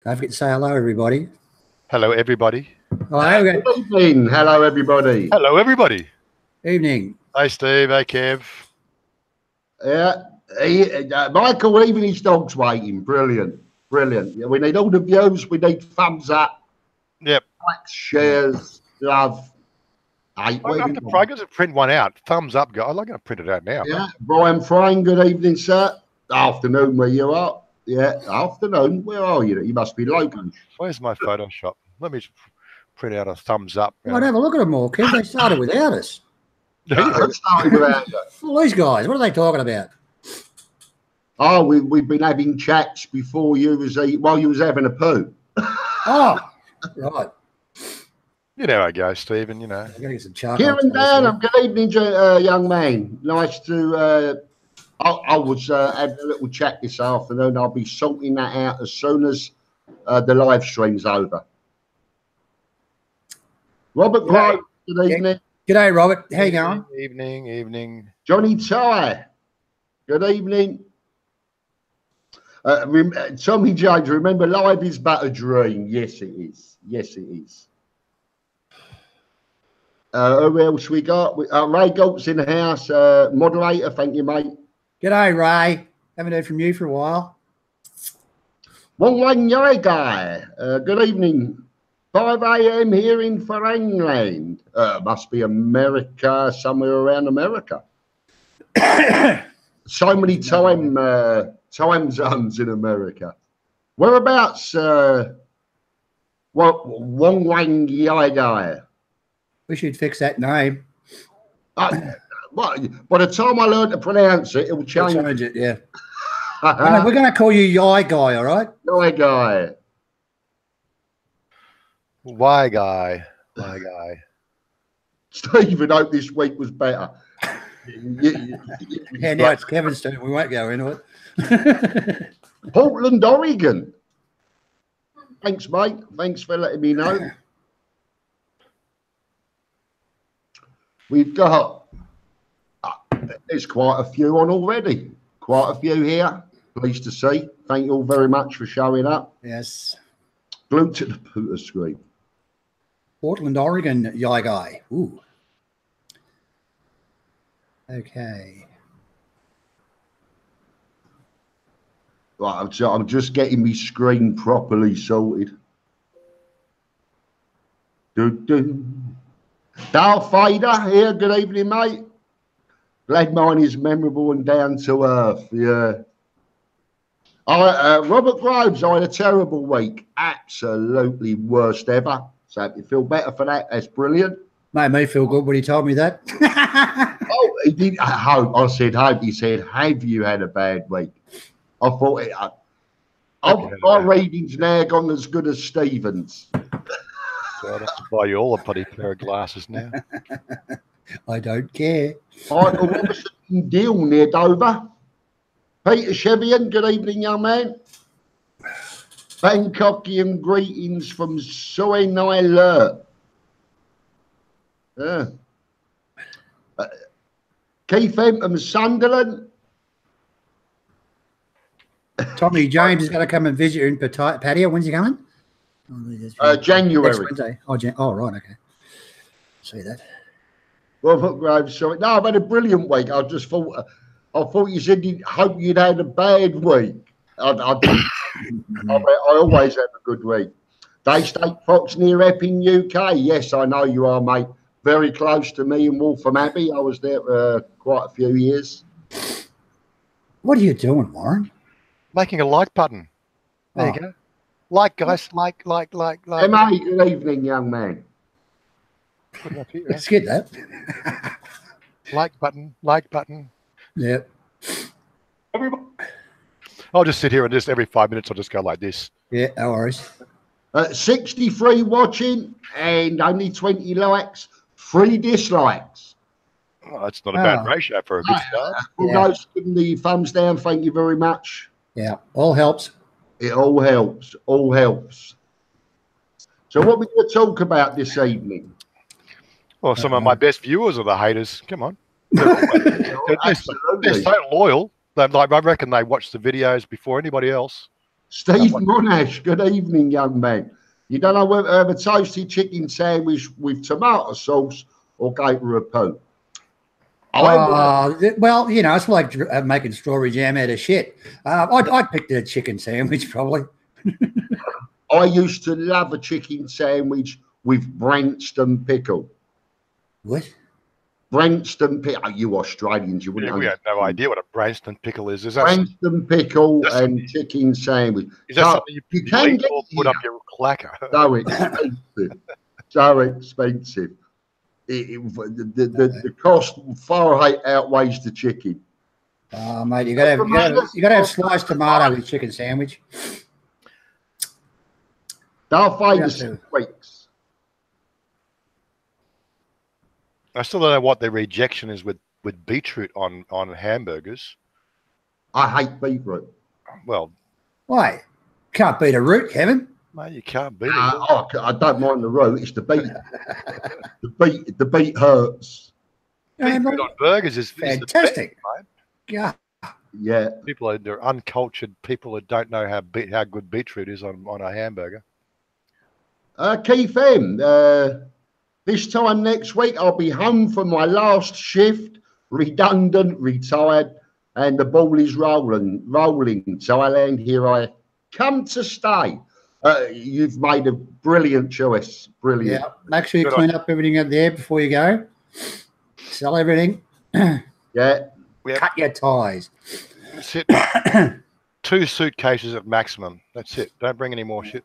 Don't forget to say hello, everybody. Hello, everybody. Oh, Good evening. Hello, everybody. Hello, everybody. Evening. Hi, Steve. Hi, Kev. Yeah, Michael, even his dog's waiting. Brilliant. Brilliant. Yeah, we need all the views. We need thumbs up. Yep. Likes, shares, love. I'm going to print one out. Thumbs up, guys. I'm going to print it out now. Yeah. Brian Frine, good evening, sir. Afternoon, where you are. Yeah, afternoon. Where are you? You must be local. Where's my Photoshop? Let me print out a thumbs up. Well, have a look at them all, Kev. They started without us. Who started without you? All these guys, what are they talking about? Oh, we've been having chats before you was while you was having a poo. Oh, right. You know how it goes, Stephen, you know. I'm going to get some charcoal. Kieran Downham, good evening, young man. Nice to... I was having a little chat this afternoon. I'll be sorting that out as soon as the live stream's over. Robert Grove, good evening. G'day, Robert. How you going? Evening. Johnny Ty, good evening. Tommy James, remember, live is but a dream. Yes, it is. Yes, it is. Who else we got? Ray Galt's in the house. Moderator, thank you, mate. G'day, Ray. Haven't heard from you for a while. One Yai guy. Good evening. 5 a.m. here in England. Must be America, somewhere around America. So many time zones in America. Whereabouts? Wang Yai guy. We should fix that name. By the time I learn to pronounce it, it will change. We'll change it, yeah. We're going to call you Yai Guy, all right? Yai Guy. Why guy? Stephen, hope this week was better. Yeah, now it's Kevin's turn. We won't go into it. Portland, Oregon. Thanks, mate. Thanks for letting me know. We've got... there's quite a few on already. Quite a few here. Pleased to see. Thank you all very much for showing up. Yes. Glued to the pooter screen. Portland, Oregon, Yai Guy. Ooh. Okay. Right, I'm just getting my screen properly sorted. Darth Vader here. Good evening, mate. Glad mine is memorable and down to earth. Yeah. Robert Groves, I had a terrible week. Absolutely worst ever. So if you feel better for that, that's brilliant. Made me feel good when he told me that. Oh, he did. I said, hope. He said, have you had a bad week? I thought my reading's now gone as good as Stephen's. So I'd have to buy you all a bloody pair of glasses now. I don't care. Michael Robertson, Deal near Dover. Peter Chevian, good evening, young man. Bangkokian greetings from Soy Nai Le. Keith Empton, Sunderland. Tommy James is going to come and visit you in Pattaya. When's he coming? January. Next Wednesday. Oh, right, okay. See that. Robert Groves, sorry. No, I've had a brilliant week. I just thought, you said you hope you'd had a bad week. I always have a good week. Daystate Fox near Epping, UK. Yes, I know you are, mate. Very close to me in Waltham Abbey. I was there for quite a few years. What are you doing, Warren? Making a like button. There you go. Like, guys. Like. Hey, mate, good evening, young man. Put it up here. Let's get that. Like button. Yep. Everybody. I'll just sit here and just every 5 minutes I'll just go like this. Yeah, no worries. 63 watching and only 20 likes, 3 dislikes. Oh, that's not a bad ratio for a good start. Those giving the thumbs down, thank you very much. Yeah, all helps. It all helps. All helps. So what are we going to talk about this evening? Well, some of my best viewers are the haters. Come on. They're so loyal. I reckon they watch the videos before anybody else. Steve Monash, good evening, young man. You don't know whether to have a toasted chicken sandwich with tomato sauce or gator poo. Well, you know, it's like making strawberry jam out of shit. I'd pick the chicken sandwich probably. I used to love a chicken sandwich with Branston pickle. What? Branston pickle. Oh, you Australians, you wouldn't know. We had no idea what a Branston pickle is. Is that Branston pickle and chicken sandwich. Is that something you can eat or put up your clacker? So expensive. So expensive. The cost far outweighs the chicken. Oh, mate, you got to have sliced tomato with chicken sandwich. Darth Vader squeaks. I still don't know what the rejection is with beetroot on hamburgers. I hate beetroot. Well, why? Can't beat a root, Kevin. Mate, you can't beat it. I don't mind the root. It's the beet. the beet hurts. Beetroot on burgers is fantastic. Is the best, yeah. People they're uncultured people that don't know how good beetroot is on a hamburger. Keith M. This time next week, I'll be home from my last shift, redundant, retired, and the ball is rolling. Thailand, here I come to stay. You've made a brilliant choice. Brilliant. Yeah, make sure you clean up everything out there before you go. Sell everything. Yeah. Cut your ties. That's it. 2 suitcases at maximum. That's it. Don't bring any more shit.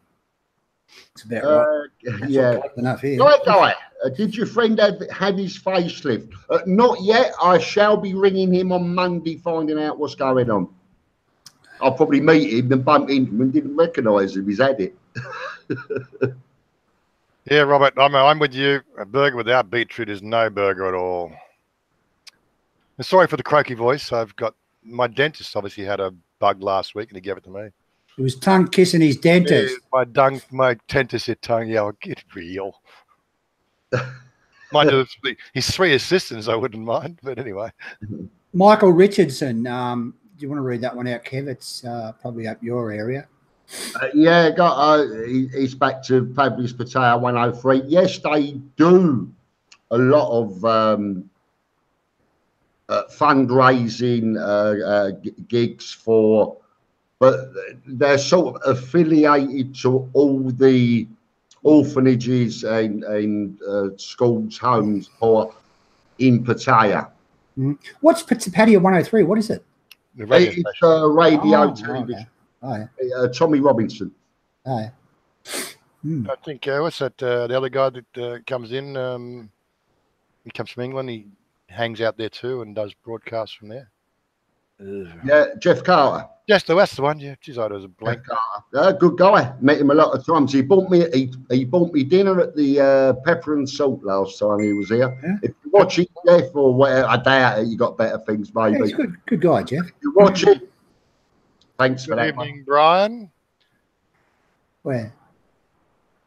It's about right. Yeah. Enough here. Right, guy. Did your friend have his facelift? Not yet. I shall be ringing him on Monday, finding out what's going on. I'll probably meet him and bump into him and didn't recognise him. He's had it. Yeah, Robert, I'm with you. A burger without beetroot is no burger at all. And sorry for the croaky voice. I've got my dentist obviously had a bug last week and he gave it to me. He was tongue kissing his dentist. Yeah, my dentist said tongue. Yeah, get real. Mind you, his 3 assistants, I wouldn't mind. But anyway. Michael Richardson. Do you want to read that one out, Kev? It's probably up your area. Yeah, he's back to Fabulous Pattaya 103. Yes, they do a lot of fundraising gigs for, but they're sort of affiliated to all the orphanages and schools, homes for in Pattaya. What's Pattaya 103? What is it? It's radio television. Okay. Oh, yeah. Tommy Robinson. Oh, yeah. I think what's that? The other guy that comes in. He comes from England. He hangs out there too and does broadcasts from there. Yeah, Jeff Carter. Yes, that's the one. Yeah, geez, I was a blank. Good guy. Met him a lot of times. He bought me dinner at the Pepper and Salt last time he was here. Yeah. If you watch it, Jeff, or whatever, I doubt it. You got better things, maybe. Yeah, he's good guy, Jeff. If you watch it. Thanks for that. Good evening, Brian. Where?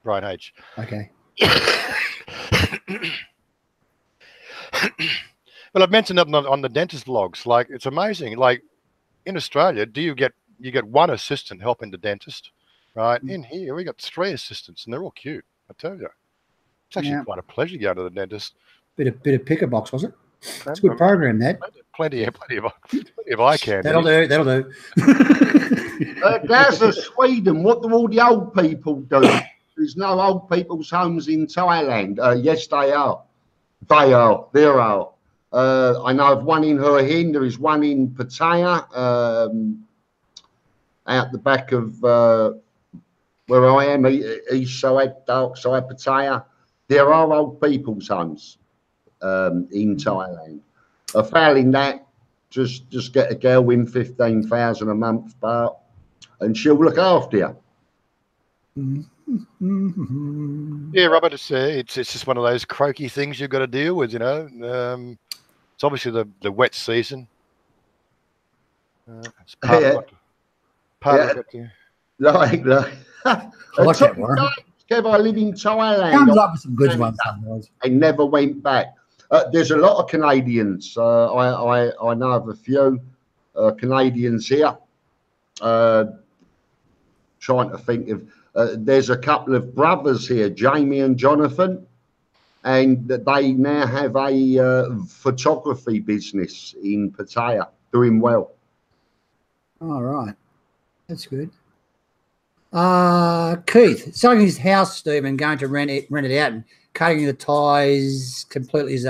Brian H. Okay. Well, I've mentioned it on the dentist vlogs. Like, it's amazing. Like, in Australia, you get 1 assistant helping the dentist, right? In here, we got 3 assistants, and they're all cute. I tell you, it's actually quite a pleasure going to the dentist. Bit of picker box, was it? It's a good program, that. Plenty of eye candy. That'll do. That's Sweden. What do all the old people do? There's no old people's homes in Thailand. Yes, they are. There are. I know of one in Hua-Hin. There is one in Pattaya, out the back of where I am, east side, dark side, Pattaya. There are old people's homes in Thailand. Failing that, just get a girl win 15,000 a month, but and she'll look after you. Yeah, Robert, it's just one of those croaky things you've got to deal with, you know. It's obviously the wet season. It's part of it. Like Kev, I live in Thailand. Comes up with some good ones sometimes. I never went back. There's a lot of Canadians. I know of a few Canadians here. trying to think of. There's a couple of brothers here, Jamie and Jonathan, and they now have a photography business in Pattaya, doing well. All right, that's good. Keith, selling his house, Stephen, going to rent it out and cutting the ties completely is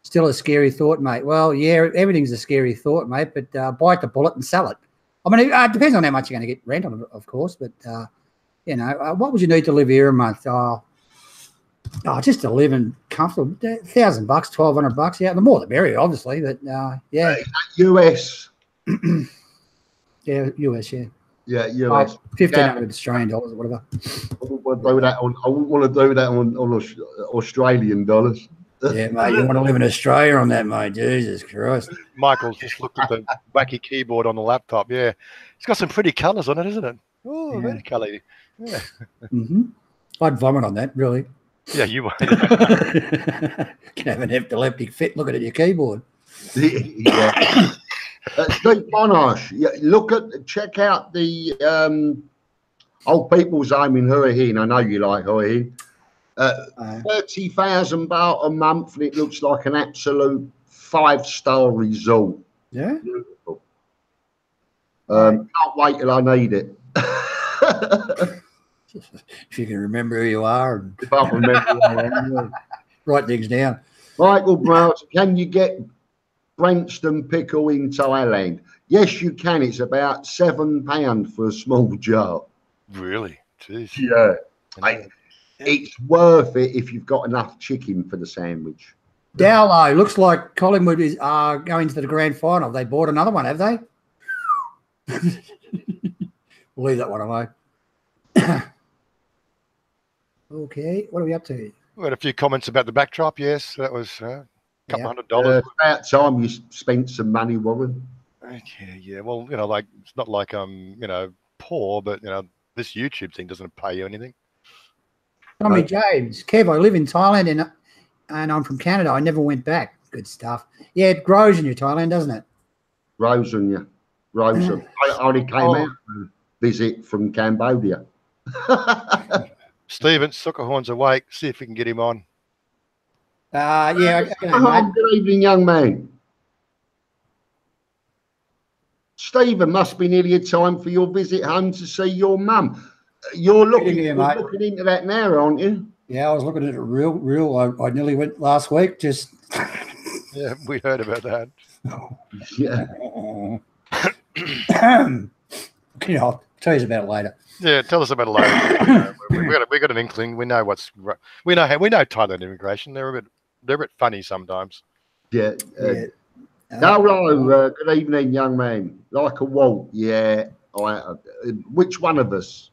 still a scary thought, mate. Well, yeah, everything's a scary thought, mate, but bite the bullet and sell it. I mean, it depends on how much you're going to get rent on it, of course, but, you know, what would you need to live here a month? Just to live in comfortable, $1,000, $1,200, yeah, the more the merrier, obviously, but, yeah. US. Yeah, US, yeah. Yeah, US. 1,500 Australian dollars or whatever. I wouldn't want to do that on Australian dollars. Yeah, mate, you want to live in Australia on that, mate. Jesus Christ. Michael's just looked at the wacky keyboard on the laptop. Yeah. It's got some pretty colours on it, isn't it? Oh, very colour. Yeah. I'd vomit on that, really. Yeah, you would. Can have an epileptic fit looking at your keyboard. Yeah. Steve Monash, check out the Old People's Home in Hua Hin. I know you like Hua Hin. 30,000 baht a month, and it looks like an absolute 5-star resort. Yeah. Beautiful. Can't wait till I need it. If you can remember who you are and If I remember who I am. write things down. Michael Browse, can you get Branston pickle in Thailand? Yes, you can. It's about £7 for a small jar. Really? Jeez. Yeah. It's worth it if you've got enough chicken for the sandwich. Dowlow, looks like Collingwood is going to the grand final. They bought another one, have they? We'll leave that one alone. Okay, what are we up to? We had a few comments about the backdrop. Yes, that was a couple $100. It's about time you spent some money, Warren. Yeah. Well, you know, like it's not like I'm, you know, poor, but you know, this YouTube thing doesn't pay you anything. Tommy James, Kev, I live in Thailand and I'm from Canada. I never went back. Good stuff. Yeah, it grows in your Thailand, doesn't it? Rosen, yeah. Rosen. I only came out to visit from Cambodia. Stephen, Suckerhorn's awake. See if we can get him on. Yeah. Good evening, young man. Stephen, must be nearly a time for your visit home to see your mum. You're looking into that now, aren't you? Yeah, I was looking at it real. I nearly went last week. Just yeah, we heard about that. Yeah. I'll tell you about it later. Yeah, tell us about it later. we got an inkling. We know we know Thailand immigration. They're a bit funny sometimes. Yeah. Hello, good evening, young man. Like a Walt, yeah. Which one of us?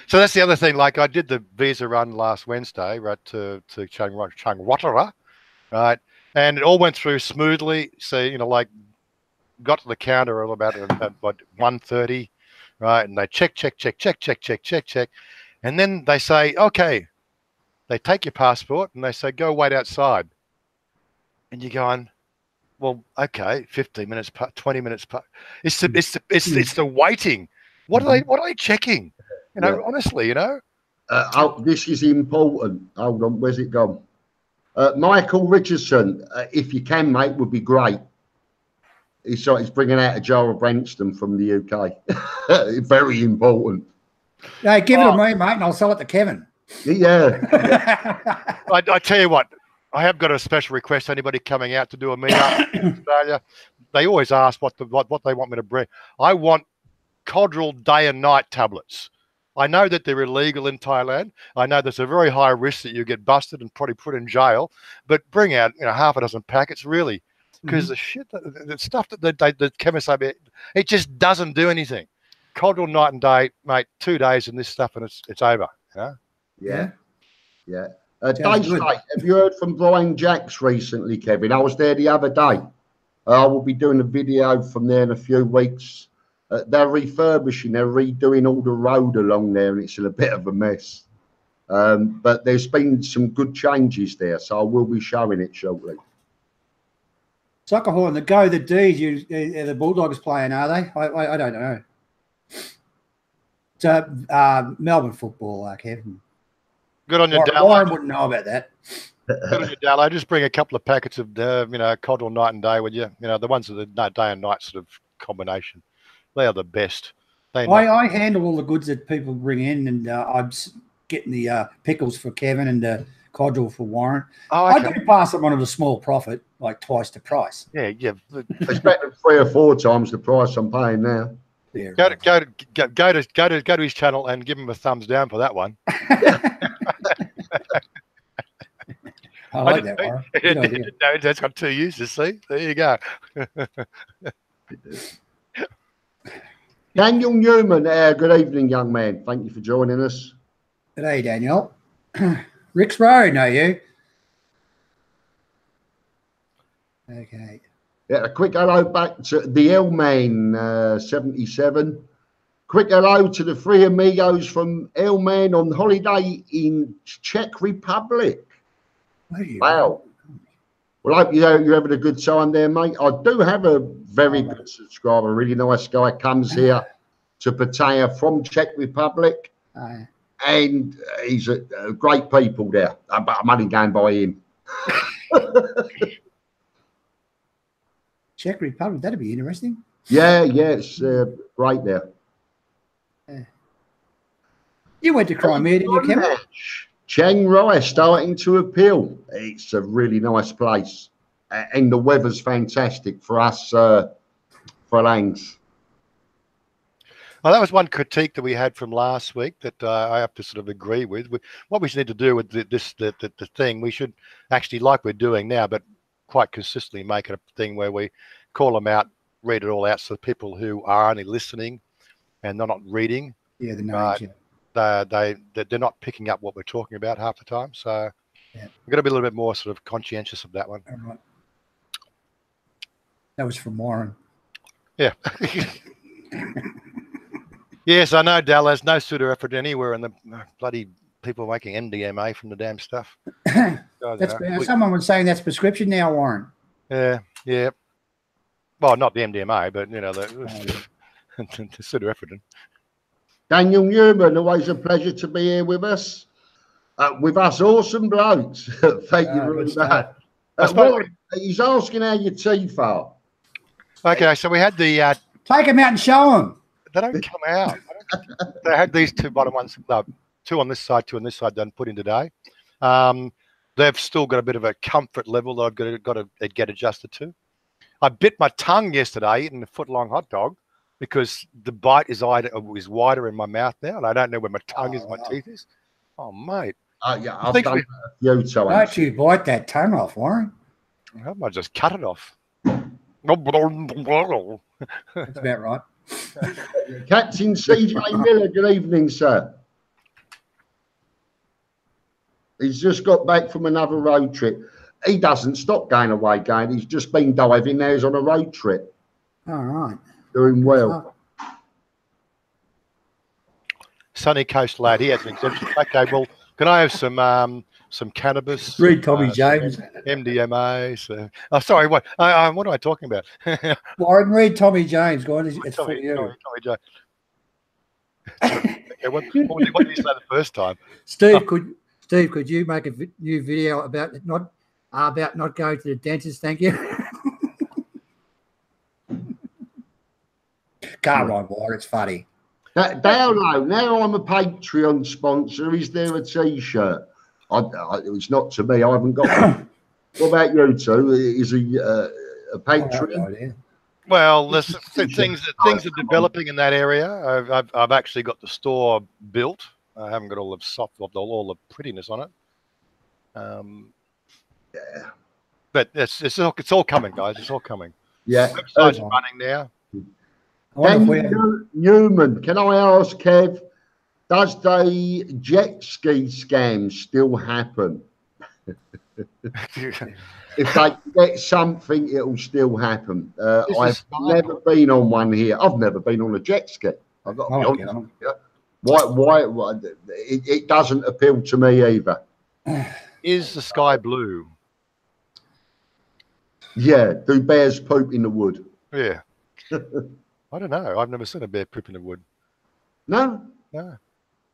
So that's the other thing. Like I did the visa run last Wednesday, right, to Changwatara, right, and it all went through smoothly. So you know, like got to the counter about 1:30, right, and they check, and then they say, okay, they take your passport and they say go wait outside, and you're going, well, okay, 15 minutes, 20 minutes. It's the waiting. What are they checking? You know, honestly, you know. This is important. Hold on, where's it gone? Michael Richardson, if you can, mate, would be great. He's bringing out a jar of Branston from the UK. Very important. Hey, give it to me, mate, and I'll sell it to Kevin. Yeah. I tell you what, I have got a special request. Anybody coming out to do a meetup in Australia, they always ask what they want me to bring. I want Codral day and night tablets. I know that they're illegal in Thailand. I know there's a very high risk that you get busted and probably put in jail. But bring out, you know, half a dozen packets, really, because the shit, the stuff that the chemists say, it just doesn't do anything. Codral night and day, mate. 2 days in this stuff and it's over. You know? Yeah. Daystate, have you heard from Brian Jacks recently, Kevin? I was there the other day. I will be doing a video from there in a few weeks. They're refurbishing, they're redoing all the road along there, and it's in a bit of a mess. But there's been some good changes there, so I will be showing it shortly. Suckerhorn, the D's, the Bulldogs playing, are they? I don't know. Melbourne football, Kevin. Good on you, Warren Dal. wouldn't know about that. Good on you, Dal. Just bring a couple of packets of, Cod night and day with you. You know, the ones that are day and night sort of combination. They are the best. I handle all the goods that people bring in, and I'm getting the pickles for Kevin and the codral for Warren. Oh, okay. I do pass them on at a small profit, like twice the price. Yeah. It's better 3 or 4 times the price I'm paying now. Yeah, Go to his channel and give him a thumbs down for that one. I like that, Warren. Good idea. No, that's got 2 uses. See, there you go. Daniel Newman, good evening, young man. Thank you for joining us. G'day, Daniel. Rick's Road, know you? Okay. Yeah, a quick hello back to the L-Man 77. Quick hello to the 3 amigos from L-Man on holiday in Czech Republic. Wow. Well, I hope you're having a good time there, mate. I do have a very good subscriber, a really nice guy, comes here to Pattaya from Czech Republic. And he's a great people there. But I'm only going by him. Czech Republic, that'd be interesting. Yeah, it's great there. You went to Crimea, didn't you, Kevin? Chiang Rai starting to appeal. It's a really nice place. And the weather's fantastic for us Phalanx. Well, that was one critique that we had from last week that I have to sort of agree with. What we need to do with the thing, we should actually, like we're doing now, but quite consistently make it a thing where we call them out, read it all out, so people who are only listening and they're not reading, yeah, the names, they're not picking up what we're talking about half the time. So we've got to be a little bit more sort of conscientious of that one. All right. That was from Warren. Yeah. Yes, I know, Dal. There's no pseudo effort anywhere, and the bloody people making MDMA from the damn stuff. Someone was saying that's prescription now, Warren. Yeah. Well, not the MDMA, but the pseudo effort. Daniel Newman, always a pleasure to be here with us. With us awesome blokes. Thank you very much. He's asking how your teeth are. Okay, so we had the... Take them out and show them. They don't come out. They had these 2 bottom ones, 2 on this side, 2 on this side, done put in today. They've still got a bit of a comfort level that I've got to get adjusted to. I bit my tongue yesterday eating a foot-long hot dog because the bite is wider in my mouth now, and I don't know where my tongue is, my teeth is. Oh, mate. Yeah, I've done a few times. Don't you bite that tongue off, Warren? I might just cut it off. That's about right. Captain CJ Miller, good evening, sir. He's just got back from another road trip. He doesn't stop going away, He's just been diving. Now he's on a road trip. All right. Doing well. Sunny Coast lad, he has an exemption. Okay, well, can I have some cannabis? Read Tommy James. MDMA. Sorry, what am I talking about? Warren, read Tommy James. Go on, it's for you. Tommy James. Okay, what did you say the first time? Steve, could you make a new video about not going to the dentist? Thank you. Come on, Warren, it's funny. Download. Now I'm a Patreon sponsor. Is there a T-shirt? It's not to me. I haven't got one. What about you two? Is he a Patreon? Well, there's things are developing in that area. I've actually got the store built. I haven't got all the prettiness on it. Yeah. But it's all coming, guys. It's all coming. Yeah. Website's running now. Newman, can I ask, Kev, does the jet ski scam still happen? If they get something, it'll still happen. I've never been on one here. I've never been on a jet ski. I've got to be honest. Why? It doesn't appeal to me either. Is the sky blue? Yeah. Do bears poop in the wood? Yeah. I don't know. I've never seen a bear poop in the wood. No. No.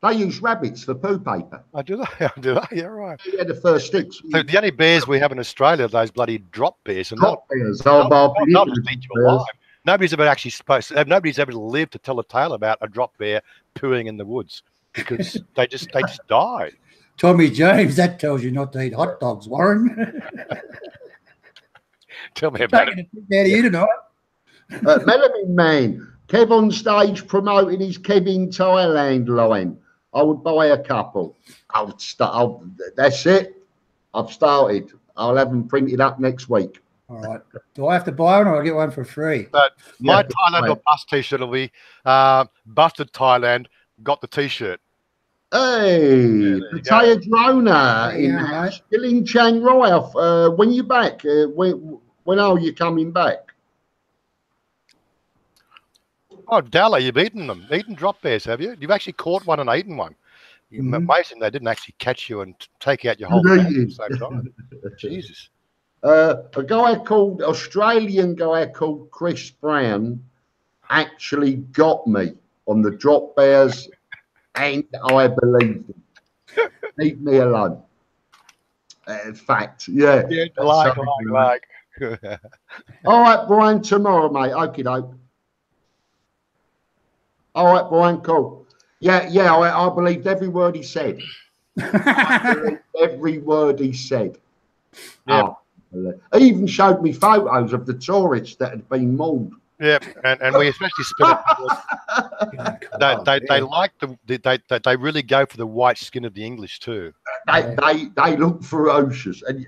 They use rabbits for poo paper. I do that. I do that. Yeah, right. Yeah, the first sticks. So the only bears we have in Australia are those bloody drop bears, and Drop bears. I'll not just eat you alive. Nobody's ever actually nobody's ever lived to tell a tale about a drop bear pooing in the woods because they just died. Tommy James, that tells you not to eat hot dogs, Warren. Tell me about it. Out of you tonight. Melanin Man, Kev on stage promoting his Kev in Thailand line. I would buy a couple. That's it. I've started. I'll have them printed up next week. All right. Do I have to buy one or I get one for free? But my Thailand or bust t-shirt will be busted Thailand, got the t-shirt. Hey, Pattaya Drona still in Chiang Rai. When you back? When are you coming back? Oh, Dalla, you've eaten them. Eaten drop bears, have you? You've actually caught one and eaten one. Amazing they didn't actually catch you and take out your whole bag at the same time. Jesus. Australian guy called Chris Brown actually got me on the drop bears, and I believed him. Leave me alone. Fact, yeah. Like. All right, Brian, tomorrow, mate. Okie doke. All right, Brian, cool. Yeah, I believed every word he said. Every word he said. Yeah. He even showed me photos of the tourists that had been mauled. Yeah, and we especially spin it. They like they really go for the white skin of the English too. They look ferocious, and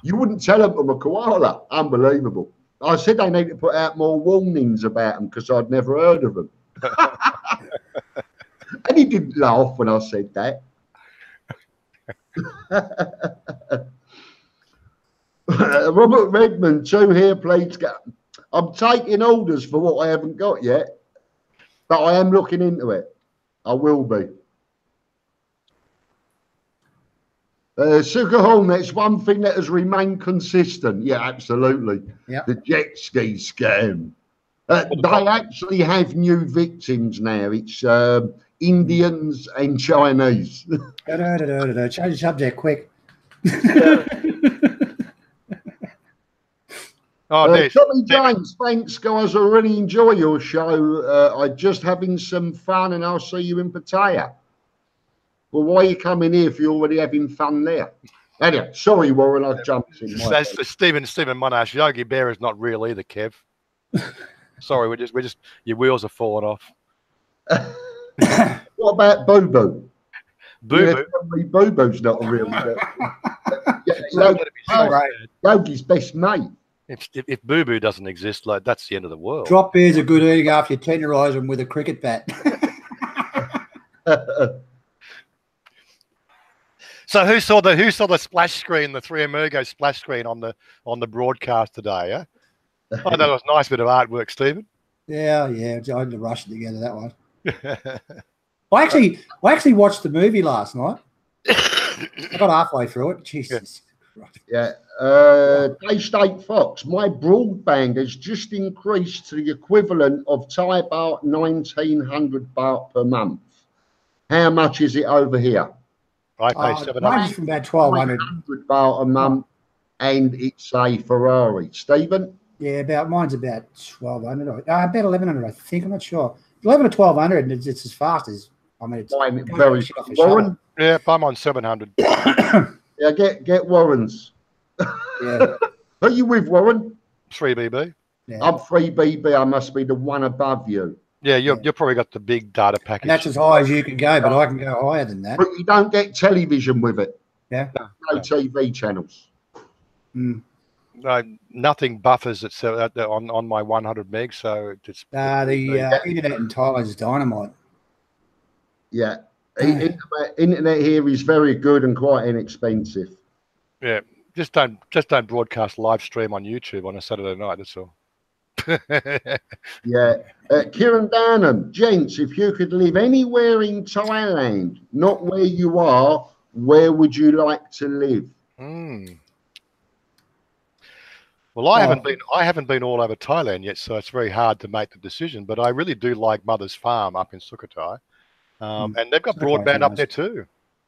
you wouldn't tell them from a koala. Unbelievable. I said they need to put out more warnings about them because I'd never heard of them. And he didn't laugh when I said that. Robert Redmond, 2 here, please. I'm taking orders for what I haven't got yet, but I am looking into it. I will be. Sugar Horn, that's one thing that has remained consistent. Yeah, absolutely. Yep. The jet ski scam. They actually have new victims now. It's Indians and Chinese. Change the subject quick. Tommy James, thanks, guys. I really enjoy your show. I'm just having some fun, and I'll see you in Pattaya. Well, why are you coming here if you're already having fun there? Anyway, sorry, Warren, I jumped in. That's Stephen Monash. Yogi Bear is not real either, Kev. Sorry, we're just your wheels are falling off. What about Boo Boo? Boo Boo? Boo Boo's not a real. Yogi's best mate. If Boo Boo doesn't exist, like that's the end of the world. Drop bears are good eating after you tenderise them with a cricket bat. So who saw the splash screen, the 3 Amigos splash screen on the broadcast today? Eh? Oh, that was a nice bit of artwork, Stephen. Yeah, I had to rush it together, that one. I actually watched the movie last night. I got halfway through it. Jesus Christ. Yeah. State Fox, my broadband has just increased to the equivalent of Thai baht 1,900 baht per month. How much is it over here? I pay 700. Mine's from about 1,200 baht a month, and it's a Ferrari. Stephen? Yeah, mine's about 1,200. About 1,100, I think. I'm not sure. 1,100 or 1,200, and it's as fast as it's very Warren. Yeah, I'm on 700. Yeah, get Warren's. Yeah. Are you with Warren? 3BB. Yeah. I'm 3BB. I must be the one above you. Yeah, you've probably got the big data package. And that's as high as you can go, but I can go higher than that. But you don't get television with it. Yeah. No TV channels. Mm. No, nothing buffers on my 100 meg, so it's the internet in Thailand is dynamite. Yeah, internet here is very good and quite inexpensive. Yeah, just don't broadcast live stream on YouTube on a Saturday night. That's all. Yeah, Kieran Downham, gents, if you could live anywhere in Thailand, not where you are, where would you like to live? Well, I haven't been all over Thailand yet, so it's very hard to make the decision. But I really do like Mother's Farm up in Sukhothai. And they've got Sukhothai broadband up nice. there too.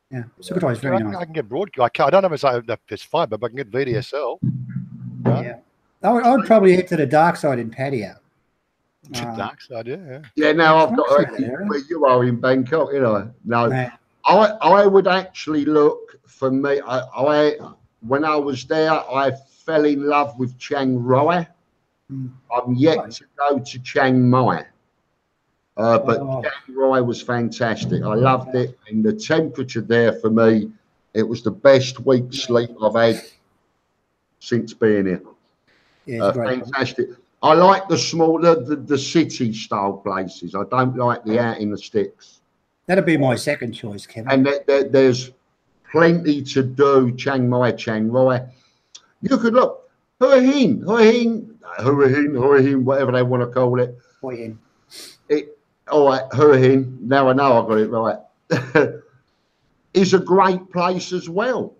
Yeah, Sukhothai is very nice. I can get I don't know if it's fiber, but I can get VDSL. Right? Yeah, I would probably head to the dark side in Pattaya. Dark side, yeah. Yeah, now I've Nice got around that area. where you are in Bangkok, you know. No, Yeah. I would actually look for me. I when I was there, I fell in love with Chiang Rai. I'm yet to go to Chiang Mai, but Chiang Rai was fantastic. I loved it, and the temperature there for me, it was the best week's sleep I've had since being here. Yeah, it's great. Fantastic. I like the small, the city style places. I don't like the out in the sticks. That'd be my second choice, Kevin. And there's plenty to do. Chiang Mai, Chiang Rai. You could look Hua Hin, whatever they want to call it. Hua Hin. All right, Hua Hin. Now I know I got it right. Is a great place as well.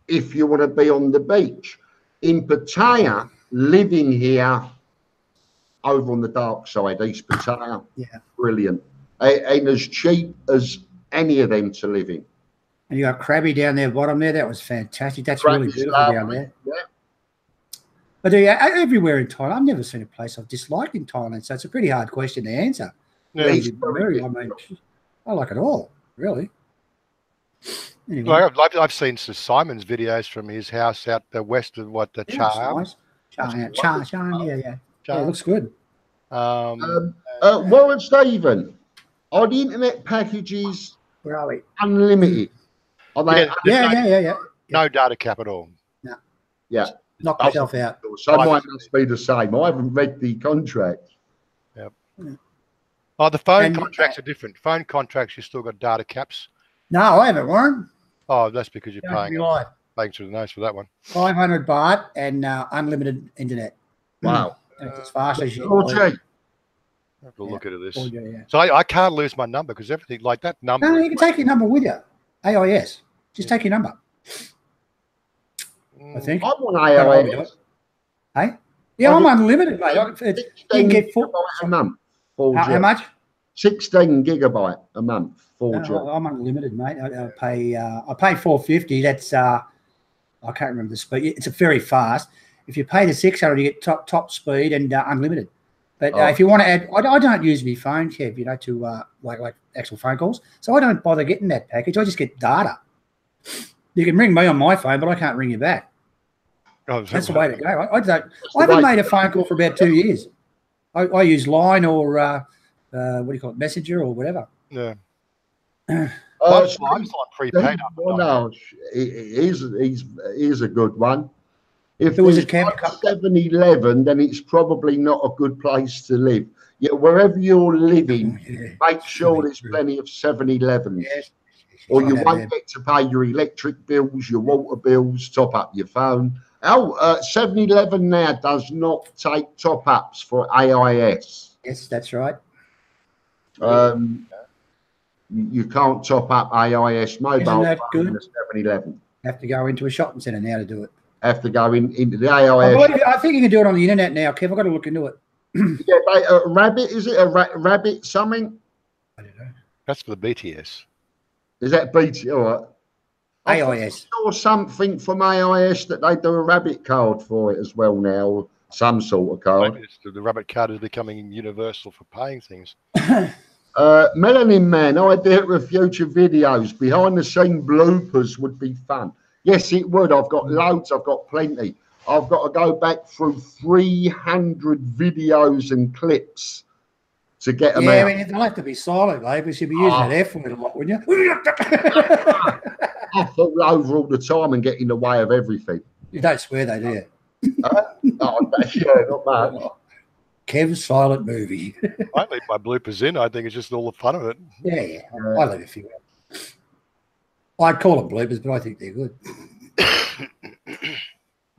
If you want to be on the beach. In Pattaya, living here over on the dark side, East Pattaya, brilliant. And as cheap as any of them to live in. And you got Krabi down there bottom there. That was fantastic. That's really beautiful down there. Yeah. But everywhere in Thailand, I've never seen a place I've disliked in Thailand. So it's a pretty hard question to answer. Yeah. I like it all, really. Anyway. Like I've seen Sir Simon's videos from his house out the west of Charm. Nice. Charm, yeah. Yeah, it looks good. Warren Stephen, are the internet packages where are we? Unlimited? Are they? Yeah. No data cap at all. No. Yeah. Knock yourself out. So mine must be the same. I haven't read the contract. Yep. Oh, the phone contracts are different. Phone contracts, you still got data caps. No, I haven't, Warren. Oh, that's because you're paying through the nose for that one. 500 baht and unlimited internet. Wow. It's as fast as you like. I have to look at this. Yeah. So I can't lose my number because everything like that number. No, you can take your number with you. AIS. Just take your number. I think. I'm on AIS. Hey? Yeah, I'm unlimited, mate. You can get a month. How much? 16 gigabyte a month. I'm unlimited, mate. I pay $4.50. That's I can't remember the speed. It's a very fast. If you pay the 600, you get top speed and unlimited. But if you want to add, I don't use my phone, Kev, to like actual phone calls. So I don't bother getting that package. I just get data. You can ring me on my phone, but I can't ring you back. Oh, that's the way to go. I haven't made a phone call for about 2 years. I use Line or what do you call it, Messenger or whatever. Yeah. I'm on prepaid. No, he's a good one. If it was a 7-Eleven, then it's probably not a good place to live. Yeah, wherever you're living, make sure there's plenty of 7-Elevens. Yes. Or you won't get to pay your electric bills, your water bills, top up your phone. 7-Eleven now does not take top ups for AIS. Yes, that's right. You can't top up AIS mobile phone in a 7-Eleven. Have to go into a shopping centre now to do it. Have to go into the AIS. I think you can do it on the internet now, Kev. I've got to look into it. Yeah, Rabbit, is it a Rabbit something? I don't know. That's for the BTS. Is that BT? All right. AIS. I saw something from AIS that they do a Rabbit card for it as well now, some sort of card. Maybe the Rabbit card is becoming universal for paying things. Melanin Man, idea for future videos. Behind the scene bloopers would be fun. Yes, it would. I've got loads. I've got plenty. I've got to go back through 300 videos and clips to get them out. Yeah, I mean, they'll have to be silent, though, because you'll be using that F word a lot, wouldn't you? I fall over all the time and get in the way of everything. You don't swear, though, do you? Yeah, not bad. Kev's silent movie. I leave my bloopers in. I think it's just all the fun of it. Yeah. I leave a few out. I'd call them bloopers, but I think they're good.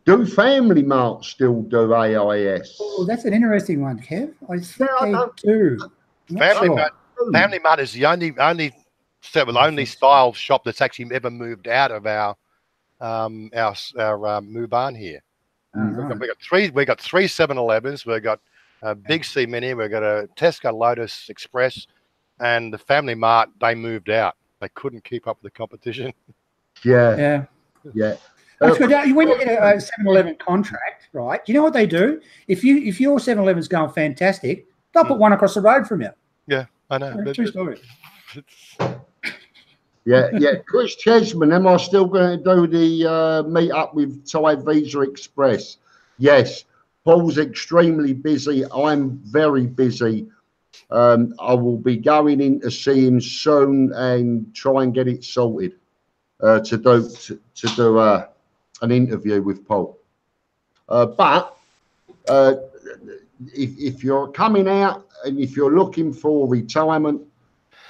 Do Family Mart still do AIS? Oh, that's an interesting one, Kev. I think they do. Family Mart is the only style shop that's actually ever moved out of our Muban here. We got three 7-Elevens. We got Big C Mini. We got a Tesco Lotus Express, and the Family Mart, they moved out. They couldn't keep up with the competition. Yeah. That's good. When you get a 7-Eleven contract, right? Do you know what they do? If your 7-Eleven's going fantastic, they'll put one across the road from you. Yeah, I know. True story. Yeah. Chris Chesman, am I still going to do the meet up with Thai Visa Express? Yes. Paul's extremely busy. I'm very busy. I will be going in to see him soon and try and get it sorted to do an interview with Paul. But if you're coming out and if you're looking for retirement,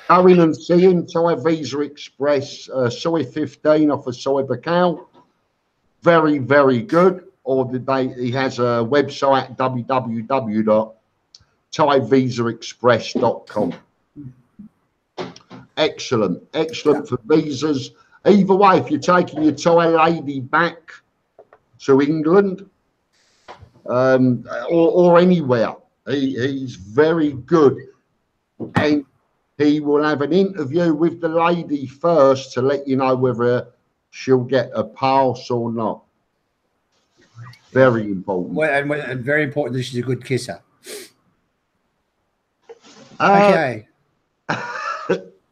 go in and see him. Thai Visa Express, Soy 15 off of Soy Bacau. Very, very good. Or he has a website, www.thaivisaexpress.com. Excellent for visas. Either way, if you're taking your Thai lady back to England or anywhere, he's very good. And he will have an interview with the lady first to let you know whether she'll get a pass or not. Very important. And very important that she's a good kisser. Okay.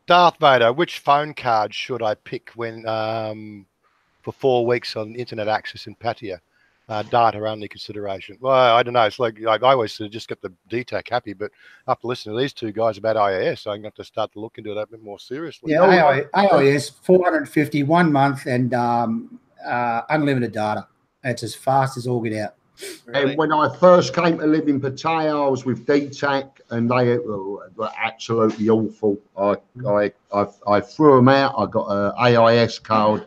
Darth Vader, which phone card should I pick when for 4 weeks on internet access in Pattaya? Data only consideration. Well, I don't know. It's like I always sort of just get the DTAC happy, but after listening to these two guys about IAS, I'm going to have to start to look into that a bit more seriously. Yeah, AIS 450 1 month and unlimited data. It's as fast as all get out. And when I first came to live in Pattaya, I was with DTAC, and they were absolutely awful. I threw them out. I got an AIS card,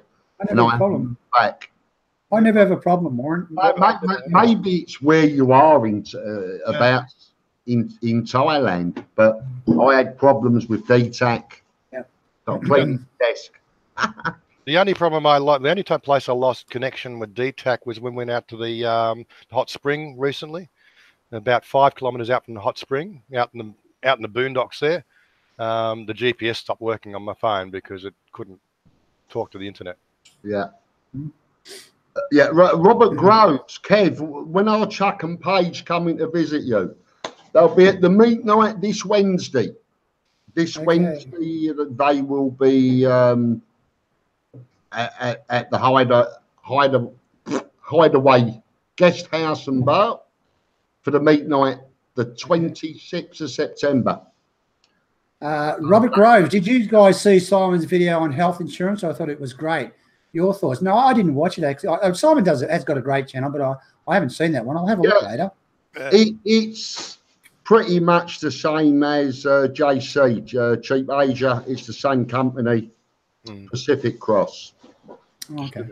and I had them back. I never have a problem, Warren. Maybe it's where you are in Thailand, but I had problems with DTAC. Yeah, clean desk. The only problem the only place I lost connection with DTAC was when we went out to the hot spring recently, about 5 kilometres out from the hot spring, out in the boondocks there. The GPS stopped working on my phone because it couldn't talk to the internet. Yeah. Yeah, Robert Groves, Kev, when are Chuck and Paige coming to visit you? They'll be at the meet night this Wednesday. Wednesday, they will be at the Hideaway Guest House and Bar for the meet night, the 26th of September. Robert Groves, did you guys see Simon's video on health insurance? I thought it was great. Your thoughts? No, I didn't watch it actually. Simon has got a great channel, but I haven't seen that one. I'll have a look later. It's pretty much the same as JC, Cheap Asia. It's the same company, Pacific Cross. Okay.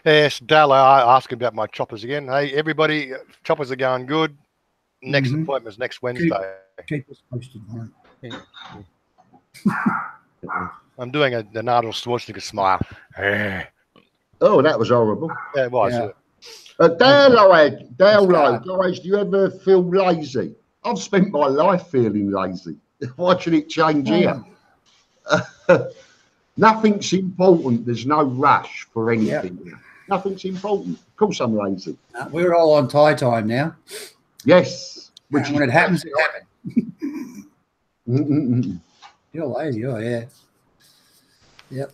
Yes, Dal, I asked about my choppers again. Hey, everybody, choppers are going good. Next appointment is next Wednesday. Keep us posted, I'm doing an Arnold Schwarzenegger smile. Oh, that was horrible. Yeah, it was. Yeah. Dale, guys, do you ever feel lazy? I've spent my life feeling lazy. Watching it change here. Nothing's important. There's no rush for anything. Yeah. Nothing's important. Of course I'm lazy. We're all on Thai time now. Yes. Which when it happens, it happens. You're lazy, yeah. Yep.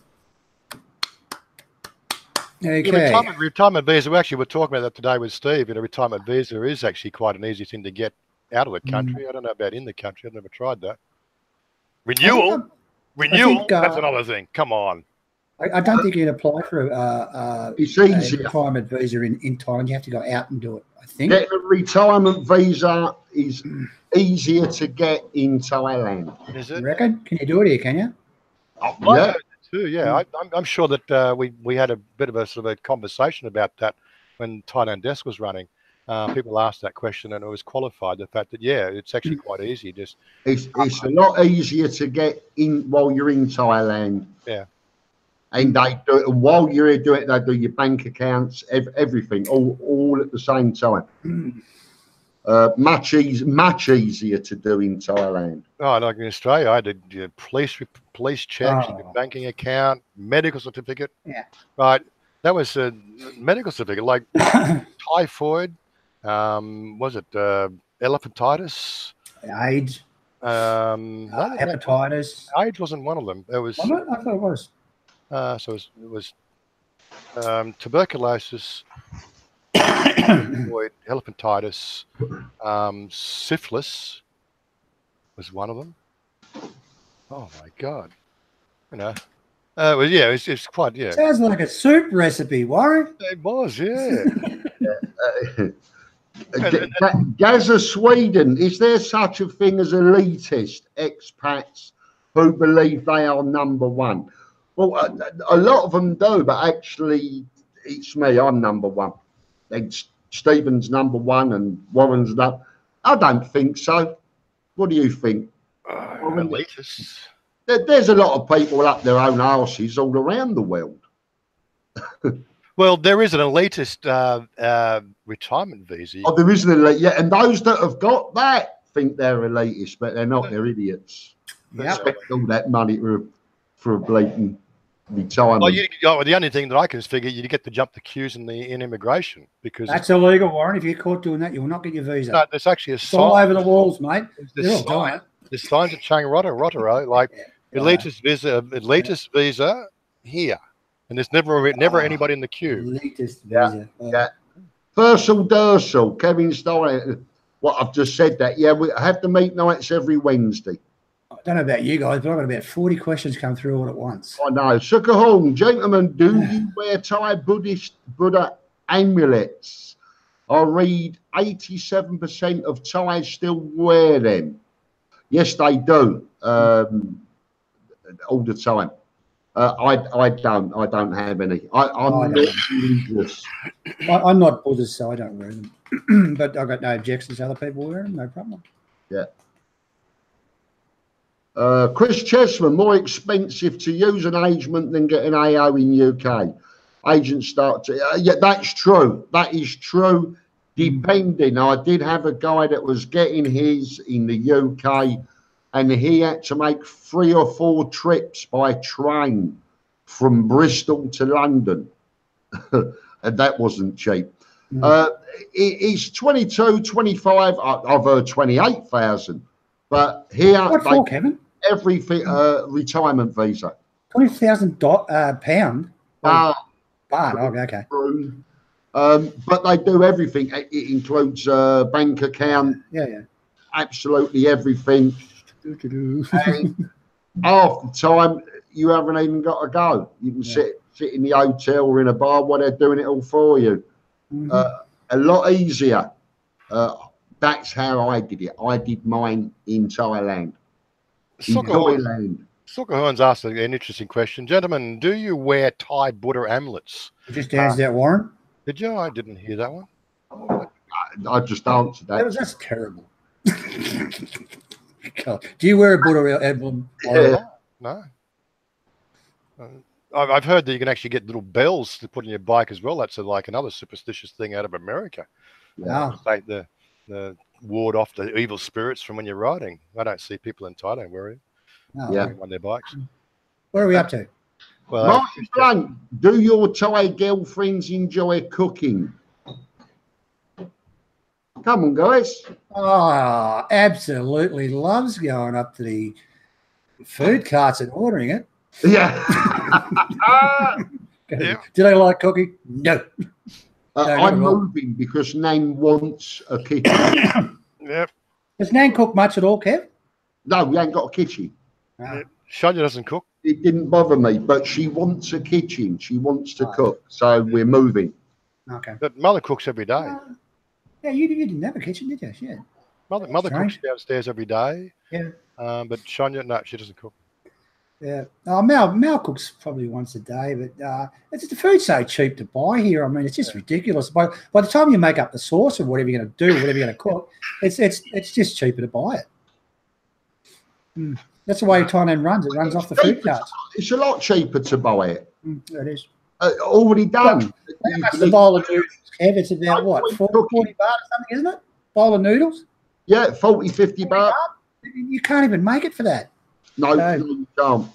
Okay. Yeah, retirement visa. We actually were talking about that today with Steve. A retirement visa is actually quite an easy thing to get out of the country. I don't know about in the country. I've never tried that. Renewal. That's another thing. Come on. I don't think you can apply for a retirement visa in Thailand. You have to go out and do it, I think. Getting a retirement visa is easier to get in Thailand. Is it? You reckon? Can you do it here, can you? Yeah. Yeah, I'm sure that we had a bit of a sort of a conversation about that when Thailand Desk was running. People asked that question and it was qualified. The fact that it's actually quite easy. It's a lot easier to get in while you're in Thailand. Yeah, and they do it while you're doing it. They do your bank accounts, everything, all at the same time. Much easier to do in Thailand. Oh, like in Australia, I did police checks, your banking account, medical certificate. Yeah. Right. That was a medical certificate, like typhoid. Was it elephantitis? AIDS. Hepatitis. AIDS wasn't one of them. It was. I thought it was. So it was tuberculosis, typhoid, elephantitis, syphilis was one of them. Oh my God! You know, it's quite Sounds like a soup recipe, Warren. It was, yeah. Gaza, Sweden, is there such a thing as elitist expats who believe they are number one? Well, a lot of them do, but actually, it's me. I'm number one. And Stephen's number one, and Warren's number. I don't think so. What do you think? Elitists. There's a lot of people up their own arses all around the world. Well, there is an elitist retirement visa. Oh, there is an elite, yeah, and those that have got that think they're elitist, but they're not. They're idiots. They spend all that money for a blatant retirement. Well, the only thing that I can figure, you get to jump the queues in immigration because that's illegal, Warren. If you're caught doing that, you will not get your visa. No, there's actually a sign all over the walls, mate. They're all dying. There's signs at Rotorua, like elitist visa here. And there's never anybody in the queue. Elitist visa. Yeah. Fursal Dursal, Kevin Stein. What I've just said that. Yeah, we have the meet nights every Wednesday. I don't know about you guys, but I've got about 40 questions come through all at once. I know. Sukahong, gentlemen, do you wear Thai Buddha amulets? I read 87% of Thais still wear them. Yes, they do. All the time. I don't have any. I'm not religious. I'm not Buddhist, so I don't wear them. But I've got no objections to other people wearing them, no problem. Yeah. Chris Chessman, more expensive to use an agent than get an AO in UK. Agents start to, yeah, that's true. That is true. Depending, I did have a guy that was getting his in the UK, and he had to make 3 or 4 trips by train from Bristol to London. And that wasn't cheap. It's 22, 25, I've heard 28,000. But here, what for, Kevin? Everything, retirement visa. £20,000 pound? Baht, okay. But they do everything. It includes bank account. Yeah. Absolutely everything. And half the time, you haven't even got to go. You can sit in the hotel or in a bar while they're doing it all for you. A lot easier. That's how I did it. I did mine in Thailand. Soccerhorn's asked an interesting question. Gentlemen, do you wear Thai Buddha amulets? You just answered that, Warren. Did you? I didn't hear that one. I just answered that. That's terrible. God. Do you wear a Buddha emblem? No. I've heard that you can actually get little bells to put on your bike as well. That's like another superstitious thing out of America. Yeah. Like the ward off the evil spirits from when you're riding. I don't see people in Thailand wearing on their bikes. What are we up to? Well, Martin Blunt, do your Thai girlfriends enjoy cooking? Come on, guys. Oh, absolutely loves going up to the food carts and ordering it. Yeah. Do they like cooking? No. I'm moving because Nan wants a kitchen. Yep. Does Nan cook much at all, Kev? No, we ain't got a kitchen. Shania doesn't cook. It didn't bother me, but she wants a kitchen. She wants to cook, so we're moving. Okay. But Mother cooks every day. Yeah, you didn't have a kitchen, did you? Yeah. Mother cooks downstairs every day. Yeah. But Shania, no, she doesn't cook. Yeah. Mel cooks probably once a day, but it's the food's so cheap to buy here. I mean, it's just ridiculous. By the time you make up the sauce or whatever you're going to do, whatever you're going to cook, it's just cheaper to buy it. That's the way Thailand runs. It runs off the food carts. It's a lot cheaper to buy it. It is. Already done. How much the bowl of noodles, Kev? It's about what, 40 baht or something, isn't it? bowl of noodles. Yeah, 40, 50 bucks. You can't even make it for that. No, you can't.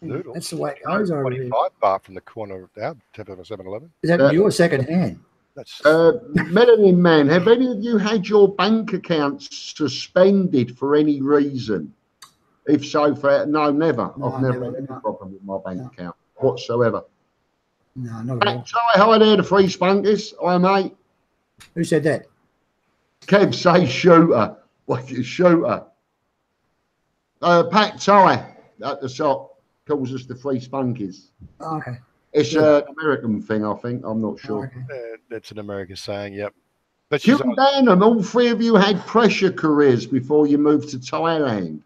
Noodles. That's the way it goes over here. 25 baht from the corner of our 7-Eleven. Is that your second hand? That's Melanin Man, have any of you had your bank accounts suspended for any reason? If so, no, never. No, I've never had any problem with my bank account whatsoever. No, not at all. Hi there, the free spunkies. Hi, mate. Who said that? Kev say shooter. What is shooter? Pattaya at the shop calls us the free spunkies. Oh, okay. It's an American thing, I think. I'm not sure. Oh, okay. that's an American saying, yep. But Hugh Danham, all three of you had pressure careers before you moved to Thailand.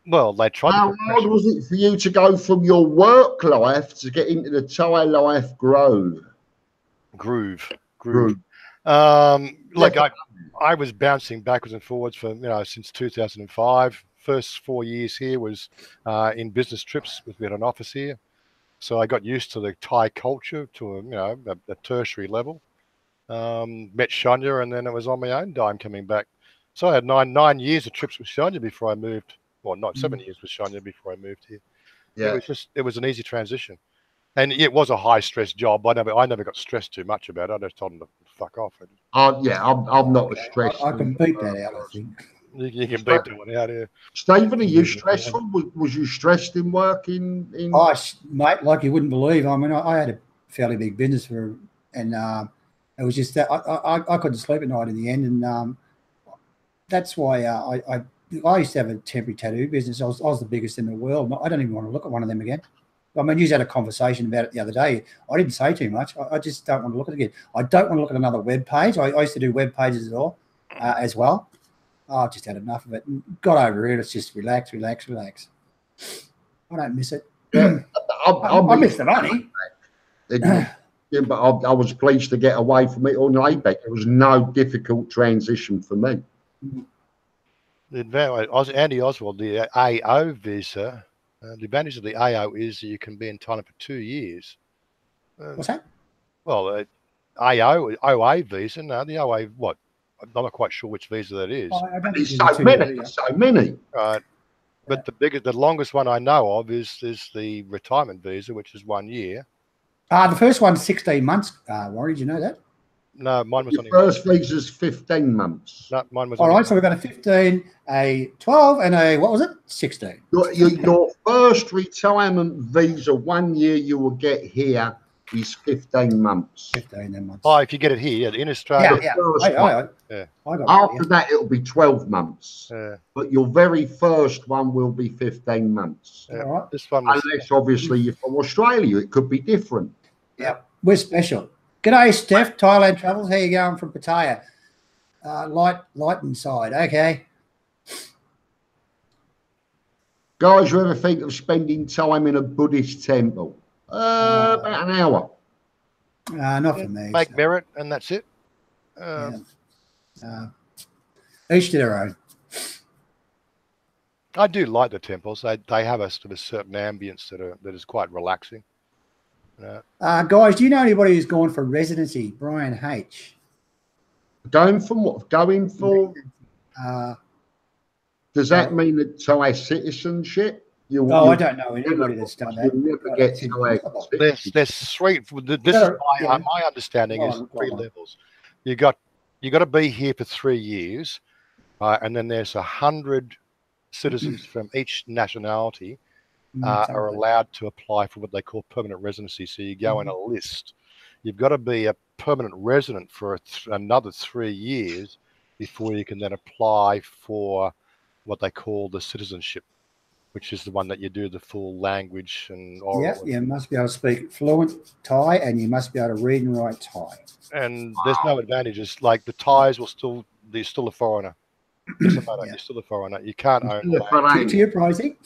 Well, they tried. How hard was it for you to go from your work life to get into the Thai life groove? Like I was bouncing backwards and forwards for since 2005. First 4 years here was in business trips. We had an office here, so I got used to the Thai culture to a tertiary level. Met Shania, and then it was on my own dime coming back. So I had nine years of trips with Shania before I moved. Well, not 7 years with Shania before I moved here. Yeah, it was an easy transition, and it was a high stress job. I never got stressed too much about it. I just told them to fuck off. I'm not stressed. I can beat that out, I think. You can beat that one out here. Stephen, are you stressful? Was you stressed in work in? Oh, mate, like you wouldn't believe. I mean, I had a fairly big business and it was just that I couldn't sleep at night in the end, and that's why I used to have a temporary tattoo business. I was the biggest in the world. I don't even want to look at one of them again. I mean, you had a conversation about it the other day. I didn't say too much. I just don't want to look at it again. I don't want to look at another web page. I used to do web pages as well. I just had enough of it. And got over it. It's just relax. I don't miss it. I miss the money. Yeah, but I was pleased to get away from it on ABEC. It was no difficult transition for me. Andy Oswald, the AO visa, the advantage of the AO is that you can be in Thailand for 2 years. What's that? Well, OA visa, no, the OA, what? I'm not quite sure which visa that is. There's so many. Right. But the longest one I know of is the retirement visa, which is 1 year. The first one's 16 months, Warren. Did you know that? No, mine was only first visa's 15 months. No, mine was all right. So we've got a 15, a 12, and a what was it? 16. Your first retirement visa 1 year you will get here is 15 months. 15 months. Oh, if you get it here in Australia. Yeah. After that, it'll be 12 months. Yeah. But your very first one will be 15 months. Yeah. All right. This one unless obviously you're from Australia, it could be different. Yeah, we're special. G'day, Steph. Thailand Travels. How you going from Pattaya? Light inside. Okay. Guys, you ever think of spending time in a Buddhist temple? About an hour. Not for me. Make merit, and that's it. Each to their own. I do like the temples. They have a sort of certain ambience that is quite relaxing. Guys, do you know anybody who's gone for residency? Brian H. Going from what? Going for? Does that mean that Thai citizenship? I don't know anybody that's done that. Never get Thai. There's three. This is my understanding is 3 levels. You got to be here for 3 years, and then there's 100 citizens from each nationality are allowed to apply for what they call permanent residency. So you go in a list. You've got to be a permanent resident for another 3 years before you can then apply for what they call the citizenship, which is the one that you do the full language and oral. Yeah, you must be able to speak fluent Thai, and you must be able to read and write Thai. And there's no advantages. Like the Thais you're still a foreigner. You're still a foreigner. You can't own land. 2-tier pricing.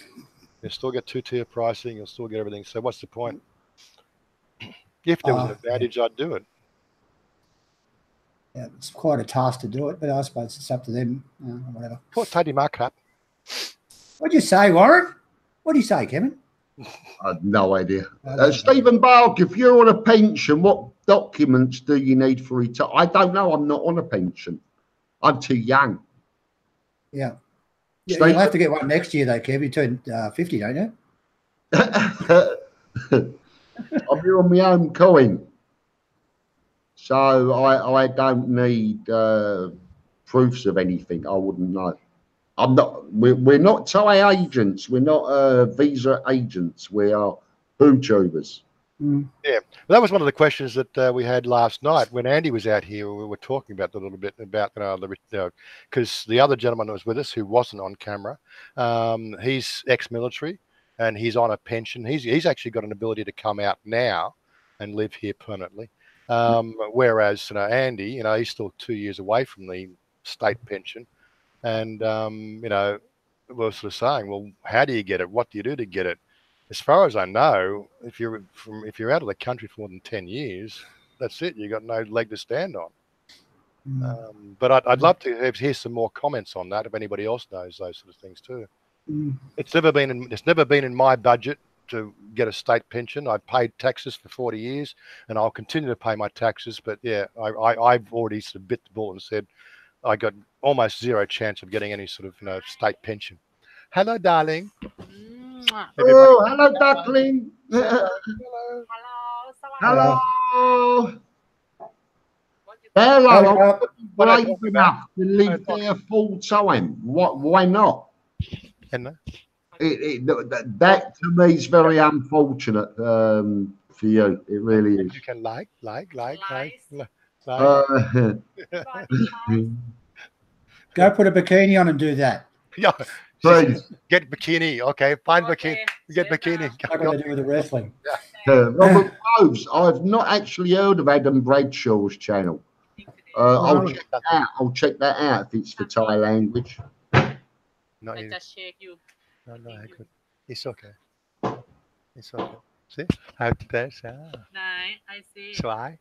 You still get 2-tier pricing. You'll still get everything. So what's the point? If there was an advantage, I'd do it. Yeah, it's quite a task to do it, but I suppose it's up to them. Whatever. Put Teddy Mark up. What'd you say, Warren? What do you say, Kevin? I have no idea. Stephen Bark, if you're on a pension, what documents do you need for retirement? I don't know. I'm not on a pension. I'm too young. Yeah. Steve- You'll have to get one next year, though, Kev. You turn 50, don't you? I'm on my own coin, so I don't need proofs of anything. I wouldn't know. I'm not. We're not Thai agents. We're not visa agents. We are YouTubers. Mm. Yeah, well, that was one of the questions that we had last night when Andy was out here. We were talking about that a little bit about because the other gentleman that was with us who wasn't on camera, he's ex-military and he's on a pension. He's actually got an ability to come out now and live here permanently. Whereas Andy, he's still 2 years away from the state pension, and we're sort of saying, well, how do you get it? What do you do to get it? As far as I know, if you're out of the country for more than 10 years, that's it. You've got no leg to stand on. But I'd love to hear some more comments on that if anybody else knows those sort of things too. It's never been in my budget to get a state pension. I've paid taxes for 40 years, and I'll continue to pay my taxes. But yeah, I've already sort of bit the bullet and said I got almost zero chance of getting any sort of state pension. Hello, darling. Oh, hello, duckling. Hello. Hello. Hello. Brave enough to live there full time. Why not? That to me is very unfortunate for you. It really is. You can like. Go put a bikini on and do that. Yeah. Please. Get bikini. Okay, find bikini. Get bikini. What do they do with the wrestling? Robert Groves, I've not actually heard of Adam Bradshaw's channel. I'll check that out. I'll check that out if it's for Thai language. No, I just shake you. No, I could. It's okay. It's okay. See how that's I see. Try.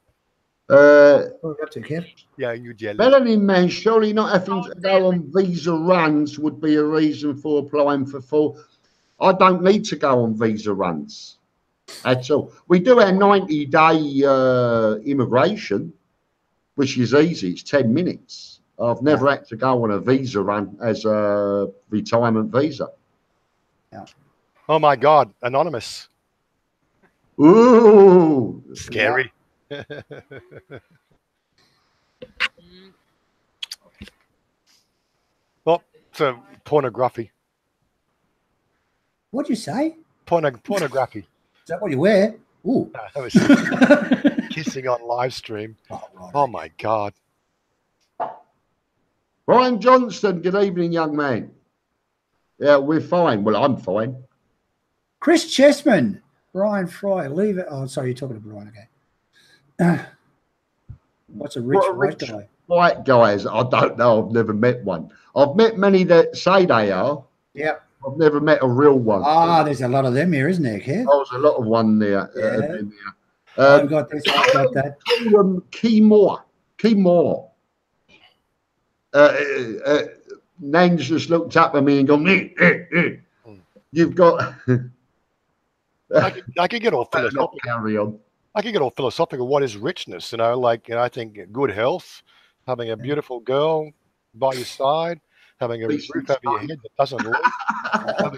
Yeah, you jealous. Melanie, man, surely not having to go on visa runs would be a reason for applying for full. I don't need to go on visa runs at all. We do our 90-day immigration, which is easy. It's 10 minutes. I've never had to go on a visa run as a retirement visa. Yeah. Oh my God, anonymous. Ooh, scary. Well, so pornography. What'd you say? Pornography. Is that what you wear? Ooh. No, that was kissing on live stream. Right. Oh my God. Brian Johnston, good evening, young man. Yeah, we're fine. Well, I'm fine. Chris Chessman, Brian Fry, leave it. Oh, sorry, you're talking to Brian. Okay. What's a rich white guy? White guys, I don't know. I've never met one. I've met many that say they are. Yep. I've never met a real one. Ah, there's a lot of them here, isn't there, Kev? There's a lot of one there. I've got this, I've got that. Keymore. Nan's just looked up at me and gone, You've got... I could get all philosophical. Carry on. I could get all philosophical. What is richness? I think good health, having a beautiful girl by your side, having a roof over your head that doesn't leak.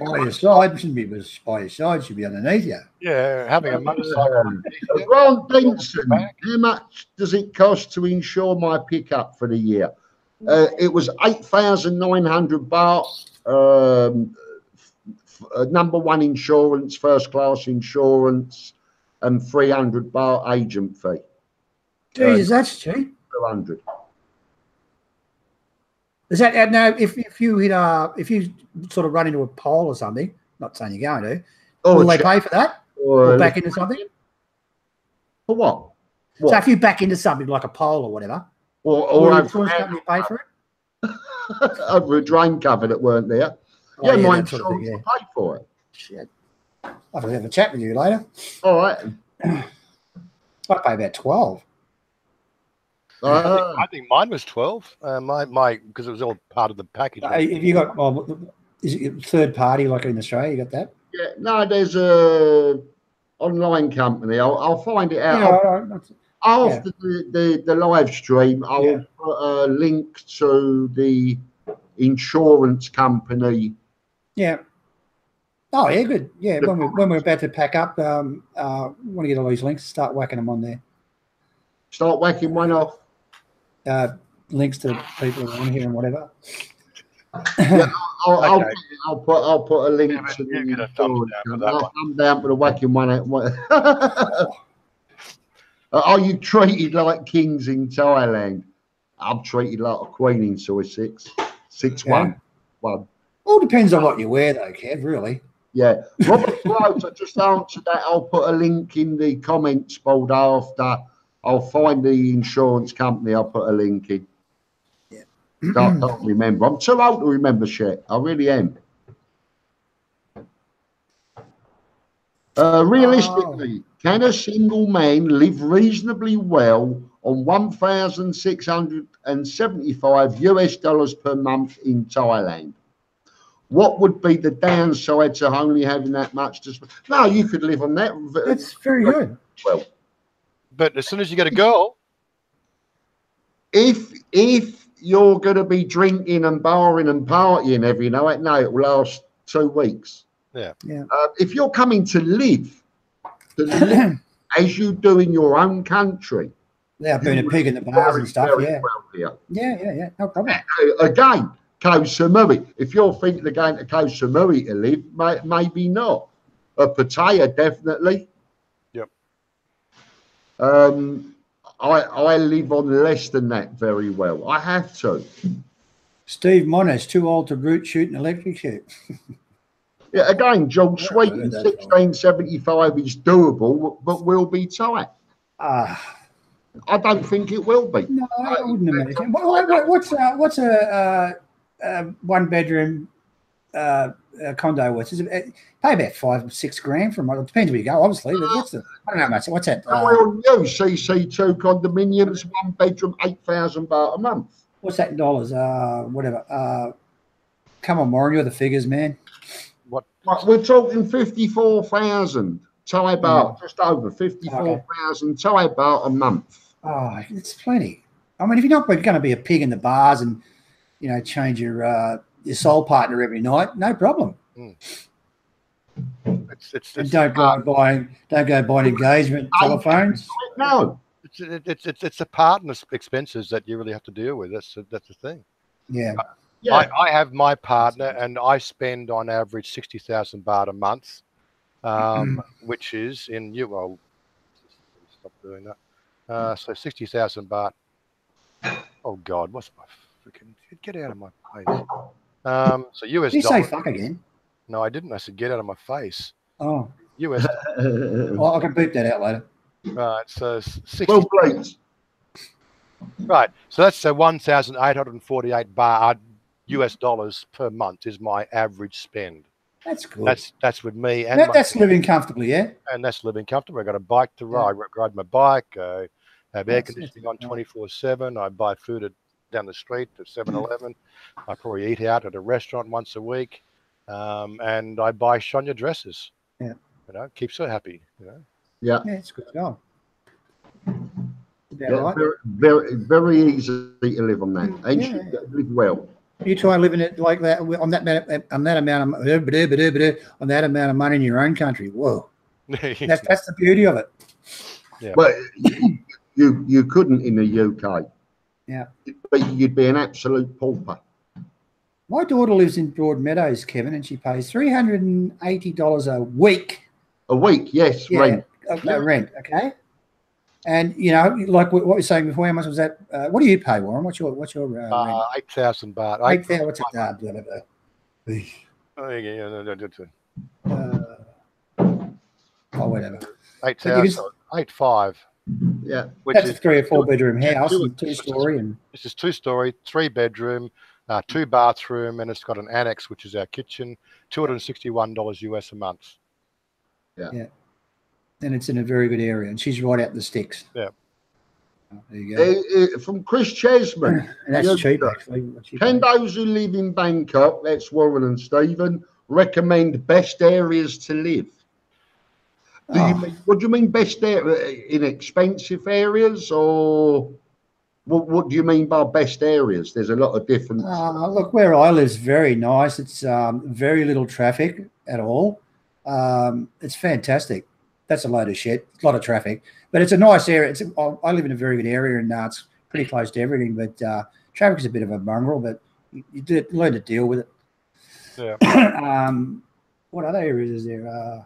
By your side shouldn't be by your side, should be underneath you. Yeah, having a motorcycle. Ron Benson, how much does it cost to insure my pickup for the year? It was 8,900 baht. Number one insurance, first class insurance, and 300 baht agent fee. Jeez, that's cheap. 200. Is that now? If you hit if you sort of run into a pole or something, not saying you're going to, will they pay for that? Or back into something? For what? So if you back into something like a pole or whatever, or the insurance company pay for it? Over a drain cover that weren't there. Oh, yeah, my insurance sort of thing, pay for it. Shit. I'll have a chat with you later. All right. I pay about 12. I think mine was 12. My because it was all part of the package. If you got, is it third party like in Australia? You got that? Yeah. No, there's a online company. I'll find it out. Yeah, after the live stream, I'll put a link to the insurance company. Yeah. Oh, yeah, good. Yeah, when we're about to pack up, want to get all these links, start whacking them on there. Start whacking one off. Links to people who are on here and whatever. Yeah, I'll Okay. put a link to you get a the thumbs down for that one. I'm down for the whacking one. Are you treated like kings in Thailand? I'm treated like a queen in Soy 6. 6-1. All depends on what you wear, though, Kev, really. Yeah. Robert Rhodes, I just answered that. I'll put a link in the comments board after. I'll find the insurance company. I'll put a link in. Yeah. Can't remember. I'm too old to remember shit. I really am. Realistically, can a single man live reasonably well on $1,675 per month in Thailand? What would be the downside to only having that much to spend? No, you could live on that. That's very good. Well, but as soon as you get a girl, if you're going to be drinking and barring and partying every night, no, it will last 2 weeks. Yeah. If you're coming to live as you do in your own country, Yeah, being a pig in the bars and stuff. Yeah. Well here. Yeah. No problem. Again, Koh Samui. If you're thinking of going to Koh Samui to live, maybe not. Pattaya, definitely. Yep. I live on less than that very well. I have to. Steve Mona's too old to shoot an electric shoot. Yeah, again, John Sweeten, 1675 is doable, but will be tight. I don't think it will be. No, I wouldn't imagine. What's a 1-bedroom condo? Pay about $5-6 grand from it. Depends where you go, obviously. But I don't know much. What's that? CC2 condominiums, 1 bedroom, 8,000 baht a month. What's that in dollars? Whatever. Come on, Warren, you're the figures, man. What? We're talking 54,000 Thai baht, just over 54,000 Thai baht a month. Oh, it's plenty. I mean, if you're not going to be a pig in the bars and change your soul partner every night, no problem. And don't go buying engagement telephones. No, it's the partner's expenses that you really have to deal with. That's the thing. Yeah. I have my partner, and I spend on average 60,000 baht a month, which is in well, stop doing that. So 60,000 baht. Oh God, what's my freaking? Get out of my face. So US. Did you say fuck again? No, I didn't. I said get out of my face. Oh. US. Well, I can beep that out later. Right. So 60. well, please. Right. So that's 1,848 baht US dollars per month is my average spend. That's good. That's with me, and that's living comfortably, yeah. And that's living comfortably. I got a bike to ride. I ride my bike. I have air conditioning on 24/7. I buy food down the street at 7-Eleven. I probably eat out at a restaurant once a week, and I buy Sonia dresses. Yeah, keeps her happy. Yeah, it's good. Oh. Right. Very, very easy to live on that, and you live well. You try living it like that on that amount of money in your own country. Whoa, that's the beauty of it. Yeah, but you couldn't in the UK. Yeah, but you'd be an absolute pauper. My daughter lives in Broadmeadows, Kevin, and she pays $380 a week. A week, yes, rent. Rent, okay. And like what we were saying before, how much was that? What do you pay, Warren? What's your rent? 8,000 baht. 8,000. What's it? Whatever. 8,000. 8,500. Yeah, that's a 3 or 4 bedroom house, and 2-story, and this is 2-story, 3-bedroom, 2-bathroom, and it's got an annex, which is our kitchen. $261 US a month. Yeah. And it's in a very good area, and she's right out the sticks. Yeah. There you go. From Chris Chesman. And that's cheap, actually. Can those who live in Bangkok, that's Warren and Stephen, recommend best areas to live? What do you mean best area? In expensive areas, or what do you mean by best areas? There's a lot of different. Look, where I live is very nice. It's very little traffic at all. It's fantastic. That's a load of shit. A lot of traffic, but it's a nice area. I live in a very good area, and it's pretty close to everything. But traffic is a bit of a mongrel, but you learn to deal with it. Yeah. What other areas is there?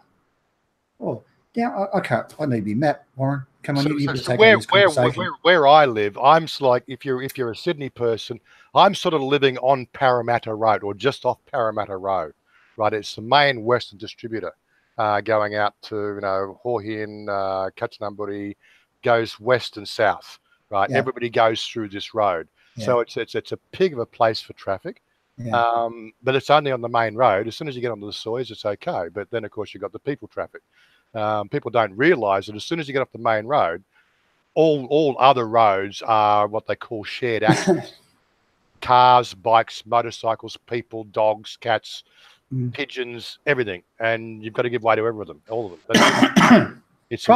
I can't. I need to be map, Warren. Come on, you take over this conversation. Where I live, I'm like, if you're a Sydney person, I'm sort of living on Parramatta Road or just off Parramatta Road, right? It's the main Western distributor going out to Hawhin, Kanchanaburi, goes west and south, right? Yeah. Everybody goes through this road, so it's a pig of a place for traffic. Yeah. But it's only on the main road. As soon as you get onto the soils, it's okay. But then, of course, you've got the people traffic. People don't realise that as soon as you get off the main road, all other roads are what they call shared access. Cars, bikes, motorcycles, people, dogs, cats, pigeons, everything. And you've got to give way to all of them. It's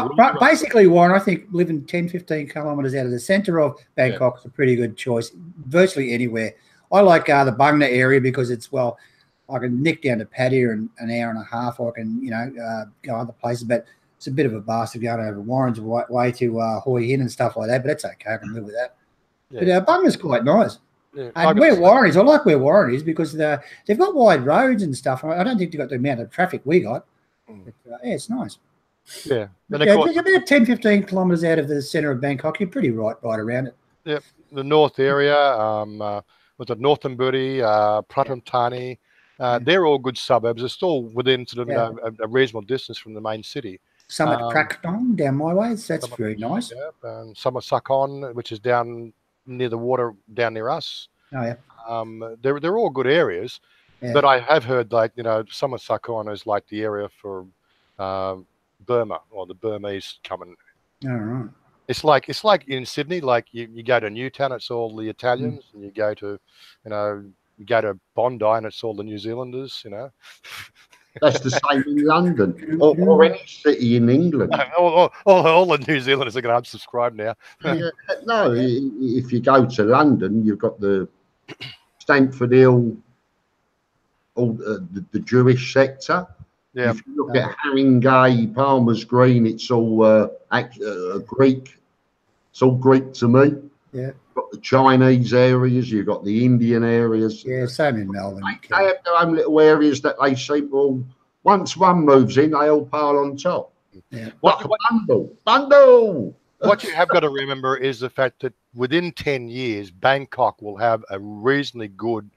basically, Warren, I think living 10, 15 kilometres out of the centre of Bangkok is a pretty good choice, virtually anywhere. I like the Bungna area because it's, I can nick down to Pattaya in an hour and a half. I can, go other places, but it's a bit of a bastard going over Warren's way to Hoi Hin and stuff like that, but it's okay. I can live with that. Yeah. But Bungna's quite nice. Yeah, and where Warren is, I like where Warren is because they've got wide roads and stuff. I don't think they've got the amount of traffic we got. But, it's nice. Yeah. Just about 10, 15 kilometres out of the centre of Bangkok, you're pretty right around it. Yeah. The north area, was it Northamburi, Pratam Thani, they're all good suburbs. They're still within sort of a reasonable distance from the main city. Some at Krakdong down my way. That's very nice. Yeah, some at Sakon, which is down near the water, down near us. Oh yeah. They're all good areas, but I have heard some of Sakon is like the area for Burma or the Burmese coming. All right. It's like in Sydney, like you go to Newtown, it's all the Italians, and you go to Bondi, and it's all the New Zealanders. That's the same in London or any city in England. All the New Zealanders are going to unsubscribe now. No, if you go to London, you've got the Stamford Hill, all the Jewish sector. Yeah. If you look at Haringey, Palmer's Green, it's all Greek. It's all Greek to me. Yeah. You've got the Chinese areas, you've got the Indian areas. Yeah, same in Melbourne. They have their own little areas that they seem all. Once one moves in, they all pile on top. Yeah. Like a bundle. What you have got to remember is the fact that within 10 years, Bangkok will have a reasonably good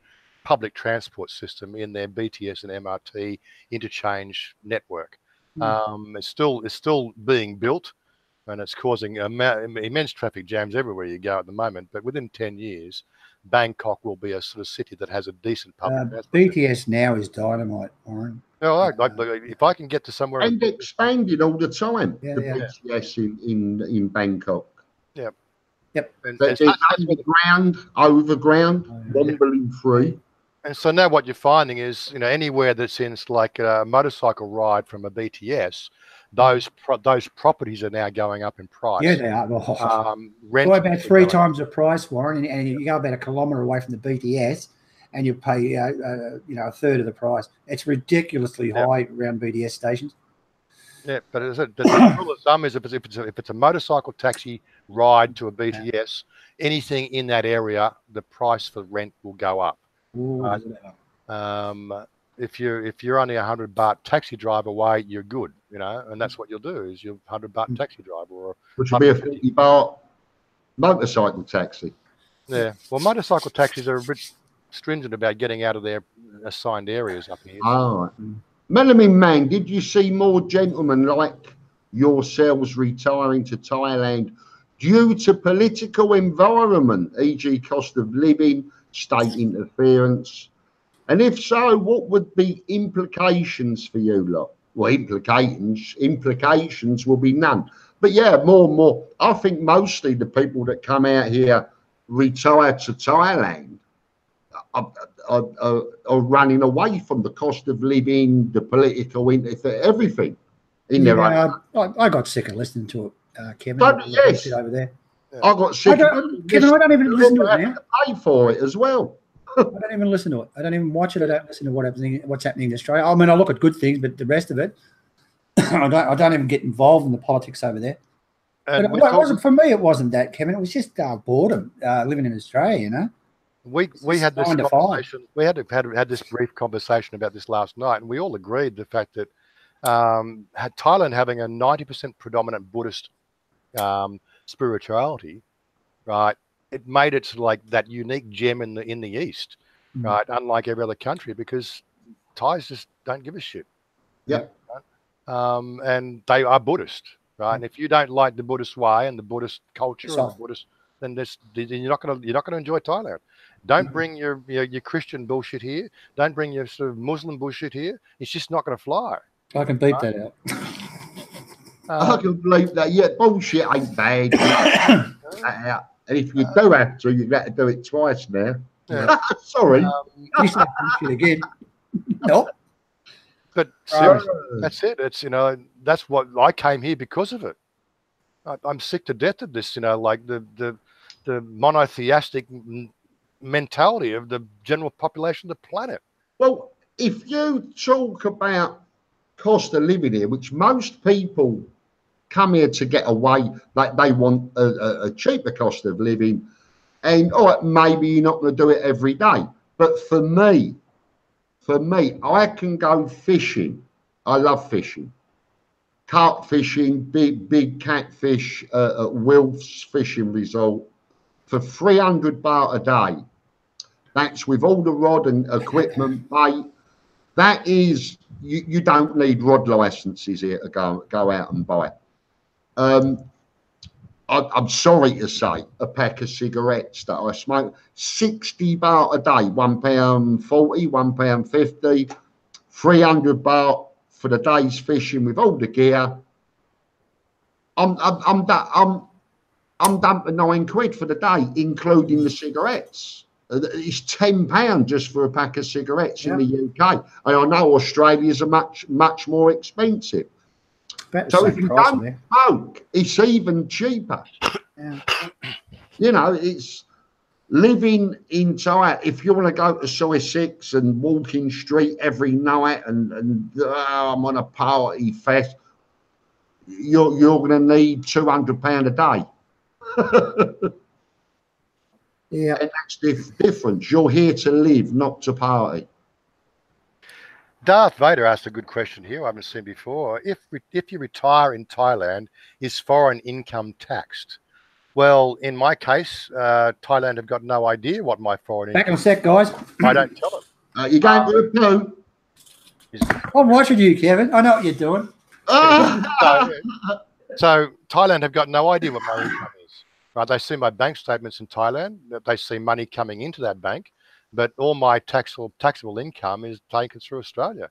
public transport system in their BTS and MRT interchange network. It's still being built, and it's causing immense traffic jams everywhere you go at the moment. But within 10 years, Bangkok will be a sort of city that has a decent public transport. BTS now is dynamite, Warren. No, if I can get to somewhere and expanding all the time. BTS in Bangkok. Yep. And there's underground, overground, rumbling free. And so now what you're finding is, anywhere that's in like a motorcycle ride from a BTS, those properties are now going up in price. Yeah, they are. Rent about 3 times the price, Warren, and you go about a kilometre away from the BTS, and you pay a third of the price. It's ridiculously high around BTS stations. Yeah, but the rule of thumb is if it's a motorcycle taxi ride to a BTS, anything in that area, the price for rent will go up. If you're only $100 baht taxi drive away, you're good, and that's what you'll do is you're $100 baht taxi driver, which will be a $50 baht motorcycle taxi. Yeah, well, motorcycle taxis are a bit stringent about getting out of their assigned areas up here. Oh, Melamin Man, did you see more gentlemen like yourselves retiring to Thailand due to political environment, e.g. cost of living, state interference? And if so, what would be implications for you lot? Well, implications will be none. But yeah, more and more. I think mostly the people that come out here retire to Thailand are running away from the cost of living, the political interference, everything. in their own. Yeah, I got sick of listening to it, Kevin. But yes, Sit over there. I got sick. Kevin, I don't even listen to it now. Pay for it as well. I don't even listen to it. I don't even watch it. I don't listen to what's happening in Australia. I mean, I look at good things, but the rest of it, I don't even get involved in the politics over there. And But it wasn't for me. It wasn't that, Kevin. It was just boredom living in Australia. You know, we had this conversation. We had this brief conversation about this last night, and we all agreed the fact that Thailand having a 90% predominant Buddhist spirituality, right? It made it like that unique gem in the East, right? Unlike every other country, because Thais just don't give a shit. Yeah. Right? And they are Buddhist, right? And if you don't like the Buddhist way and the Buddhist culture, and the Buddhist, then you're not gonna enjoy Thailand. Don't bring your Christian bullshit here. Don't bring your sort of Muslim bullshit here. It's just not going to fly. I can beat that out. I can believe that. Yeah, bullshit ain't bad. And if you do have to, you've got to do it twice now. Yeah. Sorry. You say bullshit again. Nope. But seriously, that's it. It's that's what I came here because of it. I'm sick to death of this. Like the monotheistic mentality of the general population of the planet. Well, if you talk about cost of living here, which most people come here to get away, like they want a cheaper cost of living, and maybe you're not going to do it every day. But for me, I can go fishing. I love fishing, carp fishing, big catfish at Wilf's Fishing Resort for 300 baht a day. That's with all the rod and equipment, mate. That is, you don't need rod licenses here to go out and buy. I'm sorry to say, a pack of cigarettes that I smoke, 60 baht a day, £1.40, £1.50, 300 baht for the day's fishing with all the gear. I'm dumping £9 for the day, including the cigarettes. It's £10 just for a pack of cigarettes in the UK. And I know Australia's much more expensive. So if you don't smoke, it's even cheaper. Yeah. It's living in Thailand. If you want to go to Soy 6 and Walking Street every night and I'm on a party fest, you're going to need £200 a day. Yeah, and that's the difference. You're here to live, not to party. Darth Vader asked a good question here I haven't seen before. If you retire in Thailand, is foreign income taxed? Well, in my case, Thailand have got no idea what my foreign income. Back in a sec, guys. I don't tell them. You're going to the poo. I'm watching you, Kevin. I know what you're doing. So Thailand have got no idea what my income is. Right? They see my bank statements in Thailand. They see money coming into that bank, but all my taxable income is taken through Australia.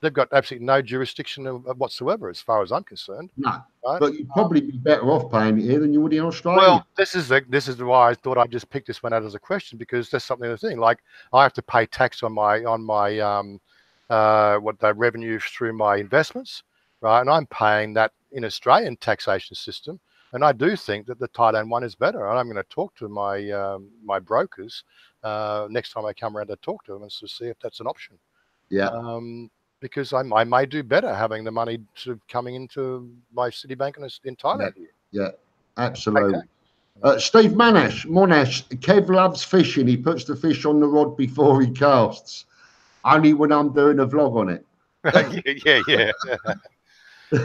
They've got absolutely no jurisdiction whatsoever, as far as I'm concerned. No, right? But you'd probably be better off paying it here than you would in Australia. Well, this is why I thought I'd just pick this one out as a question, because there's something of the thing. Like, I have to pay tax on my what the revenue through my investments, right? And I'm paying that in Australian taxation system. And I do think that the Thailand one is better. And I'm going to talk to my my brokers next time I come around to talk to them and to see if that's an option. Yeah. Because I may do better having the money coming into my Citibank in Thailand. Yeah, absolutely. Okay. Steve Monash, Kev loves fishing. He puts the fish on the rod before he casts. Only when I'm doing a vlog on it. yeah.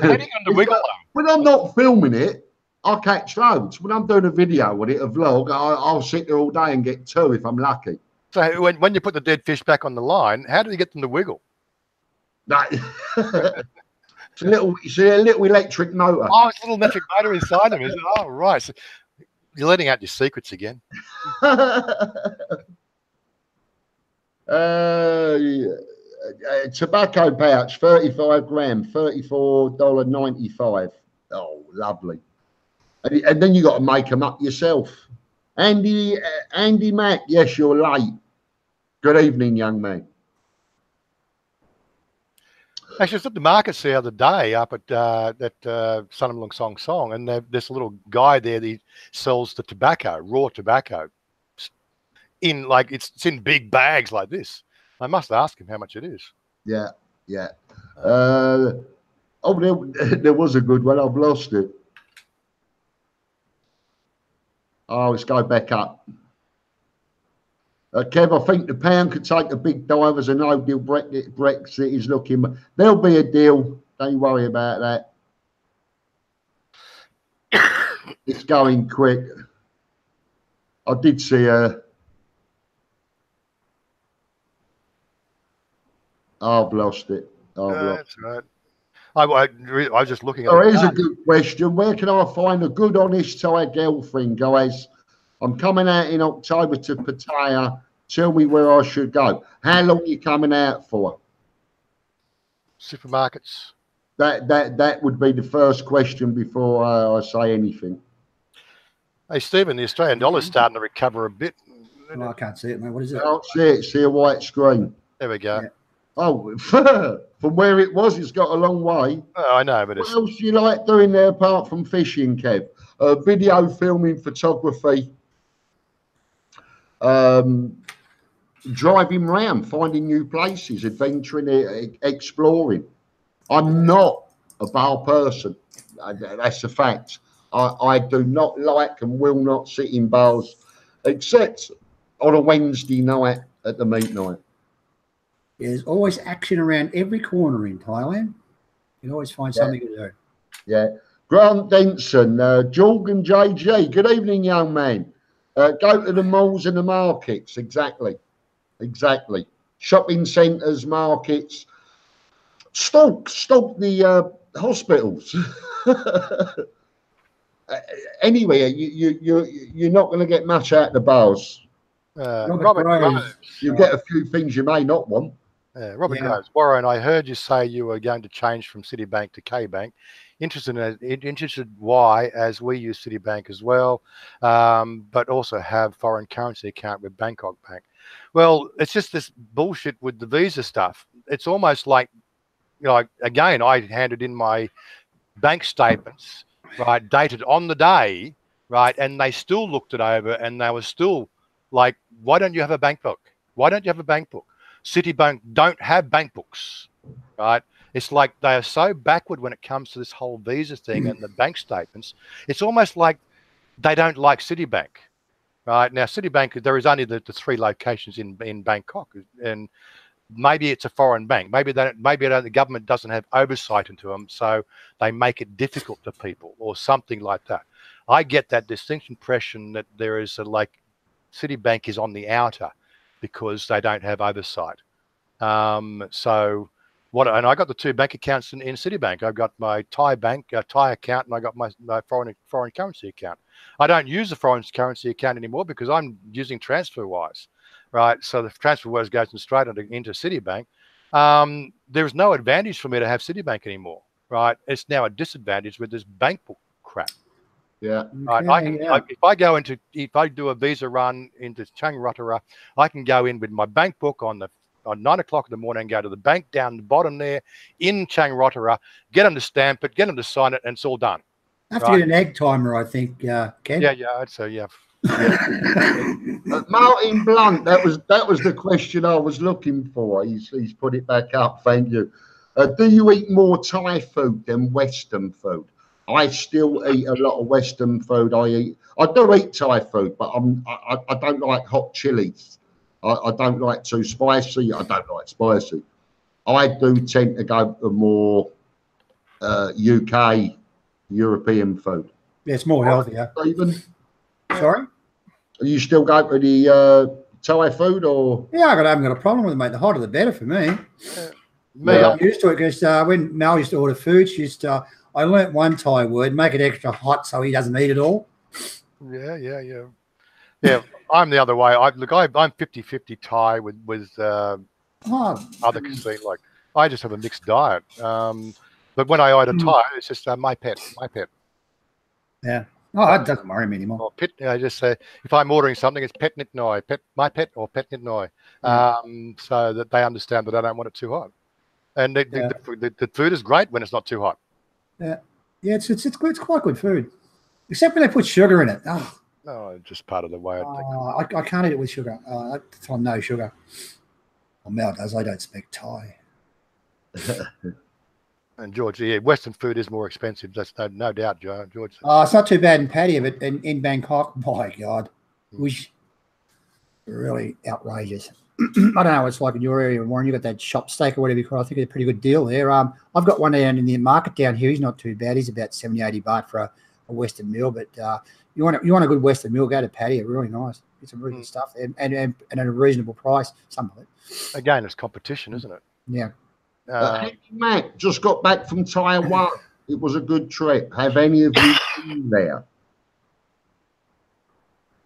How do you wiggle when I'm not filming it, I catch loads. When I'm doing a video on it, a vlog, I'll sit there all day and get 2 if I'm lucky. So when you put the dead fish back on the line, how do you get them to wiggle? It's a little electric motor. Oh, it's a little electric motor inside them, is it? Oh, right. So you're letting out your secrets again. Tobacco pouch, 35 gram, $34.95. Oh, lovely. And then you got to make them up yourself. Andy Mack, yes, you're late. Good evening, young man. Actually, I was at the markets the other day up at that Sunamlung Song, and there's a little guy there that sells the tobacco, raw tobacco, in like it's in big bags like this. I must ask him how much it is. Yeah, yeah. There was a good one. I've lost it. Oh, let's go back up. Kev, I think the pound could take a big dive as a no-deal Brexit is looking. There'll be a deal. Don't worry about that. It's going quick. I did see a. I've lost it. That's right. I was just looking at it. Here's a good question. Where can I find a good, honest Thai girlfriend, guys? I'm coming out in October to Pattaya. Tell me where I should go. How long are you coming out for? Supermarkets. That would be the first question before I say anything. Hey, Stephen, the Australian dollar's starting to recover a bit. Oh, I can't see it, mate. What is it? I can't see it. See a white screen. There we go. Yeah. Oh, from where it was, it's got a long way. Oh, I know, but what else do you like doing there apart from fishing, Kev? Video filming, photography, driving around, finding new places, adventuring, exploring. I'm not a bar person. That's a fact. I do not like and will not sit in bars, except on a Wednesday night at the meat night. There's always action around every corner in Thailand. You can always find something to do. Yeah. Grant Denson, Jorgen JG. Good evening, young man. Go to the malls and the markets. Exactly. Shopping centres, markets. Stalk the hospitals. Anyway, you're not going to get much out of the bars. Robert Groves. You get a few things you may not want. Robert Groves. Warren, I heard you say you were going to change from Citibank to K-Bank. Interested why, as we use Citibank as well, but also have foreign currency account with Bangkok Bank. Well, it's just this bullshit with the visa stuff. It's almost like, again, I handed in my bank statements, right, dated on the day, right, and they still looked it over and they were still like, why don't you have a bank book? Why don't you have a bank book? Citibank don't have bank books, right? It's like they are so backward when it comes to this whole visa thing and the bank statements. It's almost like they don't like Citibank, right? Now, Citibank, there is only the 3 locations in Bangkok, and maybe it's a foreign bank. Maybe the government doesn't have oversight into them, so they make it difficult to people or something like that. I get that distinct impression that there is Citibank is on the outer because they don't have oversight. And I got the 2 bank accounts in Citibank. I've got my Thai bank, Thai account, and I got my foreign currency account. I don't use the foreign currency account anymore because I'm using TransferWise, right? So the TransferWise goes straight into Citibank. There's no advantage for me to have Citibank anymore, right? It's now a disadvantage with this bank book crap. Yeah. Right. If I do a visa run into Chang Rotorua, I can go in with my bank book on 9 o'clock in the morning and go to the bank down the bottom there in Chang Rotorua, get them to stamp it, get them to sign it, and it's all done. I have to get an egg timer, I think, Ken. Yeah, I'd say, yeah. Martin Blunt, that was the question I was looking for. He's put it back up. Thank you. Do you eat more Thai food than Western food? I still eat a lot of Western food. I do eat Thai food, but I don't like hot chilies. I don't like too spicy. I don't like spicy. I do tend to go to more UK, European food. Yeah, it's more healthier. Stephen? Sorry? Are you still going to the Thai food or? Yeah, I haven't got a problem with it, mate. The hotter the better for me. I'm used to it because when Mel used to order food, she used to. I learnt one Thai word: make it extra hot so he doesn't eat it all. Yeah. I'm the other way. I'm 50-50 Thai with other cuisine. Like I just have a mixed diet. But when I order Thai, it's just my pet. Yeah. Oh, that doesn't worry me anymore. I just say if I'm ordering something, it's pet nit noi, my pet or pet nit noi, so that they understand that I don't want it too hot. And the food is great when it's not too hot. Yeah, it's quite good food, except when they put sugar in it. Oh, No, just part of the way. I can't eat it with sugar. That's on no sugar. Well, Mel does. I don't speak Thai. And George, yeah, Western food is more expensive. That's no doubt, George. It's not too bad in Pattaya, but in Bangkok, my God, was really outrageous. I don't know what it's like in your area, Warren. You got that shop steak or whatever you call it. I think it's a pretty good deal there. I've got one down in the market down here. He's not too bad. He's about 70, 80 baht for a Western meal. But you want a good Western meal, go to Pattaya. Really nice. Get some really good stuff there, and at a reasonable price. Some of it. Again, it's competition, isn't it? Yeah. Matt just got back from Taiwan. It was a good trip. Have any of you been there?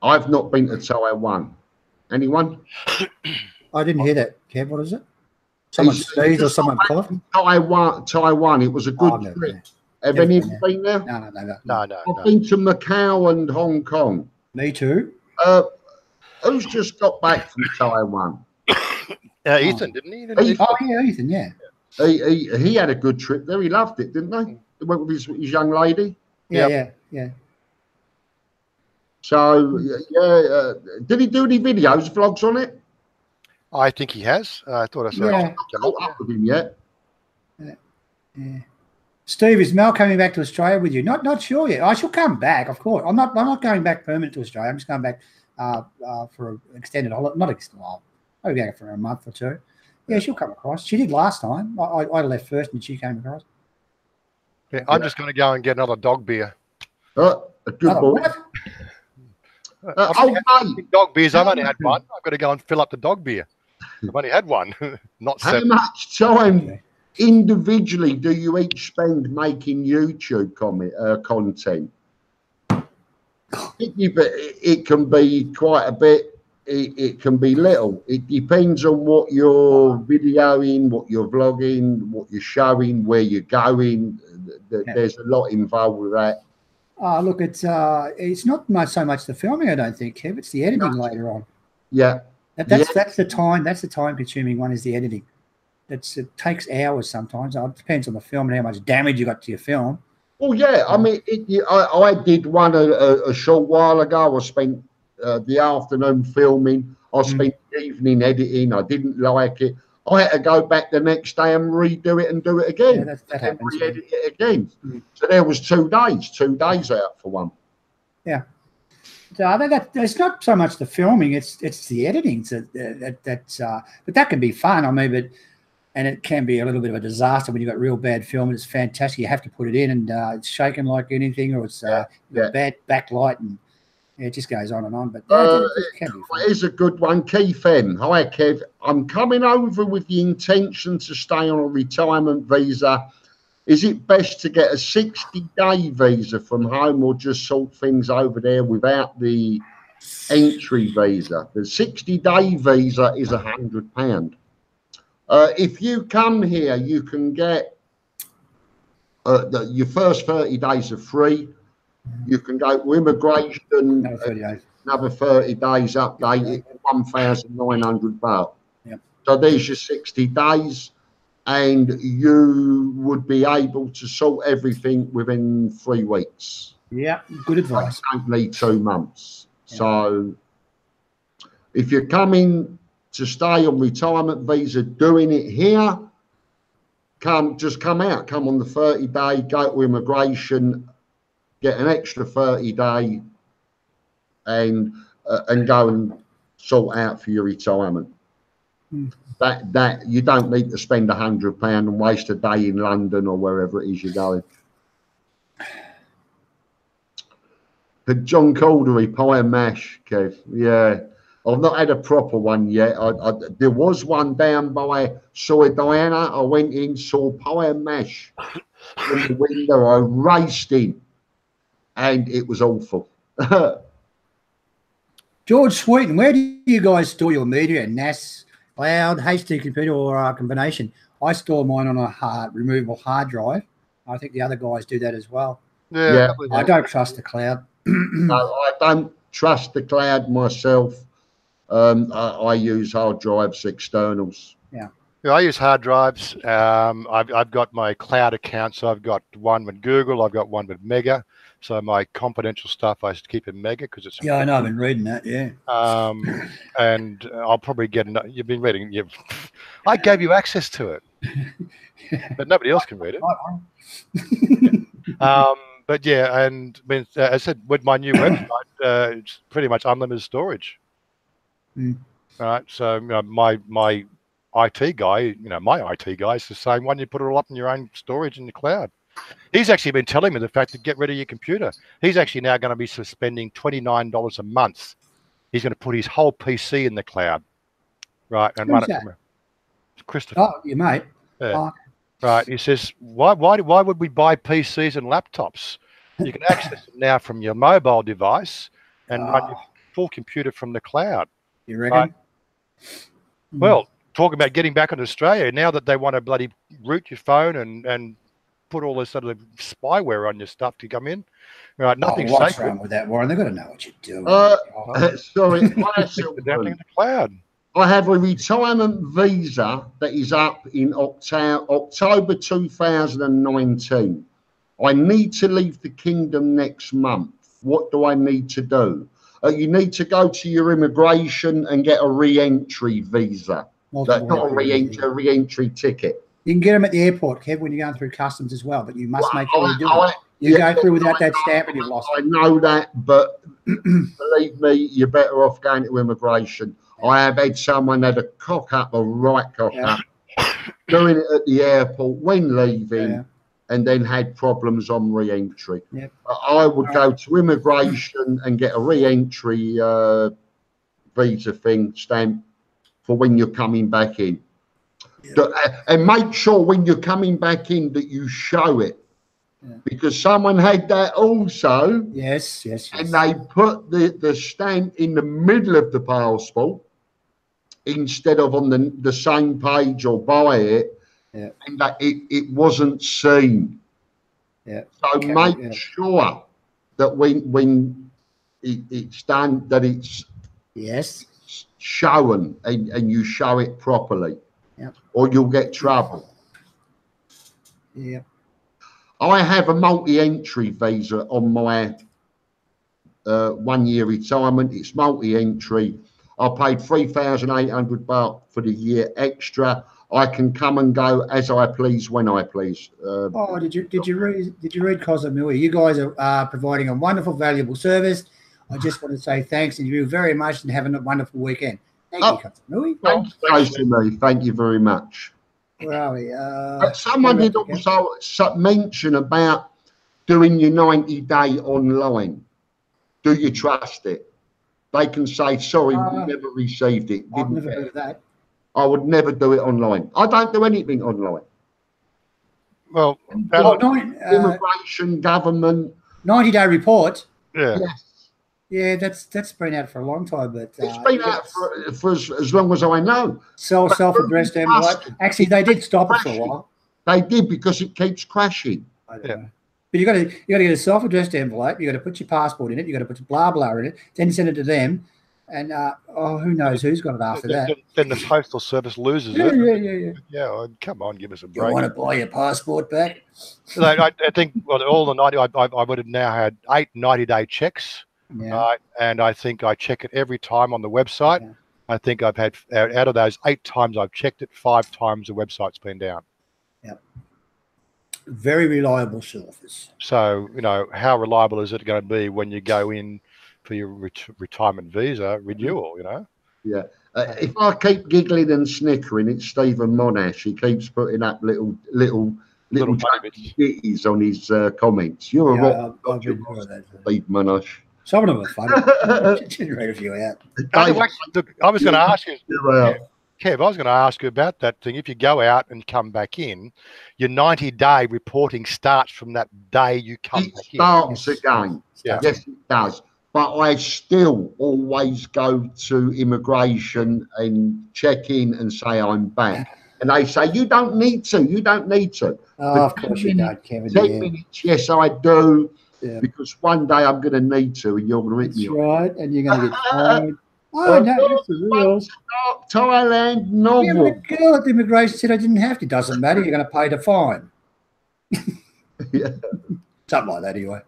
I've not been to Taiwan. Anyone? I didn't hear that. Kev, what is it? Someone sneezed or someone coughed? Taiwan. It was a good trip. Have any of you been there? No. I've been to Macau and Hong Kong. Me too. Who's just got back from Taiwan? Ethan, didn't he? Ethan, yeah. He had a good trip there. He loved it, didn't he? He went with his young lady. Yeah. So, did he do any videos, vlogs on it? I think he has. I thought I saw I've not caught up with him yet. Yeah. Steve, is Mel coming back to Australia with you? Not sure yet. I shall come back, of course. I'm not going back permanent to Australia. I'm just going back for an extended holiday. Not extended. I'll be back for a month or two. Yeah, she'll come across. She did last time. I left first and she came across. Yeah, I'm just going to go and get another dog beer. A good boy. Dog beers. I've only had one. I've got to go and fill up the dog beer. I've only had one, not How seven. much time individually do you each spend making YouTube content? It can be quite a bit. It can be little. It depends on what you're videoing, what you're vlogging, what you're showing, where you're going. There's a lot involved with that. Look, it's not so much the filming, I don't think, Kev. It's the editing later on. Yeah. That's the time. That's the time-consuming one. Is the editing. It takes hours sometimes. It depends on the film and how much damage you got to your film. Oh yeah, I mean, I did one a short while ago. I spent the afternoon filming. I spent the evening editing. I didn't like it. I had to go back the next day and redo it and do it again. Yeah, that happens. Re-edit it again. So there was 2 days out for one. Yeah. So it's not so much the filming; it's the editing. But that can be fun. I mean, and it can be a little bit of a disaster when you've got real bad film and it's fantastic. You have to put it in and it's shaking like anything, or it's bad backlight, and it just goes on and on. But it can be fun. Here's a good one. Keith M. Hi, Kev. I'm coming over with the intention to stay on a retirement visa. Is it best to get a 60-day visa from home or just sort things over there without the entry visa? The 60-day visa is £100. If you come here, you can get your first 30 days are free. You can go to immigration, another 30 days update, 1,900 baht. Yep. So there's your 60 days, and you would be able to sort everything within 3 weeks. Yeah, good advice. You don't need 2 months. Yeah. So if you're coming to stay on retirement visa, doing it here, come out. Come on the 30-day, go to immigration, get an extra 30-day, and go and sort out for your retirement. That you don't need to spend £100 and waste a day in London or wherever it is you're going. John Caldery, pie and mash, Kev. Yeah. I've not had a proper one yet. There was one down by Soy Diana. I went in, saw pie and mash in the window. I raced in, and it was awful. George Sweeten, where do you guys store your media? NAS, cloud, HD computer, or combination? I store mine on a removable hard drive. I think the other guys do that as well. Yeah. I don't trust the cloud. No, I don't trust the cloud myself. I use hard drives, externals. Yeah. Yeah, I use hard drives. I've got my cloud account, so I've got one with Google, I've got one with Mega. So my confidential stuff I keep in Mega because it's Yeah, I know. I've been reading that. Yeah. and I'll probably get. You've been reading. I gave you access to it, but nobody else can read it. But yeah, and I mean, as I said, with my new website, it's pretty much unlimited storage. Right. So you know, my IT guy, my IT guy is the same one. You put it all up in your own storage in the cloud. He's actually been telling me the fact to get rid of your computer. He's actually now going to be spending $29 a month. He's going to put his whole PC in the cloud, right, and run it from Christopher. Oh, your mate. Yeah. Oh. Right. He says, why would we buy PCs and laptops? You can access them now from your mobile device and run your full computer from the cloud. You reckon? Right? Well, talking about getting back on Australia, now that they want to bloody root your phone and put all this sort of spyware on your stuff to come in, right? Nothing's what's sacred. wrong with that, Warren? They've got to know what you're doing. Sorry, Down in the cloud. I have a retirement visa that is up in October 2019. I need to leave the kingdom next month. What do I need to do? You need to go to your immigration and get a re-entry visa. Not a re-entry, a re-entry ticket. You can get them at the airport, Kev, when you're going through customs as well, but you must make sure you do it. You go through without that stamp and you've lost it. I know that, but believe me, you're better off going to immigration. I have had someone had a cock up, a right cock up, doing it at the airport when leaving, and then had problems on re-entry. Yep. I would go to immigration and get a re-entry visa thing stamp for when you're coming back in. And make sure when you're coming back in that you show it. Because someone had that also. Yes. And they put the stamp in the middle of the passport instead of on the same page or by it. Yeah. And that it wasn't seen. Yeah. So make sure that when it's done that it's shown and you show it properly. Yep. Or you'll get trouble. Yeah. I have a multi-entry visa on my 1 year retirement. It's multi-entry. I paid 3,800 baht for the year extra. I can come and go as I please when I please. Did you read Cosmui? You guys are providing a wonderful, valuable service. I just want to say thanks and you very much and have a wonderful weekend. Thank you, Cosmui. Thank you very much. Where are we? Someone did also mention about doing your 90-day online. Do you trust it? They can say, sorry, we never received it. I've never heard of that. I would never do it online. I don't do anything online. Well, immigration, government. 90-day report? Yeah. Yes. Yeah, that's been out for a long time, but it's been out for as long as I know. Self-addressed envelope. Actually, they did stop it for a while. They did because it keeps crashing. I don't know. But you got to get a self-addressed envelope. You got to put your passport in it. You got to put blah blah in it. Then send it to them, and who knows who's got it after that? Then the postal service loses it. Yeah. Yeah, well, come on, give us a break. You want to buy your passport back? So I think all the 90. I would have now had 8 90-day checks. Yeah. And I think I check it every time on the website. Yeah. I think I've had, out of those 8 times I've checked it, 5 times the website's been down. Yep. Very reliable service. So, how reliable is it going to be when you go in for your retirement visa renewal, Yeah. If I keep giggling and snickering, it's Stephen Monash. He keeps putting up little ditties on his comments. You're a rock, Steve Monash. Some of them are funny. Generate a few out. I was going to ask you, Kev, I was going to ask you about that thing. If you go out and come back in, your 90-day reporting starts from that day you come back in. It starts again. Yeah. Yes, it does. But I still always go to immigration and check in and say I'm back. And they say, you don't need to. You don't need to. Oh, of course you don't, Kevin. 10 minutes, yes, I do. Yeah. Because one day I'm going to need to, and you're going to hit me. That's right, and you're going to get tired. Oh, no, that's the rules. Thailand Yeah, but novel. the girl at the immigration said I didn't have to. Doesn't matter. You're going to pay the fine. Yeah. Something like that, anyway.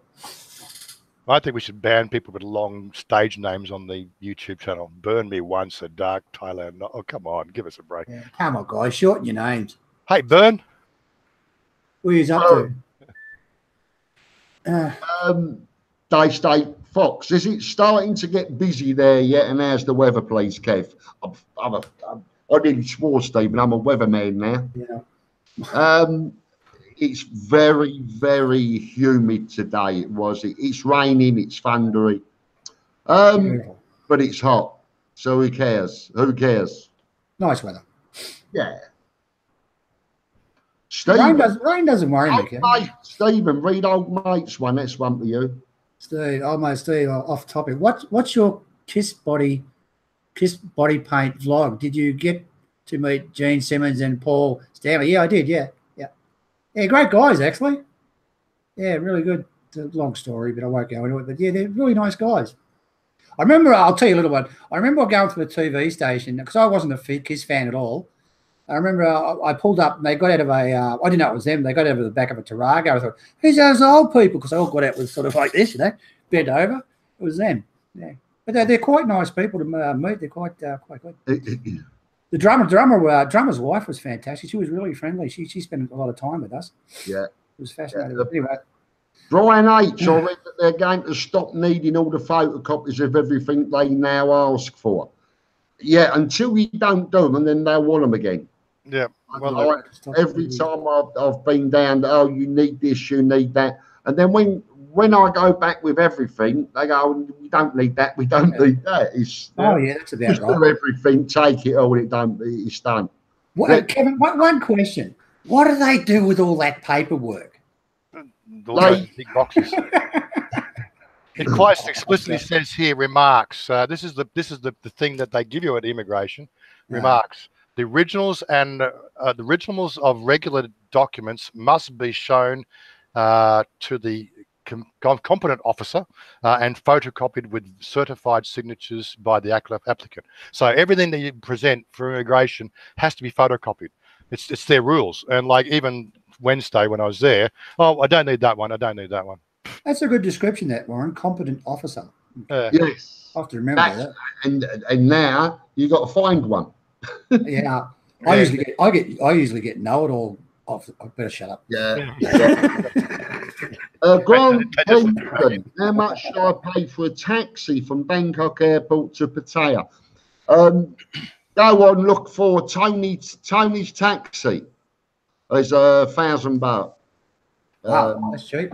I think we should ban people with long stage names on the YouTube channel. Burn me once, a dark Thailand. Oh, come on, give us a break. Yeah. Come on, guys, shorten your names. Hey, Burn. What are you up to? Day State Fox, is it starting to get busy there yet? And how's the weather, please, Kev? I nearly swore, Stephen. I'm a weatherman now. Yeah. It's very, very humid today. It's raining. It's thundery. But it's hot. So who cares? Who cares? Nice weather. Yeah. Stephen, rain doesn't worry me, Kevin. Stephen, read old mate's one. That's one for you. Steve, off topic. What's your kiss body paint vlog? Did you get to meet Gene Simmons and Paul Stanley? Yeah, I did. Yeah, great guys actually. Yeah, really good. It's a long story, but I won't go into it. But yeah, they're really nice guys. I'll tell you a little one. I remember going to a TV station because I wasn't a Kiss fan at all. I remember I pulled up and they got out of I didn't know it was them. They got out of the back of a Tarago. I thought, who's those old people? Because they all got out with sort of like this, bent over. It was them. Yeah. But they're quite nice people to meet. They're quite good. The drummer's wife was fantastic. She was really friendly. She spent a lot of time with us. Yeah. It was fascinating. Yeah. Anyway. Brian H. I read that they're going to stop needing all the photocopies of everything they now ask for. Yeah, until we don't do them, and then they'll want them again. Yeah. Well, every time I've been down, you need this, you need that. And then when I go back with everything, they go, we don't need that, we don't need that. That's about just right. Do everything, take it all, it's done. Kevin, one question. What do they do with all that paperwork? Big boxes. It quite explicitly says here remarks. This is the thing that they give you at immigration. Remarks. The originals and the originals of regular documents must be shown to the competent officer and photocopied with certified signatures by the applicant. So everything that you present for immigration has to be photocopied. It's their rules. And like even Wednesday when I was there, I don't need that one. I don't need that one. That's a good description, that Warren. Competent officer. Yes. I have to remember that. And now you got to find one. Yeah. I usually get know-it-all. I better shut up. Yeah. Grant Henderson, how much should I pay for a taxi from Bangkok Airport to Pattaya? Go on, look for Tony's taxi. It's 1,000 baht. Wow, that's cheap.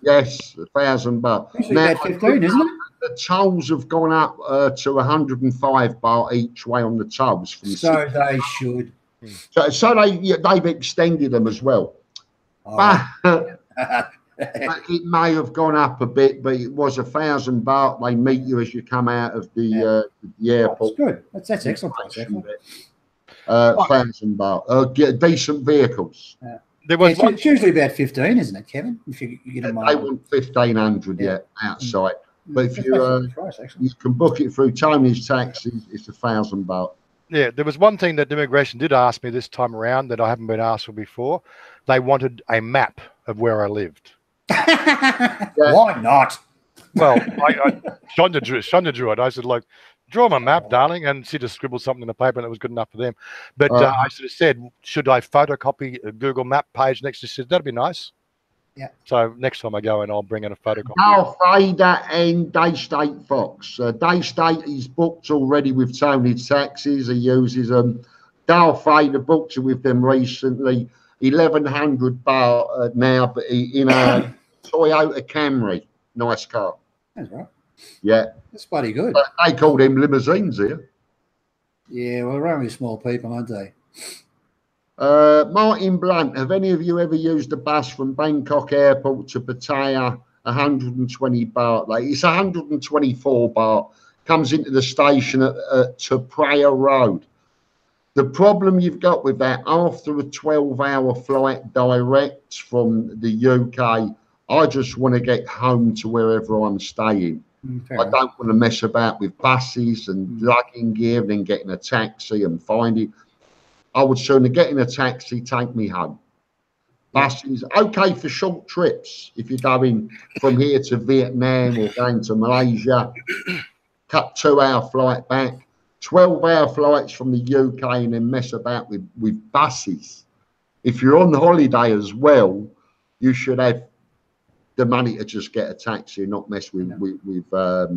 Yes, 1,000 baht. Usually about 15, isn't it? The tolls have gone up to 105 baht each way on the tolls. So they should. So they've extended them as well. But it may have gone up a bit, but it was 1,000 baht. They meet you as you come out of the airport. That's good. That's excellent. 1,000 baht. Decent vehicles. It's usually about 15, isn't it, Kevin? If you get them, they want 1,500 outside. But if you can book it through Tony's taxis, it's 1,000 baht. Yeah, there was one thing that immigration did ask me this time around that I haven't been asked for before. They wanted a map of where I lived. Why not? Well, Shonda drew it. I said, look, draw my map, darling. And she just scribbled something in the paper and it was good enough for them. But I sort of said, should I photocopy a Google map page next? She said, that'd be nice. Yeah. So next time I go in, I'll bring in a photocopy. Now, Fader and Day State Fox. Day State is booked already with Tony's taxis. He uses them. Dale Fader booked it with them recently. 1,100 baht now, but in a Toyota Camry. Nice car. That's right. Yeah. That's bloody good. But they call them limousines here. Yeah, well, they're only small people, aren't they? Martin Blunt, have any of you ever used a bus from Bangkok Airport to Pattaya? 120 baht. It's 124 baht. Comes into the station at Pattaya Road. The problem you've got with that, after a 12-hour flight direct from the UK, I just want to get home to wherever I'm staying. Fair I enough. don't want to mess about with buses and lugging gear and then getting a taxi and finding. I would sooner get in a taxi, take me home. Buses, okay for short trips. If you're going from here to Vietnam or going to Malaysia, cut 2-hour flight back, 12-hour flights from the UK, and then mess about with buses. If you're on holiday as well, you should have the money to just get a taxi and not mess with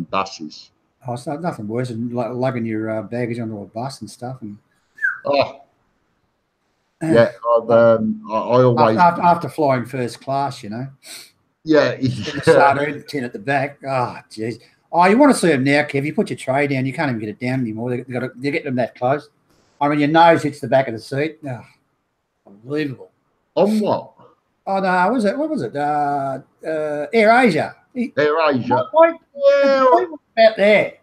buses. Oh, it's nothing worse than lugging your baggage onto a bus and stuff. And Oh, yeah, I always after flying first class, you know. Yeah, The sardine tin at the back. Oh, jeez. Oh, you want to see them now, Kev? You put your tray down, you can't even get it down anymore. They're getting them that close. I mean, your nose hits the back of the seat. Oh, unbelievable. On what? Oh no, what was it? Air Asia. Air Asia. Yeah, about there.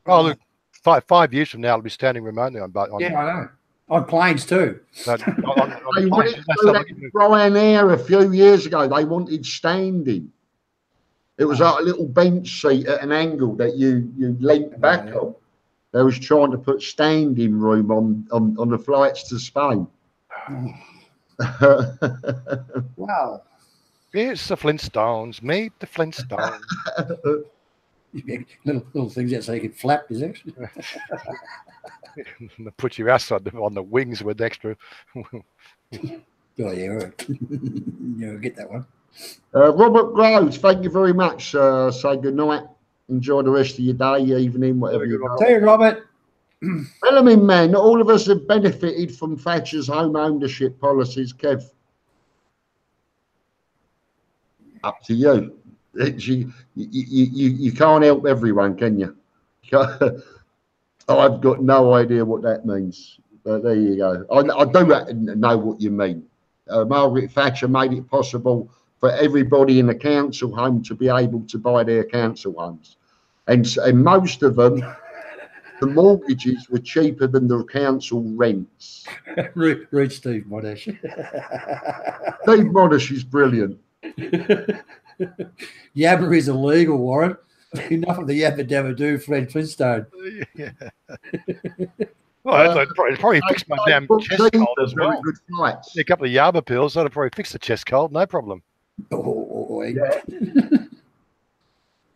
Oh, look, 5 years from now, I'll be standing remotely on. Yeah, I know. On planes too. They wanted to do that with Ryanair a few years ago. They wanted standing. It was like a little bench seat at an angle that you leant back on. They was trying to put standing room on the flights to Spain. Wow. It's the Flintstones. Meet the Flintstones. little things that so you can flap, is it? Put your ass on the wings with extra. Oh yeah, right. Yeah, get that one. Robert Groves, thank you very much. Say good night. Enjoy the rest of your day, evening, whatever you got. See you, Robert. Bellamy man, not all of us have benefited from Thatcher's home ownership policies, Kev. Up to you. You can't help everyone, can you? I've got no idea what that means. But there you go. I do know what you mean. Margaret Thatcher made it possible for everybody in the council home to be able to buy their council homes. And most of them, the mortgages were cheaper than the council rents. Read Steve Modish. Steve Modish is brilliant. Yabba is illegal, Warren. Enough of the yabba dabba do, Fred Flintstone. Yeah. Well, I'd probably fix my damn chest cold as well. Good flights. A couple of Yaba pills, that'd probably fix the chest cold, no problem. Yeah.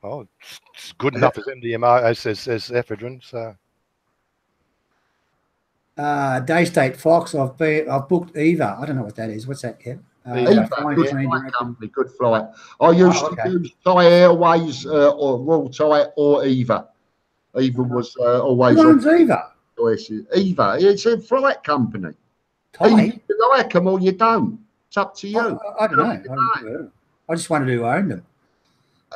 Oh, it's good enough as MDMA as ephedrine. So, Day State Fox. I've booked Eva. I don't know what that is. What's that, Kev? Eva, good flight company, good flight. I used to use Thai Airways or Royal Thai or Eva. Eva was always. Who owns Eva? Eva, it's a flight company. Thai? You like them or you don't. It's up to you. I don't know. I just wondered who owned them.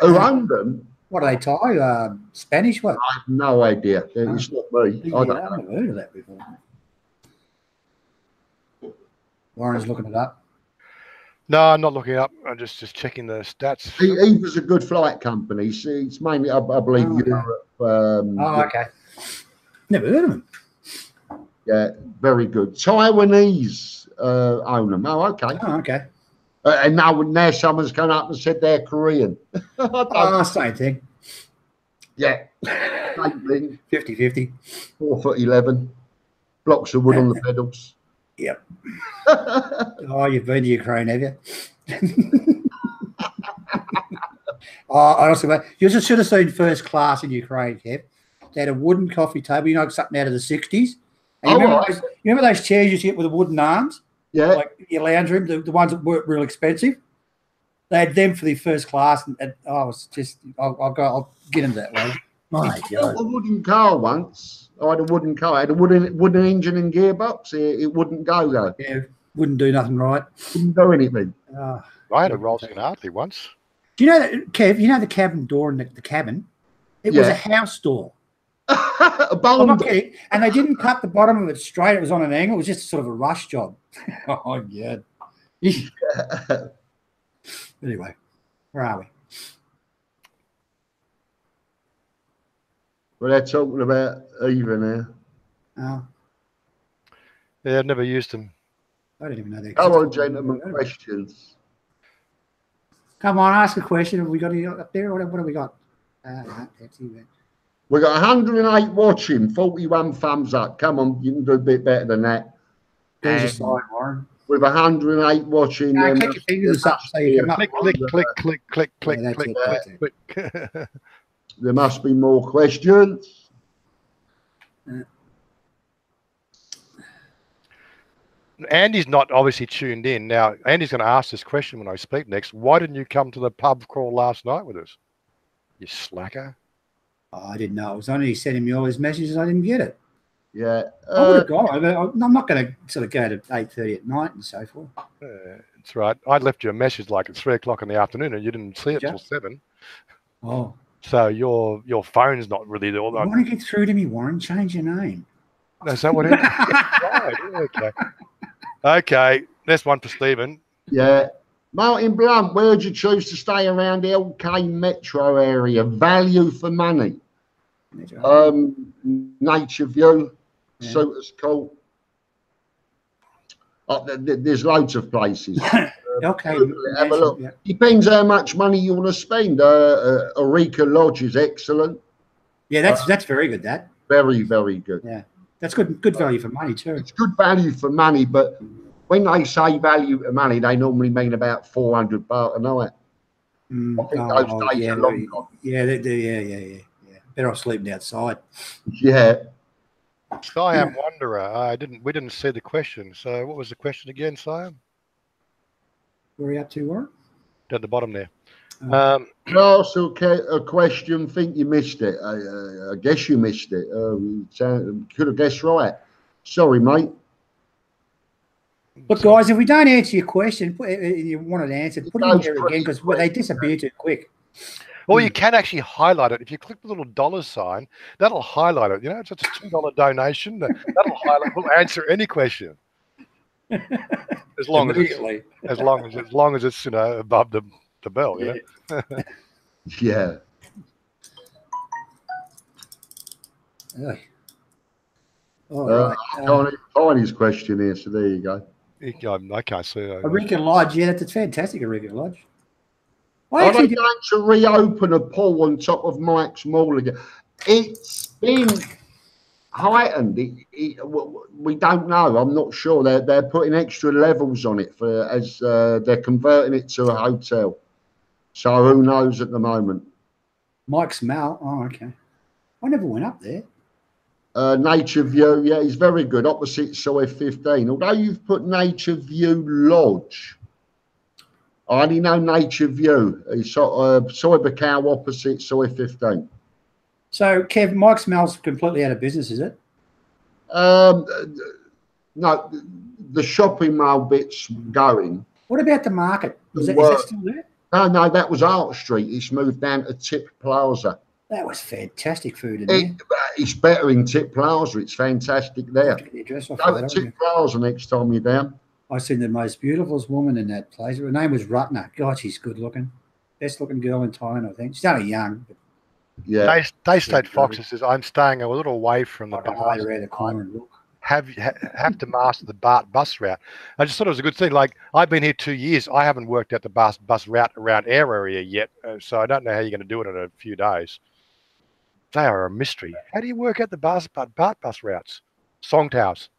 Who owned them? What are they, Thai? Spanish? What? I have no idea. It's not me. I've never heard of that before. Warren's looking it up. no, I'm not looking up. I'm just checking the stats. Eva's a good flight company. It's mainly, I believe, Europe. Okay. Never heard of them. Yeah, very good. Taiwanese own them. Oh, okay. Oh, okay. And now someone's come up and said they're Korean. Same thing. Yeah, same thing. 50-50. 4'11", blocks of wood on the pedals. Yep. Oh, you've been to Ukraine, have you? Honestly, you just should have seen first class in Ukraine, Kev. They had a wooden coffee table, something out of the 60s. And you remember those chairs you used to get with the wooden arms? Yeah. Like your lounge room, the ones that weren't real expensive. They had them for the first class, and I was just, I'll get into that one. My God. A wooden car once. I had a wooden car. I had a wooden engine and gearbox. It wouldn't go, though. Yeah, wouldn't do nothing right. Wouldn't do anything. I had a Rolls and Hartley once. Do you know that, Kev, you know the cabin door in the cabin? It was a house door. I'm not kidding. And they didn't cut the bottom of it straight. It was on an angle. It was just sort of a rush job. Oh, yeah. Anyway, where are we? Well, they're talking about Eva now. Oh. Yeah, I've never used them. I don't even know that. Come on, gentlemen, questions. Come on, ask a question. Have we got any up there? What have we got? We've got 108 watching, 41 thumbs up. Come on, you can do a bit better than that. There's your sign, Warren. With 108 watching, Click your fingers up so you come up. Click, click, click, click, Yeah, click, that's it, click, click. there must be more questions. Andy's not obviously tuned in. Now, Andy's going to ask this question when I speak next. Why didn't you come to the pub crawl last night with us? You slacker. Oh, I didn't know. It was only sending me all his messages. I didn't get it. Yeah. I would have gone. I'm not going to sort of go to 8:30 at night and so forth. That's right. I left you a message like at 3 o'clock in the afternoon and you didn't see it till 7. Oh. So your phone's not really all that. You want to get through to me, Warren? Change your name. Is that what it is? Right. Okay. Okay. That's one for Stephen. Yeah. Martin Blunt, where would you choose to stay around the LK metro area? Value for money. Nature view. Yeah. Suitors Court. There's loads of places. Okay. Have a look. Yeah. Depends how much money you want to spend. Eureka Lodge is excellent. Yeah, that's very good. That very, very good. Yeah, that's good value for money too. It's good value for money, but when they say value for money, they normally mean about 400 baht a night. I think those days are long gone. Yeah. Better off sleeping outside. Yeah. Siam Wanderer. We didn't see the question. So what was the question again, Siam? Where are you up to, Warren? At the bottom there. Also, a question. Think you missed it. I guess you missed it. Could have guessed right. Sorry, mate. Look, guys, if we don't answer your question, you want it answered, put it in there again because they disappear too quick. Well, you can actually highlight it. If you click the little dollar sign, that'll highlight it. You know, it's just a $2 donation. That'll highlight. We'll answer any question. As long as it's above the bell, you know. Yeah. Right. I can't even find his question here, so there you go. I can't see it. Eureka Lodge, yeah, that's a fantastic Eureka Lodge. Are they going to reopen a pool on top of Mike's Mall again? It's been heightened. We don't know. I'm not sure. They're putting extra levels on it as they're converting it to a hotel. So who knows at the moment? Mike's Mall. Oh, okay. I never went up there. Nature View, yeah, it's very good. Opposite Soy 15. Although you've put Nature View Lodge, I only know Nature View. It's Soy Bacau opposite Soy 15. So, Kev, Mike's Mall's completely out of business, is it? No, the shopping mall bit's going. What about the market? Is that still there? No, that was Art Street. It's moved down to Tip Plaza. That was fantastic food in there. It's better in Tip Plaza. It's fantastic there. Get the address off Go to Tip Plaza next time you're down. I seen the most beautiful woman in that place. Her name was Rutner. God, she's good looking. Best looking girl in Thailand, I think. She's only young. But yeah. Daystate Fox says, I'm staying a little away from the bus. Around the corner and look. Have to master the bus route. I just thought it was a good thing. Like, I've been here 2 years. I haven't worked out the bus route around our area yet. So I don't know how you're going to do it in a few days. They are a mystery. How do you work out the bus routes? Songtaos.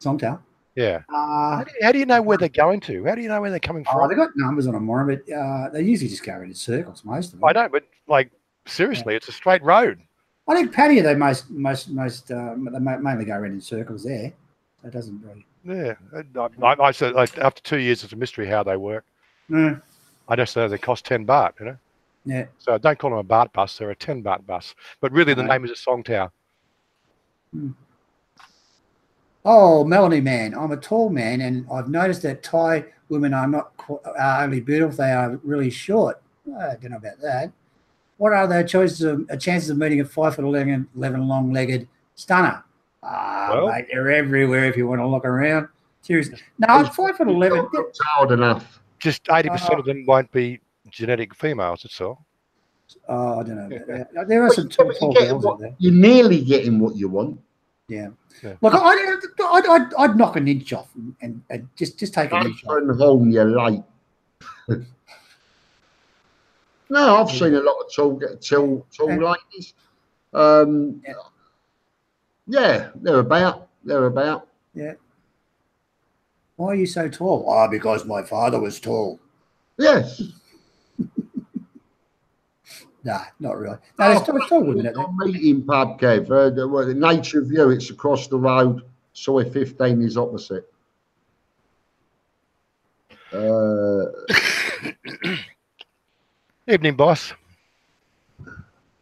Songtao? Yeah. How do you know where they're going to? How do you know where they're coming from? They've got numbers on them, Warren, but they usually just go in circles, most of them. I know, but like, seriously, it's a straight road. I think Pattaya, they mainly go around in circles there. That doesn't really. Yeah. I said, like, after 2 years, it's a mystery how they work. Mm. I just know they cost 10 baht, you know? Yeah. So don't call them a baht bus, they're a 10 baht bus. But really, the name is a Songtao. Mm. Oh, Melanie Man, I'm a tall man, and I've noticed that Thai women are not only beautiful, they are really short. I don't know about that. What are the chances of meeting a 5'11" long-legged stunner? Mate, they're everywhere if you want to look around. Seriously. No, 5'11". Old enough. Just 80% of them won't be genetic females, that's all. I don't know about that. There are some tall girls out there. You're nearly getting what you want. Yeah. Look, I'd knock an inch off and just take an inch off. Home, you're late. No, I've seen a lot of tall ladies. Yeah, they're about. Yeah. Why are you so tall? Oh, because my father was tall. Yes. Nah, not really. No, there's tall women out there. Meeting pub, Kev. The Nature View, it's across the road. Soy 15 is opposite. Evening, boss.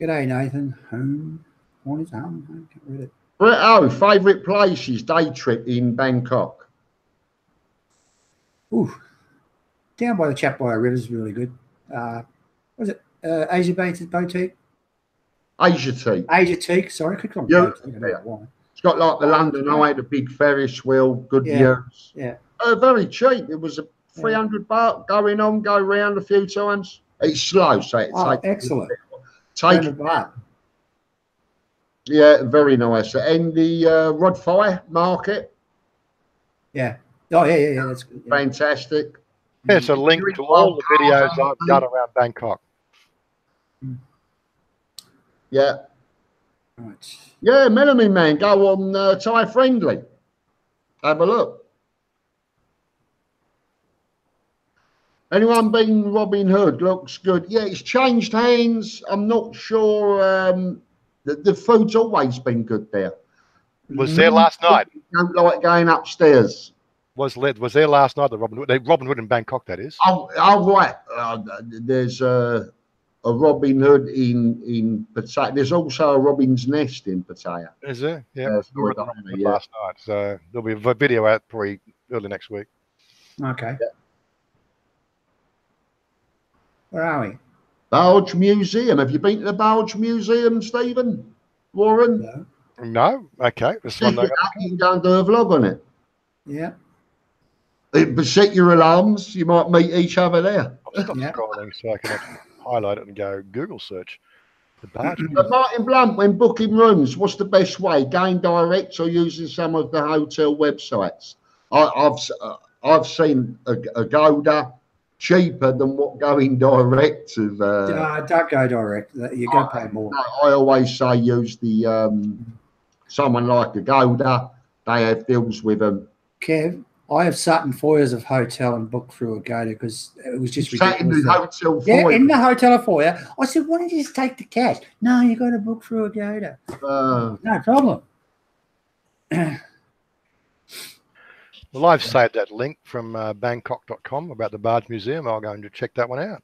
G'day, Nathan. Home. On his home. Can't read it. Oh, favourite places, day trip in Bangkok. Ooh. Down by the Chapwire River is really good. What was it? Asia Boutique? Asia Tea. Asia Teak, sorry. I clicked on Boutique. I don't know why. It's got like the London Eye, the big Ferris wheel, good views. Yeah. Very cheap. It was a 300 baht going on, go round a few times. It's slow, so it takes excellent. 300 baht. Yeah, very nice. And the Rod Fire Market. Yeah. Oh, yeah. That's good. Yeah. Fantastic. There's a link to all the videos I've done around Bangkok. Yeah. Right. Yeah, Melanie, man, go on Thai Friendly. Have a look. Anyone been Robin Hood? Looks good. Yeah, it's changed hands. I'm not sure. The food's always been good there. Was there last night? Don't like going upstairs. Was there last night the Robin Hood in Bangkok? That is. Oh right. There's a Robin Hood in Pattaya. There's also a Robin's Nest in Pattaya. Is there? Yeah. Last night. So there'll be a video out probably early next week. Okay. Yeah. Where are we? Barge Museum. Have you been to the Barge Museum, Stephen? Warren? No. Okay. You can go and do a vlog on it. Yeah. But set your alarms. You might meet each other there. I'll stop scrolling so I can actually highlight it and go Google search. The Barge Museum. But Martin Blunt, when booking rooms, what's the best way? Going direct or using some of the hotel websites? I've seen a Agoda cheaper than what going direct to don't go direct. You're going to pay more. I always say use the someone like Agoda. They have deals with them. Kev, I have sat in foyers of hotel and booked through Agoda because it was just ridiculous. In the hotel foyer? Yeah, in the hotel foyer. I said, why don't you just take the cash? No, you got to book through Agoda. No problem. Well, I've saved that link from Bangkok.com about the Barge Museum. I'll go and check that one out.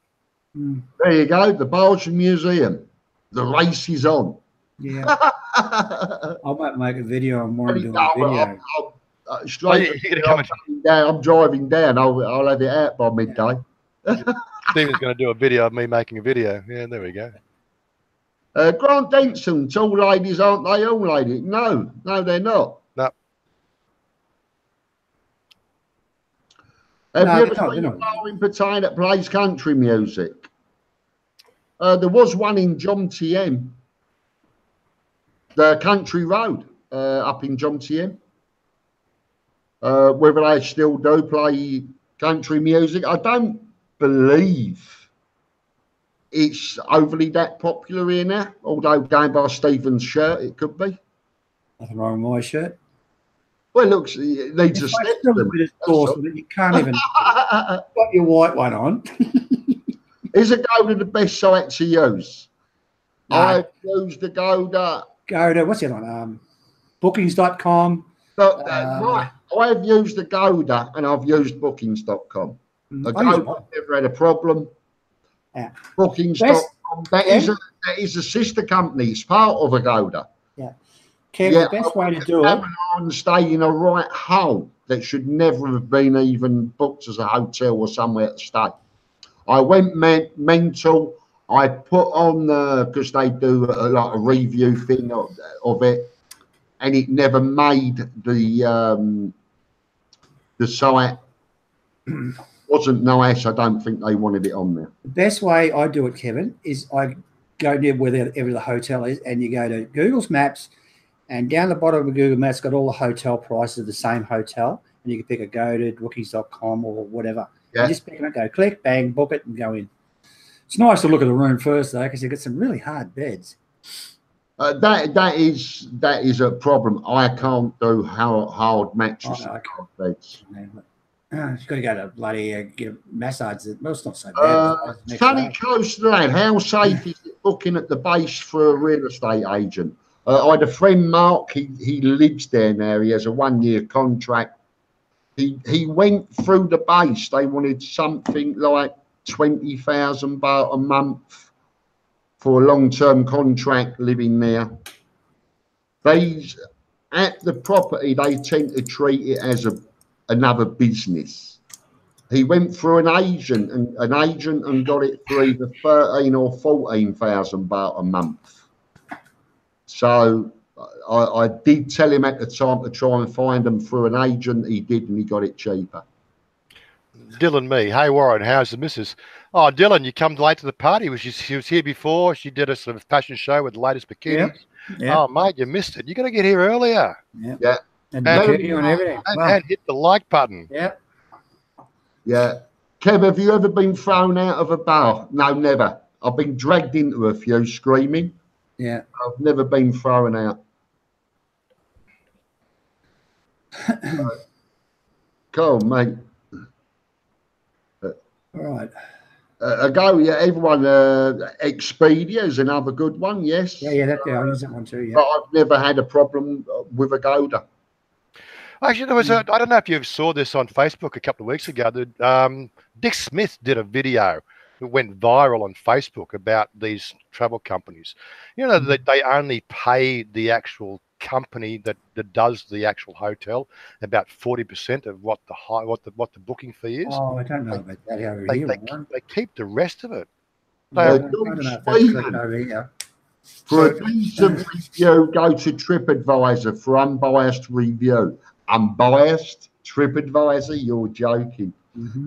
There you go, the Barge Museum. The race is on. Yeah. I might make a video on more doing a video. I'm driving down. I'll have it out by midday. Stephen's going to do a video of me making a video. Yeah, there we go. Grant Denson, tall ladies, aren't they? All ladies? No, they're not. No. Have you ever seen a bar in Pattaya that plays country music? There was one in Jomtien, the country road up in Jomtien. Whether they still do play country music, I don't believe it's overly that popular here now. Although going by Stephen's shirt, it could be. Nothing wrong with my shirt. Well, it looks, it needs a step. You can't even got your white one on. Is Agoda the best site to use? No. I've used Agoda. What's the other one? Bookings.com. Right. I've used Agoda and I've used Bookings.com. Agoda never had a problem. Yeah. Bookings.com. That is a sister company. It's part of Agoda. Yeah. The best way to do it. And stay in a right hole that should never have been even booked as a hotel or somewhere to stay. I went mental. I put on because they do a review thing of it, and it never made the site. Wasn't nice. I don't think they wanted it on there. The best way I do it, Kevin, is I go near wherever the hotel is, and you go to Google's Maps. And down the bottom of Google Maps, got all the hotel prices of the same hotel. And you can pick a go to bookings.com or whatever. Yeah. You just pick it up, go click, bang, book it, and go in. It's nice to look at the room first, though, because you've got some really hard beds. That is a problem. I can't do hard mattresses, hard beds. You've got to go to bloody get a massage. Well, it's not so bad. Sunny Coast Lad, how safe is it booking at the base for a real estate agent? I had a friend, Mark, he lives there now. He has a 1-year contract. He went through the base. They wanted something like 20,000 baht a month for a long-term contract living there. At the property, they tend to treat it as another business. He went through an agent and got it for either 13 or 14,000 baht a month. So I did tell him at the time to try and find them through an agent. He did, and he got it cheaper. Dylan, me. Hey, Warren, how's the missus? Oh, Dylan, you come late to the party. She was here before. She did a sort of fashion show with the latest bikinis. Yep. Oh, mate, you missed it. You got to get here earlier. Yep. Yeah. And everything. And hit the like button. Yep. Yeah. Kev, have you ever been thrown out of a bar? No, never. I've been dragged into a few screaming. Yeah. I've never been thrown out. Cool, mate. All right. Everyone, Expedia is another good one, yes. Yeah, I use that one too, yeah. But I've never had a problem with Agoda. Actually, there was I don't know if you saw this on Facebook a couple of weeks ago. Dick Smith did a video that went viral on Facebook about these travel companies. You know, that they only pay the actual company that does the actual hotel about 40% of what the booking fee is. Oh, I don't know about that over here. They keep the rest of it. I don't know if that's correct over here. For a decent review, go to TripAdvisor for unbiased review. Unbiased TripAdvisor? You're joking. Mm-hmm.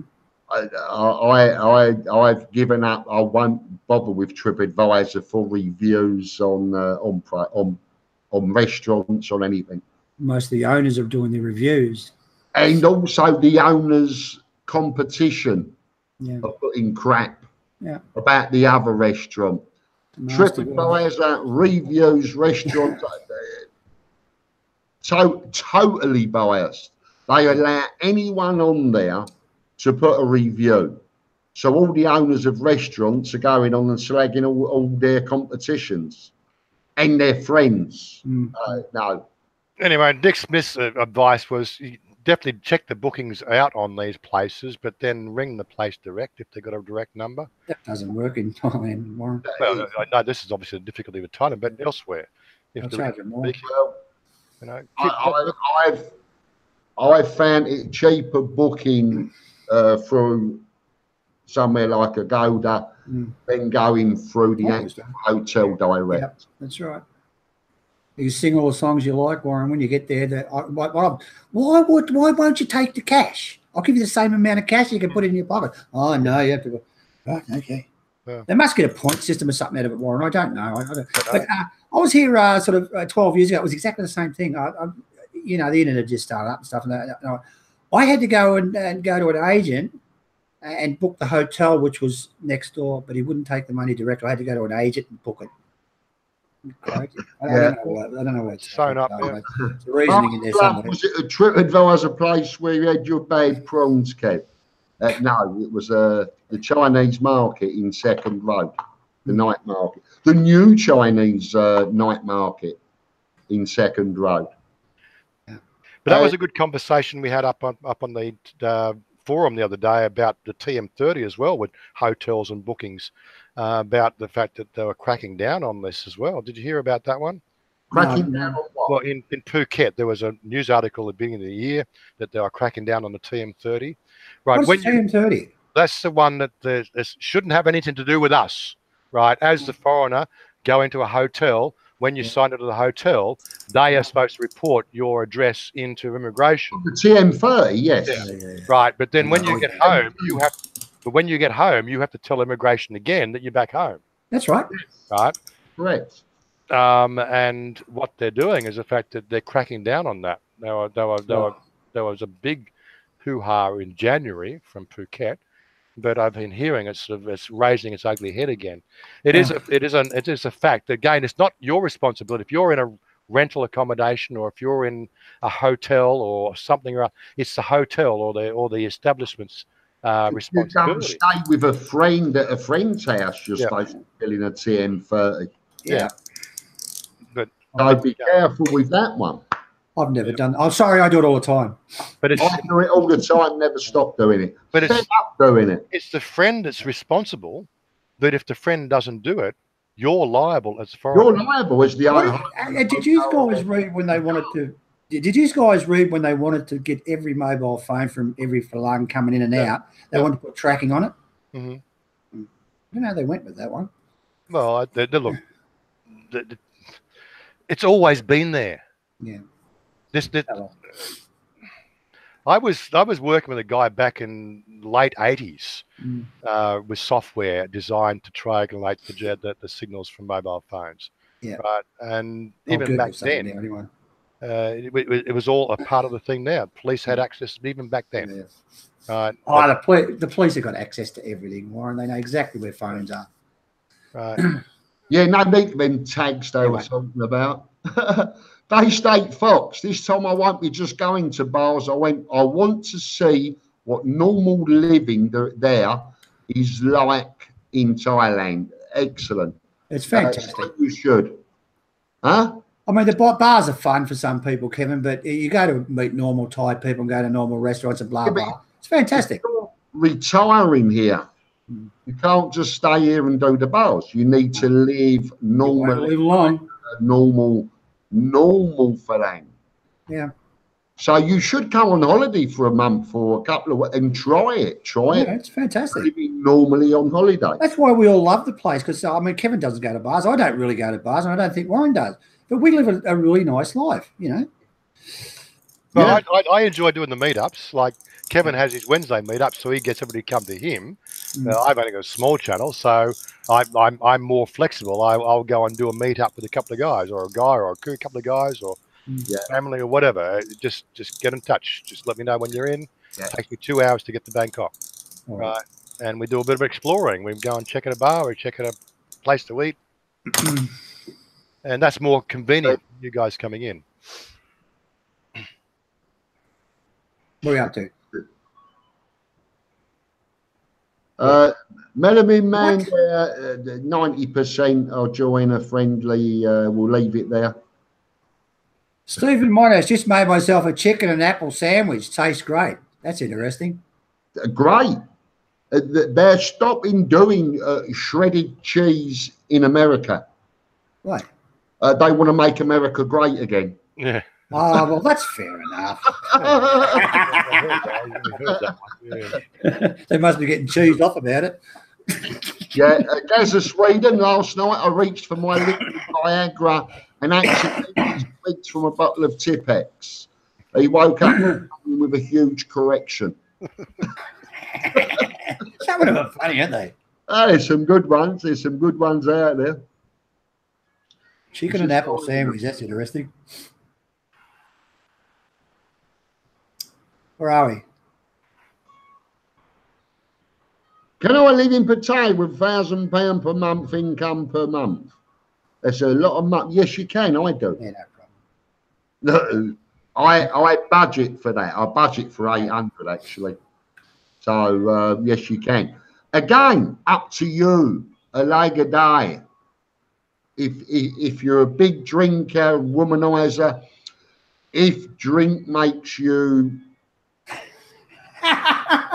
I've given up. I won't bother with TripAdvisor for reviews on restaurants or anything. Most of the owners are doing the reviews, and also the owners' competition are putting crap about the other restaurant. TripAdvisor reviews restaurants. So totally biased. They allow anyone on there to put a review. So all the owners of restaurants are going on and slagging all their competitions and their friends. No. Anyway, Dick Smith's advice was definitely check the bookings out on these places, but then ring the place direct if they've got a direct number. That doesn't work in Thailand, Warren. Well, I know this is obviously a difficulty with Thailand, but elsewhere. They'll charge you more. You know, I've found it cheaper booking through somewhere like Agoda than going through the actual hotel direct. Yep, that's right. You sing all the songs you like, Warren. When you get there, why won't you take the cash? I'll give you the same amount of cash. You can put it in your pocket. Oh no, you have to go. Right, okay. Yeah. They must get a point system or something out of it, Warren. I don't know. But I was here sort of 12 years ago. It was exactly the same thing. You know, the internet just started up and stuff. And I had to go and go to an agent and book the hotel, which was next door, but he wouldn't take the money direct. I had to go to an agent and book it. I don't know what's shown up. There's a reasoning in there somewhere. Was it a TripAdvisor place where you had your bad prawns, Kev? No, it was the Chinese market in Second Road, the night market, the new Chinese night market in Second Road. Yeah. But that was a good conversation we had up on the forum the other day about the TM30 as well, with hotels and bookings, about the fact that they were cracking down on this as well. Did you hear about that one? Cracking down on what? Well, in Phuket, there was a news article at the beginning of the year that they were cracking down on the TM30. Right. What's the TM30? That's the one that this shouldn't have anything to do with us, right? As the foreigner, go into a hotel. When you sign into the hotel, they are supposed to report your address into immigration. The TM30, yes. Yeah. Right, but then when you get home, you have to tell immigration again that you're back home. That's right. Right. Correct. And what they're doing is the fact that they're cracking down on that. There was a big hoo-ha in January from Phuket, but I've been hearing it's raising its ugly head again. It is a fact. Again, it's not your responsibility if you're in a rental accommodation or if you're in a hotel or something. It's the hotel or the establishment's responsibility. You don't stay with a friend at a friend's house. You're supposed to be filling a TM30. Yeah. But So be careful with that one. I've never done. I'm sorry, I do it all the time. But I do it all the time. Never stop doing it. But Fed up doing it. It's the friend that's responsible. But if the friend doesn't do it, you're liable as far. You're liable as the owner. Did you guys read when they wanted to? Did you guys read when they wanted to get every mobile phone from every Falang coming in and out? They wanted to put tracking on it. Mm-hmm. You know how they went with that one. Well, look, it's always been there. Yeah. I was working with a guy back in late 80s with software designed to triangulate the signals from mobile phones. Yeah. Right. And even back then, it was all a part of the thing now. Police had access even back then. Yeah. Right. Oh, the police have got access to everything, Warren. They know exactly where phones are. Right. Yeah, no need them tags they were talking about. They State Fox. This time I won't be just going to bars. I want to see what normal living there is like in Thailand. Excellent. It's fantastic. You should. Huh? I mean, the bars are fun for some people, Kevin, but you go to meet normal Thai people and go to normal restaurants and blah, blah. It's fantastic. You're retiring here. You can't just stay here and do the bars. You need to live normally. Live long. Normal Falang. Yeah. So you should go on holiday for a month or a couple of weeks and try it. It's fantastic. Living normally on holiday. That's why we all love the place because, I mean, Kevin doesn't go to bars. I don't really go to bars, and I don't think Warren does. But we live a really nice life, you know. Well, yeah. I enjoy doing the meetups. Like Kevin has his Wednesday meetups, so he gets everybody to come to him. I've only got a small channel, so I'm more flexible. I'll go and do a meetup with a couple of guys, or a guy, or a couple of guys, or family, or whatever. Just get in touch. Just let me know when you're in. Yeah. It takes me 2 hours to get to Bangkok, right? And we do a bit of exploring. We go and check out a bar, we check out a place to eat, and that's more convenient for you guys coming in. What are we up to? Melanin Man, 90% I'll join a friendly. We'll leave it there. Stephen Mona's just made myself a chicken and apple sandwich. Tastes great. That's interesting. Great. They're stopping doing shredded cheese in America. Right. They want to make America great again. Yeah. Oh, well, that's fair enough. They must be getting cheesed off about it. Yeah, Gaza, Sweden, last night I reached for my liquid Viagra and accidentally squeaked from a bottle of Tipex. He woke up with a huge correction. Some of them are funny, aren't they? There's some good ones. There's some good ones out there. Chicken and apple sandwich. That's interesting. Where are we? Can I live in Pattaya with £1,000 per month income per month? That's a lot of money. Yes, you can. I do. Yeah, no problem. No, I budget for that. I budget for 800 actually. So yes, you can. Again, up to you. A leg a day. If you're a big drinker, womanizer, if drink makes you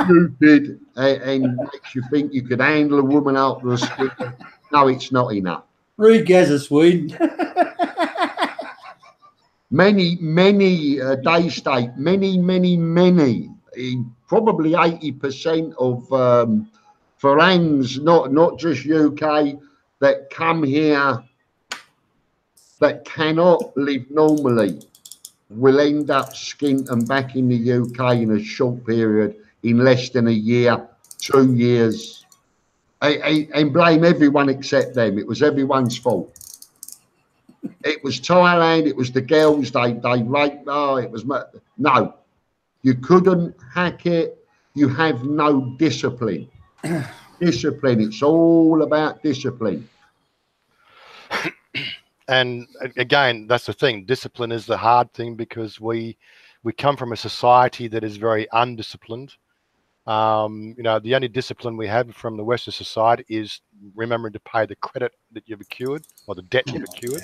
stupid and makes you think you could handle a woman out the skin, no, it's not enough. Read Gaza, Sweden. Many day state, many, probably 80% of Farangs, not just UK, that come here that cannot live normally will end up skint and back in the UK in a short period, in less than a year, 2 years, and blame everyone except them. It was everyone's fault. It was Thailand. It was the girls. They raped. Oh, it was no. You couldn't hack it. You have no discipline. Discipline. It's all about discipline. And again, that's the thing. Discipline is the hard thing because we come from a society that is very undisciplined. You know, the only discipline we have from the Western society is remembering to pay the credit that you've accrued or the debt you've accrued.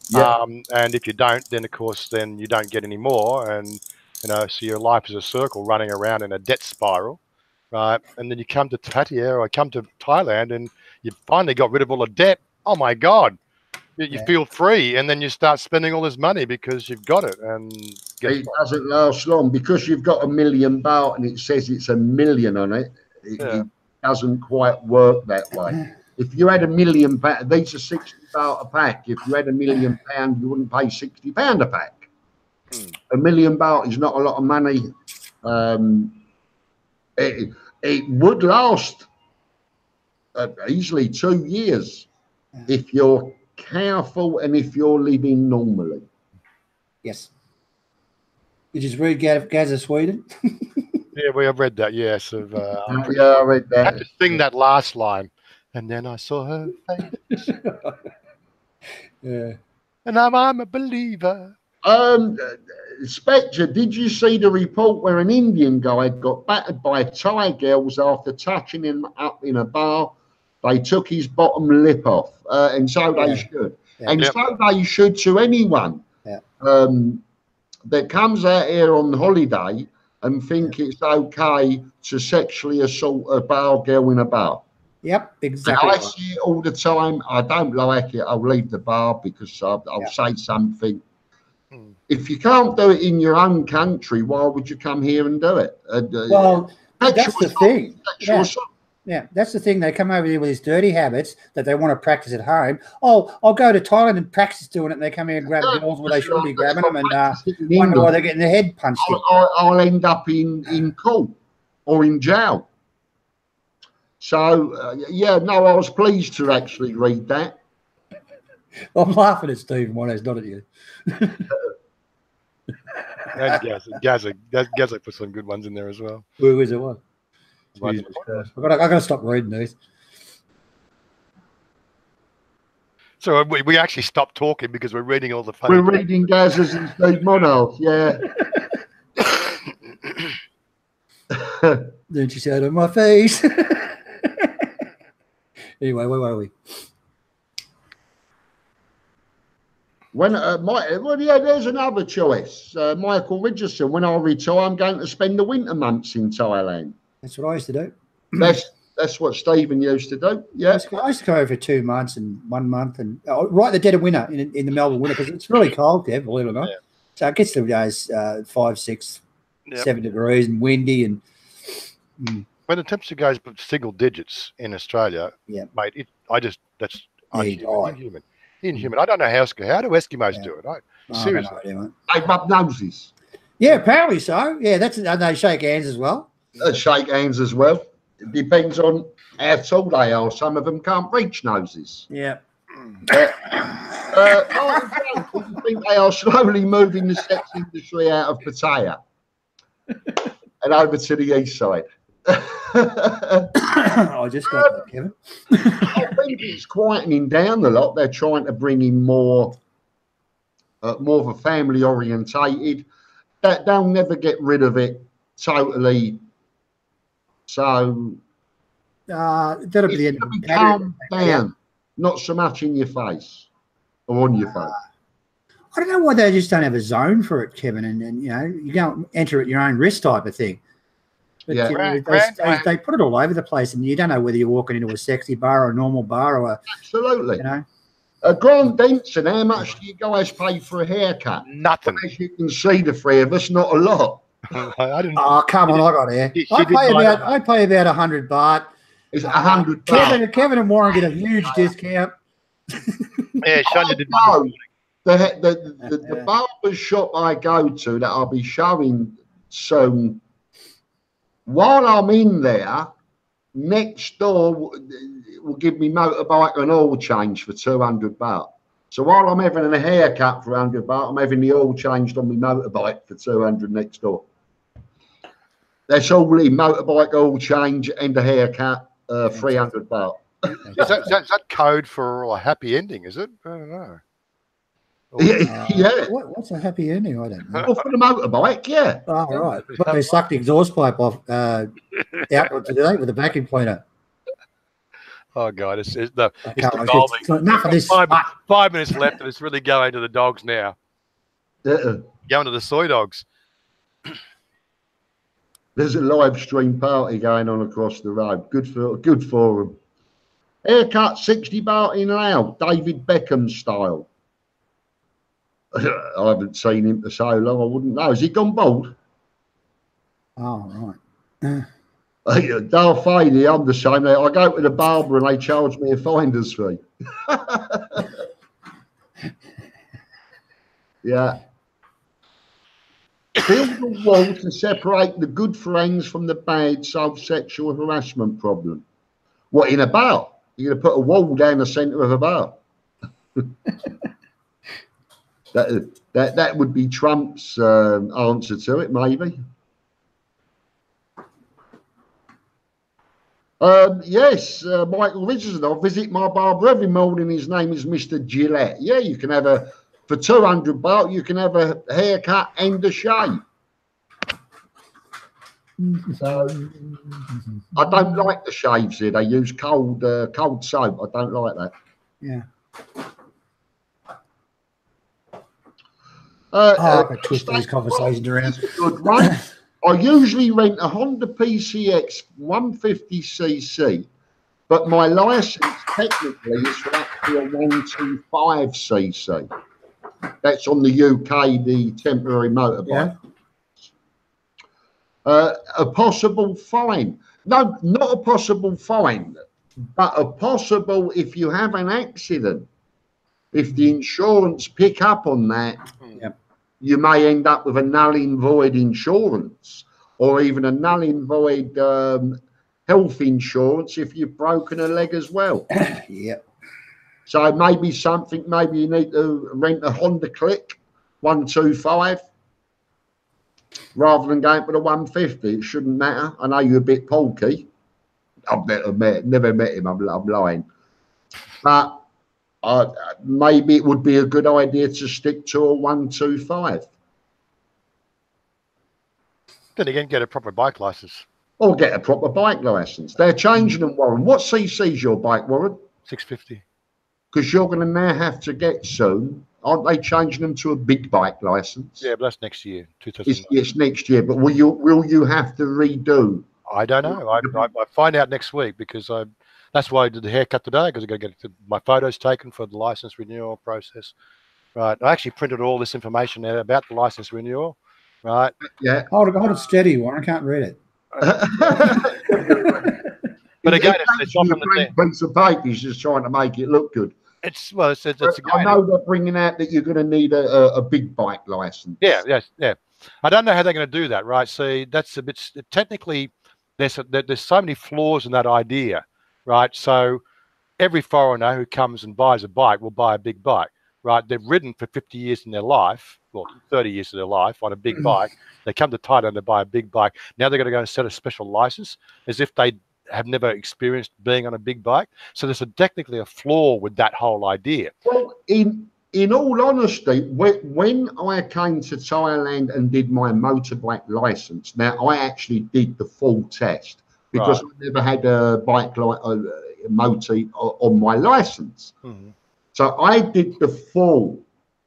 Yeah. And if you don't, then of course, then you don't get any more. And, you know, so your life is a circle running around in a debt spiral, right? And then you come to Pattaya or come to Thailand and you finally got rid of all the debt. Oh my God. You feel free, and then you start spending all this money because you've got it. And it doesn't last long because you've got $1 million baht and it says it's $1 million on it. It doesn't quite work that way. If you had £1 million, these are 60 baht a pack. If you had £1 million, you wouldn't pay £60 a pack. $1 million baht is not a lot of money. It would last easily 2 years if you're careful and if you're living normally. Yes. Did you just read Gaza, Sweden? Yeah, we have read that. Yes, yeah, I read that. I had to sing that last line, and then I saw her face. Yeah. And I'm a believer. Spectre, did you see the report where an Indian guy got battered by Thai girls after touching him up in a bar? They took his bottom lip off, and so they should. Yeah. And so they should to anyone that comes out here on holiday and think it's okay to sexually assault a bar girl in a bar. Yep, exactly. And I see it all the time. I don't like it. I'll leave the bar because I'll say something. If you can't do it in your own country, why would you come here and do it? Well, that's the thing. Yeah, that's the thing. They come over here with these dirty habits that they want to practice at home. Oh, I'll go to Thailand and practice doing it. And they come here and grab girls where they shouldn't be grabbing them and wonder why they're getting their head punched in. I'll end up in court or in jail. So, yeah, no, I was pleased to actually read that. I'm laughing at Stephen Mono's, not at you. Gaza put some good ones in there as well. Who is it? What? I've got to stop reading these. So we actually stopped talking because we're reading all the funny. We're reading Gaz's and Steve Mono, yeah. Then she said on my face. Anyway, where were we? There's another choice. Michael Richardson. When I retire, I'm going to spend the winter months in Thailand. That's what I used to do. That's what Stephen used to do. Yeah, I used to go over for 2 months and 1 month, and right at the dead of winter in the Melbourne winter because it's really cold there, believe it or not. Yeah. So it gets to days 5, 6, 7 degrees and windy and. When the temperature goes single digits in Australia, mate, that's inhuman. Inhuman. I don't know how do Eskimos do it? Seriously, they rub noses. Yeah, apparently so. Yeah, and they shake hands as well. Shake hands as well. It depends on how tall they are. Some of them can't reach noses. Yeah. I think they are slowly moving the sex industry out of Pattaya and over to the east side. I just got that, Kevin. I think it's quietening down a lot. They're trying to bring in more of a family orientated. They'll never get rid of it totally. So that'll be the end of the calm down, not so much in your face or on your face. I don't know why they just don't have a zone for it, Kevin, and you don't enter at your own risk type of thing. But they put it all over the place, and you don't know whether you're walking into a sexy bar or a normal bar or absolutely. Grant Denson, how much do you guys pay for a haircut? Nothing. As you can see, the three of us, not a lot. I didn't. Oh, come on! I got hair. I'd pay about 100 baht. It's 100 baht. Kevin and Warren get a huge discount. Yeah, Shania did. The barber shop I go to that I'll be showing soon. While I'm in there, next door will give me motorbike and oil change for 200 baht. So while I'm having a haircut for 100 baht, I'm having the oil changed on my motorbike for 200 next door. That's all in motorbike oil change and a haircut. 300 baht. Is that code for a happy ending? Is it? I don't know. Yeah. What's a happy ending? I don't know. Well, for the motorbike, yeah. Oh, right. But they sucked the exhaust pipe off out today with a vacuum cleaner. Oh God, it's Enough devolving. of this. 5 minutes left, and it's really going to the dogs now. Going to the soy dogs. There's a live stream party going on across the road. Good for them. Haircut 60 baht in Lao, David Beckham style. I haven't seen him for so long. I wouldn't know. Has he gone bald? Oh, right. Darth Vader, I'm the same. I go to the barber and they charge me a finder's fee. Yeah. Build a wall to separate the good friends from the bad, solve sexual harassment problem. What, in a bar? You're going to put a wall down the centre of a bar? That would be Trump's answer to it, maybe. Yes, Michael Richardson. I visit my barber every morning. His name is Mr. Gillette. Yeah, you can have for 200 baht, you can have a haircut and a shave. So, I don't like the shaves here. They use cold soap. I don't like that. Yeah. I could twist these conversations around. Good one. I usually rent a Honda PCX 150cc, but my license technically is for up to a 125cc. That's on the UK, the temporary motorbike. Yeah. A possible fine. No, not a possible fine, but a possible if you have an accident. If the insurance pick up on that, you may end up with a null and void insurance, or even a null and void health insurance if you've broken a leg as well. Yep. So maybe you need to rent a Honda Click 125 rather than going for the 150. It shouldn't matter. I know you're a bit pulky. I've never met him. I'm lying. But maybe it would be a good idea to stick to a 125. Then again, get a proper bike license. Or get a proper bike license. They're changing them, Warren. What cc is your bike, Warren? 650. Because you're going to now have to get soon. Aren't they changing them to a big bike license? Yeah, but that's next year, 2009. It's next year, but will you have to redo? I don't know. I find out next week because that's why I did the haircut today, because I got to get my photos taken for the license renewal process. Right. I actually printed all this information out about the license renewal. Right. Yeah. Hold it steady, Warren. I can't read it. But again, it's not from the piece of paper. He's just trying to make it look good. I know they're bringing out that you're going to need a big bike license. Yeah. I don't know how they're going to do that. Right. See, that's a bit technically. There's so many flaws in that idea. Right. So every foreigner who comes and buys a bike will buy a big bike. Right. They've ridden for 50 years in their life, well, 30 years of their life on a big bike. They come to Thailand to buy a big bike. Now they're going to go and set a special license as if they have never experienced being on a big bike. So there's technically a flaw with that whole idea. Well, in all honesty, when I came to Thailand and did my motorbike license, now I actually did the full test because I never had a bike motor on my license. Mm-hmm. So I did the full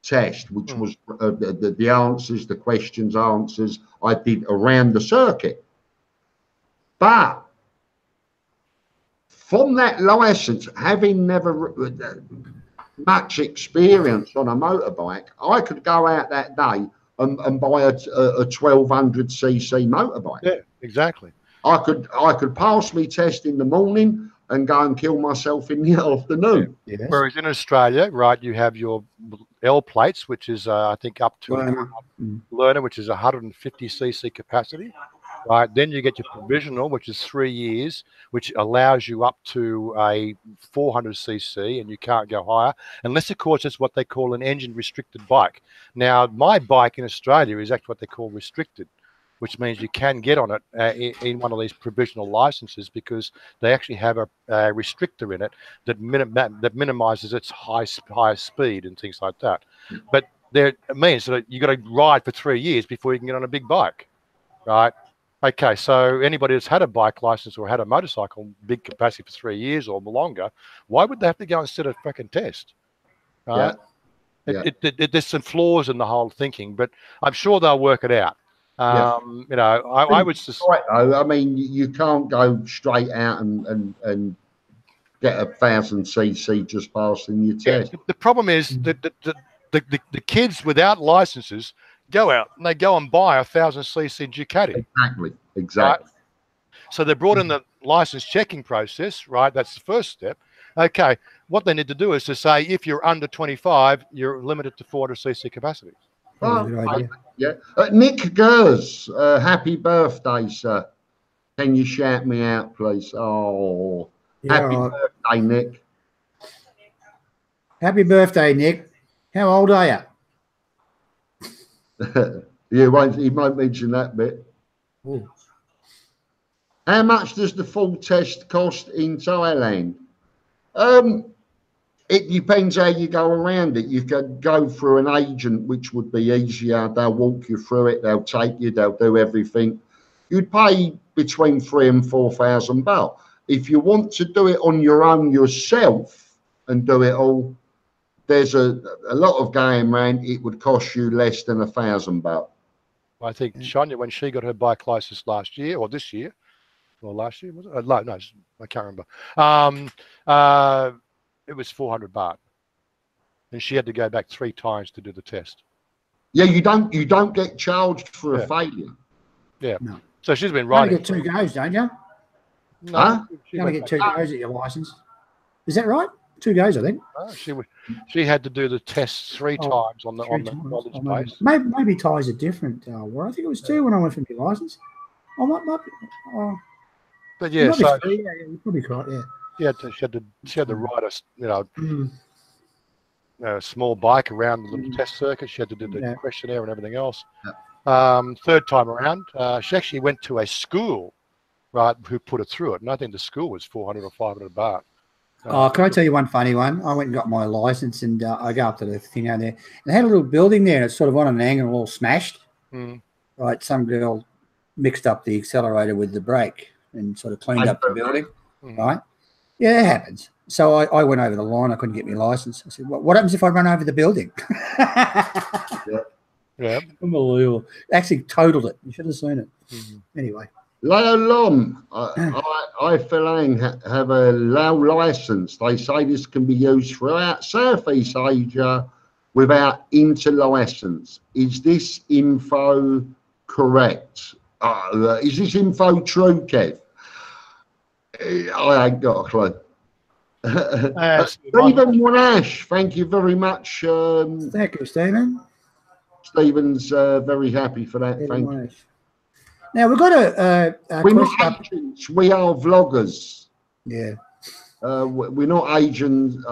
test, which was the answers, the questions, answers I did around the circuit. But from that license, having never much experience on a motorbike, I could go out that day and buy a 1200cc motorbike. Yeah, exactly. I could pass me test in the morning and go and kill myself in the afternoon. Yeah. Yes. Whereas in Australia, right, you have your L plates, which is I think up to learner, which is 150cc capacity. Right, then you get your provisional, which is 3 years, which allows you up to a 400cc, and you can't go higher, unless, of course, it's what they call an engine restricted bike. Now, my bike in Australia is actually what they call restricted, which means you can get on it in one of these provisional licenses because they actually have a restrictor in it that minimizes its high speed and things like that. But it means that you got to ride for 3 years before you can get on a big bike, right? Okay, so anybody that's had a bike license or had a motorcycle big capacity for 3 years or longer, why would they have to go and sit a freaking test? Right? Yeah. There's some flaws in the whole thinking, but I'm sure they'll work it out. You know, I would just. Right, though. I mean, you can't go straight out and get 1,000cc just passing your test. The problem is that the kids without licenses go out and they go and buy 1,000cc Ducati. Exactly. Right? So they brought in the license checking process, right? That's the first step. Okay, what they need to do is to say if you're under 25, you're limited to 400cc capacity. Yeah. Nick Gers, happy birthday, sir. Can you shout me out, please? Oh, happy birthday, Nick. Happy birthday, Nick. How old are you? He won't mention that bit. Ooh. How much does the full test cost in Thailand? It depends how you go around it. You can go through an agent, which would be easier. They'll walk you through it. They'll take you. They'll do everything. You'd pay between 3,000 and 4,000 baht. If you want to do it on your own yourself and do it all, there's a lot of going around. It would cost you less than 1,000 baht. I think Shania, when she got her bike license last year or this year, or last year was it? No, I can't remember. It was 400 baht, and she had to go back 3 times to do the test. Yeah, you don't get charged for a failure. Yeah. No. So she's been riding. You get 2 goes, don't you? No, huh? You only get 2 goes at your license. Is that right? 2 goes, I think. She had to do the test 3 times on the knowledge base. Maybe Thais are different. Well, I think it was 2 when I went for my license. I might be. But yeah, so you're probably right. Yeah. She had to ride a small bike around the little test circuit. She had to do the questionnaire and everything else. Third time around, she actually went to a school, right, who put her through it, and I think the school was 400 or 500 baht. Can I tell you one funny one? I went and got my license, and I go up to the thing out there, and they had a little building there, and it's sort of on an angle, all smashed. Right, some girl mixed up the accelerator with the brake and sort of cleaned up the building. Right, yeah, it happens. So I went over the line. I couldn't get my license. I said, "What happens if I run over the building?" Yeah, unbelievable. Actually, totaled it. You should have seen it. Anyway. Lao Lom, I Felang have a Lao license. They say this can be used throughout Southeast Asia without inter-license. Is this info correct? Is this info true, Kev? I ain't got a clue. Stephen Monash, thank you very much. Thank you, Stephen. Stephen's very happy for that. Thank you. Now we've got a we're not agents, we are vloggers. Yeah. We're not Asians,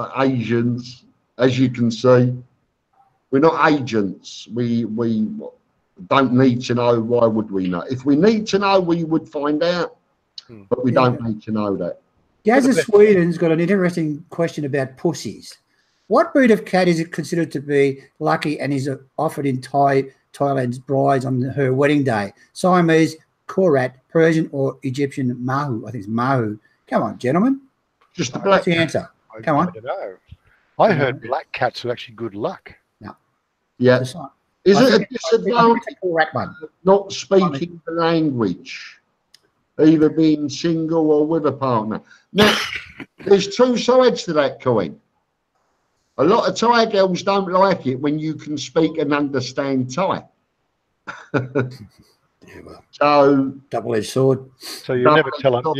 as you can see. We're not agents. We don't need to know. Why would we know? If we need to know, we would find out. But we don't need to know that. Gaz of Sweden's got an interesting question about pussies. What breed of cat is it considered to be lucky and is offered in Thailand's brides on her wedding day? Siamese, Korat, Persian, or Egyptian Mahu? I think it's Mahu. Come on, gentlemen. Just the black. What's the answer? Come on. I don't know. I heard black cats are actually good luck. No. Yeah. Is it a disadvantage not speaking the language, either being single or with a partner? Now, there's 2 sides to that coin. A lot of Thai girls don't like it when you can speak and understand Thai. So double-edged sword. So you never tell them.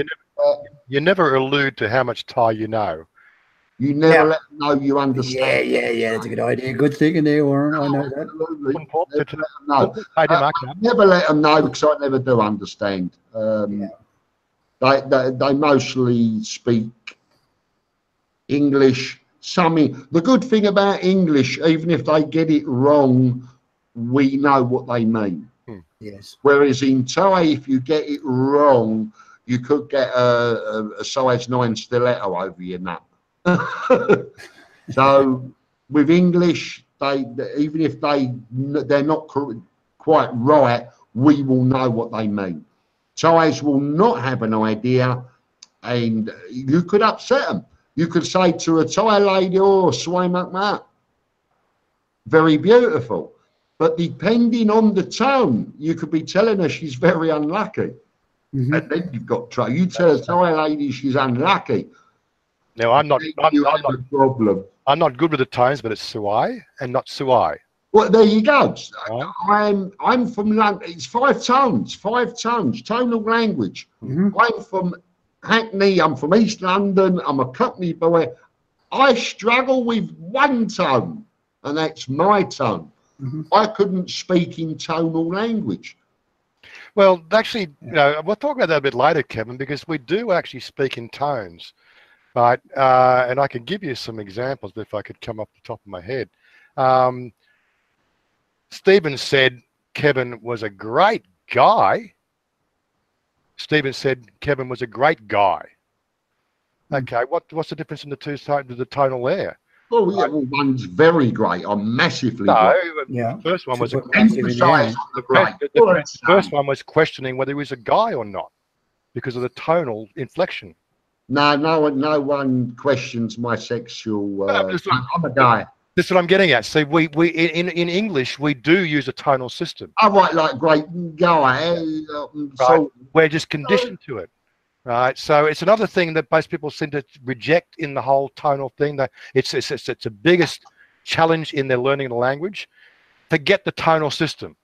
You never allude to how much Thai you know. You never let them know you understand. Yeah. That's a good idea. Good thinking there, Warren. I know that. Absolutely. I never let them know because I never do understand. They mostly speak English. The good thing about English, even if they get it wrong, we know what they mean. Yes. Whereas in Thai, if you get it wrong, you could get a size 9 stiletto over your nut. So with English, even if they're not quite right, we will know what they mean. Thais will not have an idea, and you could upset them. You could say to a Thai lady, "Oh, swai mak mak," very beautiful. But depending on the tone, you could be telling her she's very unlucky. Mm-hmm. And then you've got trouble. You tell a Thai lady she's unlucky. Now, I'm not a problem. I'm not good with the tones, but it's suai and not suai. Well, there you go. Right. I'm from London. It's 5 tones, tonal language. Mm-hmm. I'm from Hackney. I'm from East London. I'm a Cockney boy. I struggle with one tone, and that's my tone. Mm-hmm. I couldn't speak in tonal language. Well, actually, we'll talk about that a bit later, Kevin, because we do actually speak in tones, right? And I can give you some examples if I could come off the top of my head. Stephen said Kevin was a great guy. Stephen said Kevin was a great guy. Okay, what's the difference in the two sides of the tonal there? Oh, yeah, well, one's very great. I'm massively No, great. Yeah. the first one was the first one was questioning whether he was a guy or not because of the tonal inflection. No one questions my sexual. I'm a guy. That's what I'm getting at. See, we in English we do use a tonal system. I write like great guy. Right? So We're just conditioned to it. Right, so it's another thing that most people seem to reject in the whole tonal thing. That it's the biggest challenge in their learning the language. Forget the tonal system.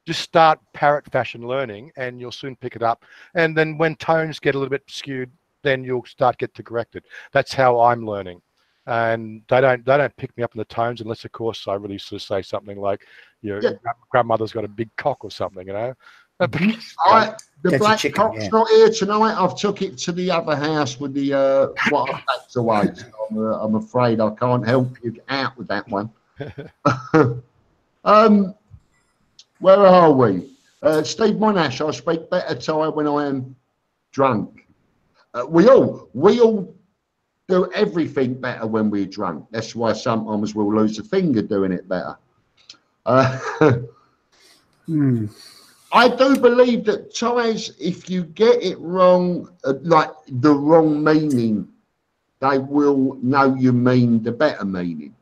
Just start parrot fashion learning, and you'll soon pick it up. And then when tones get a little bit skewed, then you'll start get to correct it. That's how I'm learning, and they don't pick me up in the tones unless, of course, I really sort of say something like, your grandmother's got a big cock or something, The black cock's not here tonight. I've took it to the other house with the what I've packed away. So I'm afraid I can't help you out with that one. Where are we? Steve Monash, I speak better Thai when I am drunk. We all do everything better when we're drunk. That's why sometimes we'll lose a finger doing it better. I do believe that Thais, if you get it wrong, like the wrong meaning, they will know you mean the better meaning.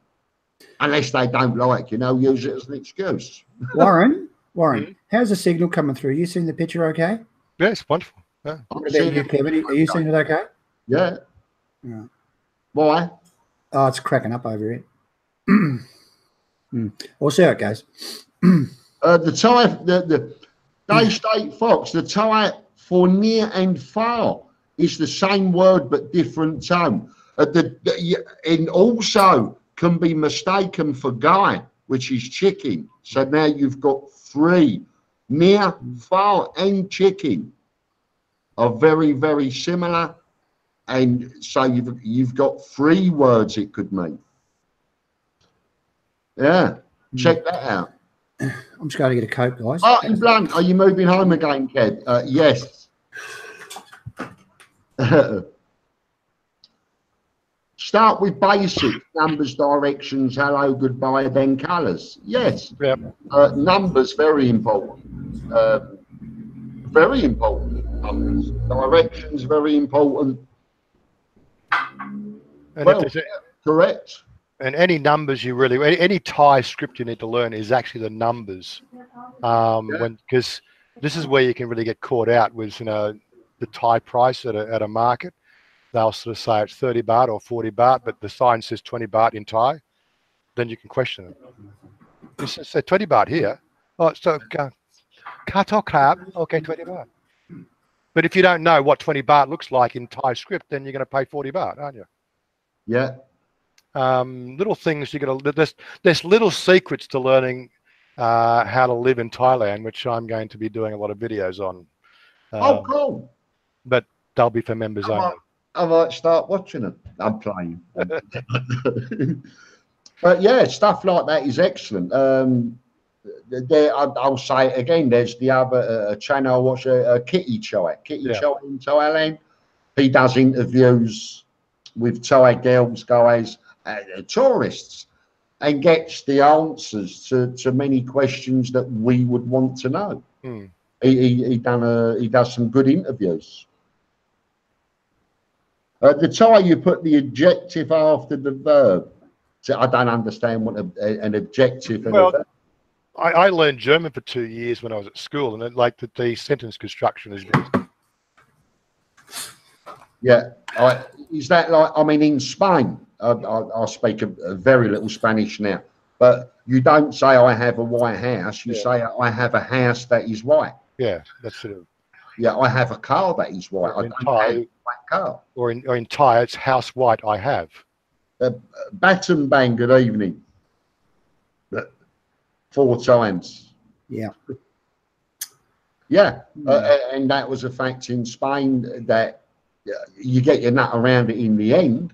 Unless they don't like, use it as an excuse. Warren, how's the signal coming through? You seeing the picture okay? Yeah, it's wonderful. Yeah. What about you, Kevin? Are you seeing it okay? Yeah. Yeah. Why? Oh, it's cracking up over here. We'll see how it goes. The Thai, Day State Fox, the Thai for near and far is the same word but different tone. And also can be mistaken for guy, which is chicken. So now you've got 3. Near, far, and chicken are very, very similar. And so you've got 3 words it could mean. Yeah, check that out. I'm just going to get a Coke, guys. Martin Blunt, are you moving home again, Kev? Yes. Start with basic numbers, directions, hello, goodbye, then colours. Yes. Yep. Numbers, very important. Very important. Numbers. Directions, very important. And correct. And any numbers any Thai script you need to learn is actually the numbers. Because this is where you can really get caught out with, the Thai price at a market. They'll sort of say it's 30 baht or 40 baht, but the sign says 20 baht in Thai. Then you can question it. You say 20 baht here. Oh, so kato krab. Okay, 20 baht. But if you don't know what 20 baht looks like in Thai script, then you're going to pay 40 baht, aren't you? Yeah. Little things there's little secrets to learning how to live in Thailand, which I'm going to be doing a lot of videos on. Oh, cool. But they'll be for members only. I might start watching them. I'm playing. But yeah, stuff like that is excellent. I'll say it again. There's the other channel I watch, Kitty Chai in Thailand. He does interviews with Thai girls, guys, tourists, and gets the answers to many questions that we would want to know. He does some good interviews. The Thai, you put the adjective after the verb. So I don't understand what an adjective and a verb. I learned German for 2 years when I was at school, and like the sentence construction is. Yeah, is that like? I mean, in Spain, I speak a very little Spanish now, but you don't say I have a white house. You say I have a house that is white. Yeah, that's sort of. Yeah, I have a car that is white. I don't have a white car. Or in Thai, it's house white I have. Batten bang, good evening. 4 times. Yeah. Yeah, and that was a fact in Spain that you get your nut around it in the end.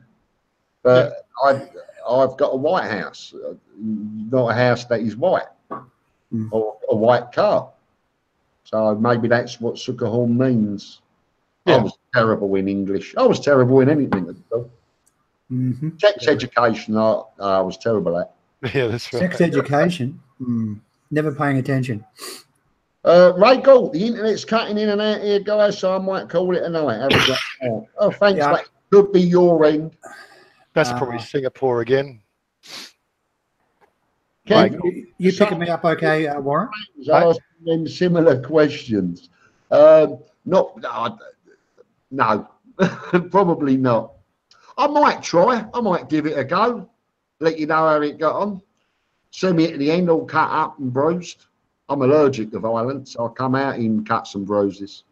But I've got a white house, not a house that is white, or a white car. So maybe that's what Sukahorn means. Yeah. I was terrible in English. I was terrible in anything. Sex education, I was terrible at. Yeah, that's right. Sex education. Never paying attention. Ray Gould, the internet's cutting in and out here, guys, so I might call it a night. Have a great night. Oh, thanks. Yeah. That could be your end. That's probably Singapore again. You picking me up okay, Warren? Asking them similar questions. No, probably not. I might try. I might give it a go. Let you know how it got on. See me at the end all cut up and bruised. I'm allergic to violence. I'll come out in cuts and bruises.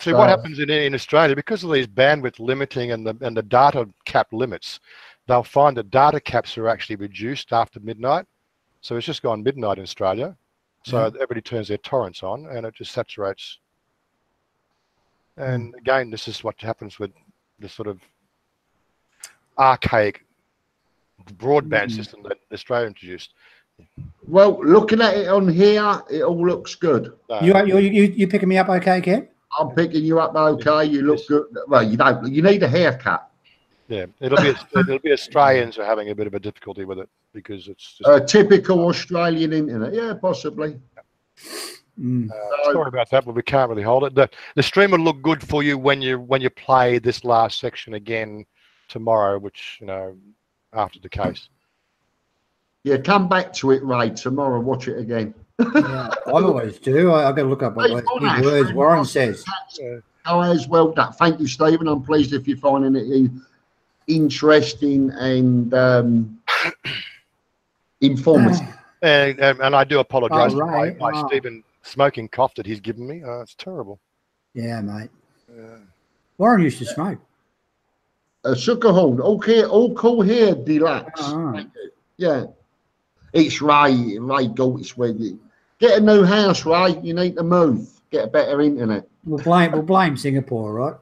See, what happens in Australia, because of these bandwidth limiting and the data cap limits, they'll find that data caps are actually reduced after midnight. So it's just gone midnight in Australia. So everybody turns their torrents on and it just saturates. And again, this is what happens with the sort of archaic broadband system that Australia introduced. Well, looking at it on here, it all looks good. You picking me up okay, Ken? I'm picking you up okay. You look good. Well, you don't. You need a haircut. Yeah, it'll be Australians who are having a bit of a difficulty with it because it's just typical Australian internet. Yeah, possibly. Sorry about that, but we can't really hold it. The stream will look good for you when you play this last section again tomorrow, which after the case. Yeah, come back to it, Ray, tomorrow. Watch it again. Yeah, I always do. I've got to look up what those big words Warren says. Guys, well done. Thank you, Stephen. I'm pleased if you're finding it interesting and informative. And I do apologise for Ray. my Stephen smoking cough that he's given me. It's terrible. Yeah, mate. Warren used to smoke. Sukahorn, all cool here, Deluxe. Yeah. It's Ray Gould. It's where you get a new house, Ray. You need to move. Get a better internet. We'll blame Singapore, right?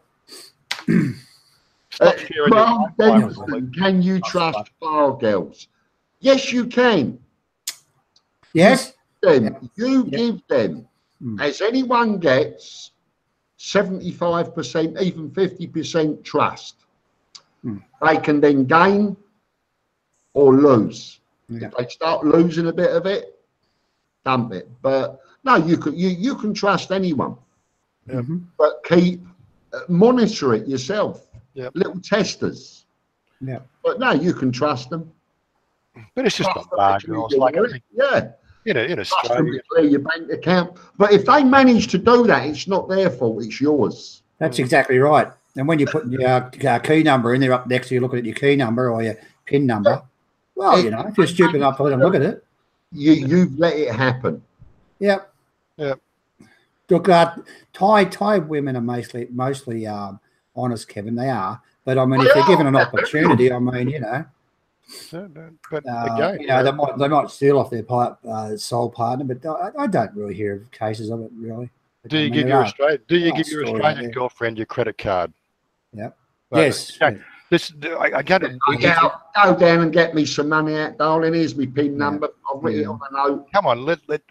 Can you trust bar girls? Yes, you can. Yes. You give them, as anyone gets, 75%, even 50% trust. They can then gain or lose. If they start losing a bit of it, dump it. But no, you can trust anyone. But monitor it yourself. Little testers. Yeah. But no, you can trust them. But it's just not bar girls. Like in Australia, clear your bank account. But if they manage to do that, it's not their fault. It's yours. That's exactly right. And when you put your key number in there up next to you, looking at your key number or your PIN number, well, if you're stupid enough to let them look at it, you've let it happen. Yep. Look, Thai women are mostly honest, Kevin. They are, but I mean, if they're given an opportunity, I mean, But again, they might steal off their soul partner, but I don't really hear of cases of it really. Do you give your Australian girlfriend your credit card? Yeah. Right. Yes. Okay. this I got to Go down and get me some money out, darling. Here's my PIN number. I've written it on a note. Come on,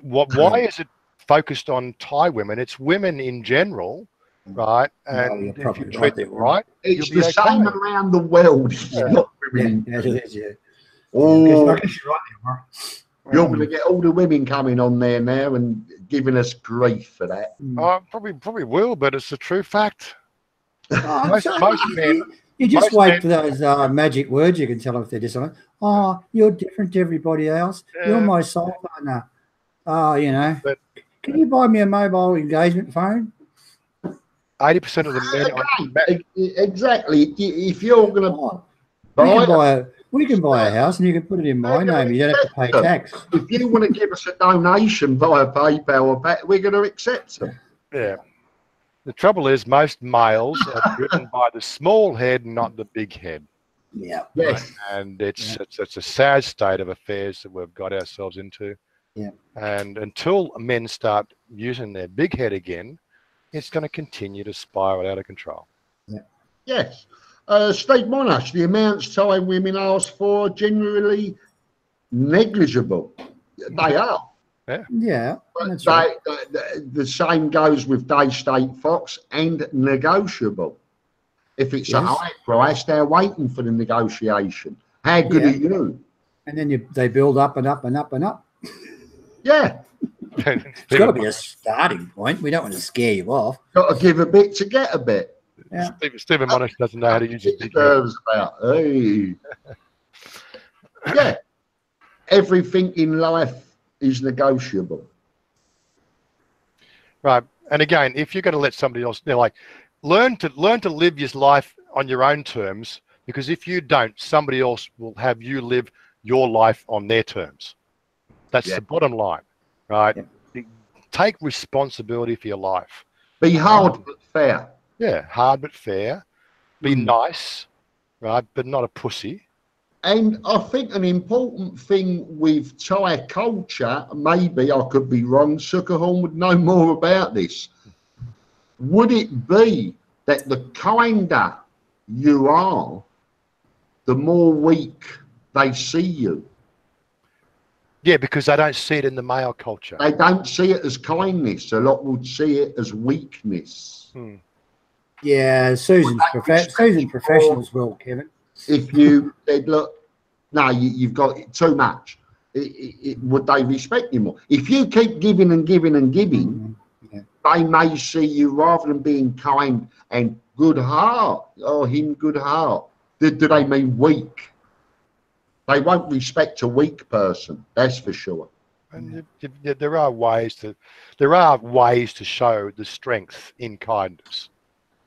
why is it focused on Thai women? It's women in general, right? And if you treat them right, it's the same around the world. It's not women. Yeah, it is, yeah. Oh, I guess you're right there, Mark. you're going to get all the women coming on there now and giving us grief for that. Probably will, but it's a true fact. Most men. You just wait for those magic words you can tell them if they're dishonest. Oh, you're different to everybody else. Yeah. You're my soul partner. Oh, you know. But can you buy me a mobile engagement phone? 80% of the men. Exactly. If you're going to we can buy a house and you can put it in my name. You don't have to pay tax. If you want to give us a donation via PayPal or PayPal, we're going to accept them. Yeah. The trouble is most males are driven by the small head, not the big head. Yeah. Yes. And it's a sad state of affairs that we've got ourselves into. Yeah. And until men start using their big head again, it's going to continue to spiral out of control. Yeah. Yes. Steve Monash, the amounts Thai women ask for are generally negligible. They are. Yeah. That's right. The same goes with Day State Fox and negotiable. If it's a high price, they're waiting for the negotiation. How good are you? And then they build up and up and up and up. Yeah. It's got to be a starting point. We don't want to scare you off. Got to give a bit to get a bit. Yeah. Stephen Monash doesn't know how to use his big about. Hey. Yeah. Everything in life is negotiable. Right. And again, if you're going to let somebody else, learn to live your life on your own terms, because if you don't, somebody else will have you live your life on their terms. That's the bottom line, right? Yeah. Take responsibility for your life. Be hard but fair. Yeah, hard but fair. Be nice, right? But not a pussy. And I think an important thing with Thai culture, maybe I could be wrong, Sukahorn would know more about this. Would it be that the kinder you are, the more weak they see you? Yeah, because they don't see it in the male culture. They don't see it as kindness. A lot would see it as weakness. Yeah, Susan's professionals will, Kevin. If you said, look, no, you've got too much, would they respect you more? If you keep giving and giving and giving, they may see you, rather than being kind and good heart, good heart, do they mean weak? They won't respect a weak person, that's for sure. And there are ways to show the strength in kindness,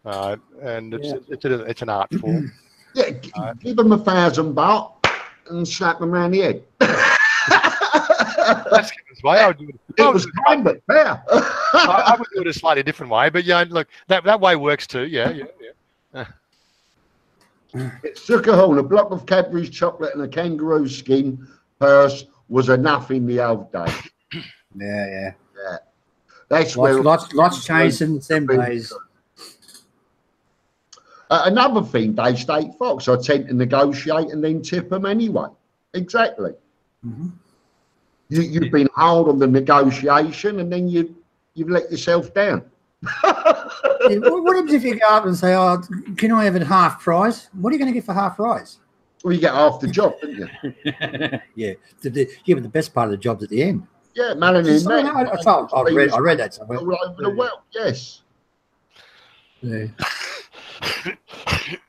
and it's an art form. Yeah, give them $1,000 baht and slap them around the head. That's Kevin's way. It was kind but fair. I would do it a slightly different way, but yeah, look, that way works too. Yeah. Sukahorn, a block of Cadbury's chocolate and a kangaroo skin purse was enough in the old days. Yeah. That's lots changed since them days. Another thing, Day State Fox, I tend to negotiate and then tip them anyway. Exactly. You've been hard on the negotiation and then you've let yourself down. What happens if you go up and say, "Oh, can I have it half price?" What are you going to get for half price? Well, you get half the job, don't you? Yeah, but the best part of the job's at the end. Yeah, Melanie. I read that somewhere. All over the world, yes. Yeah.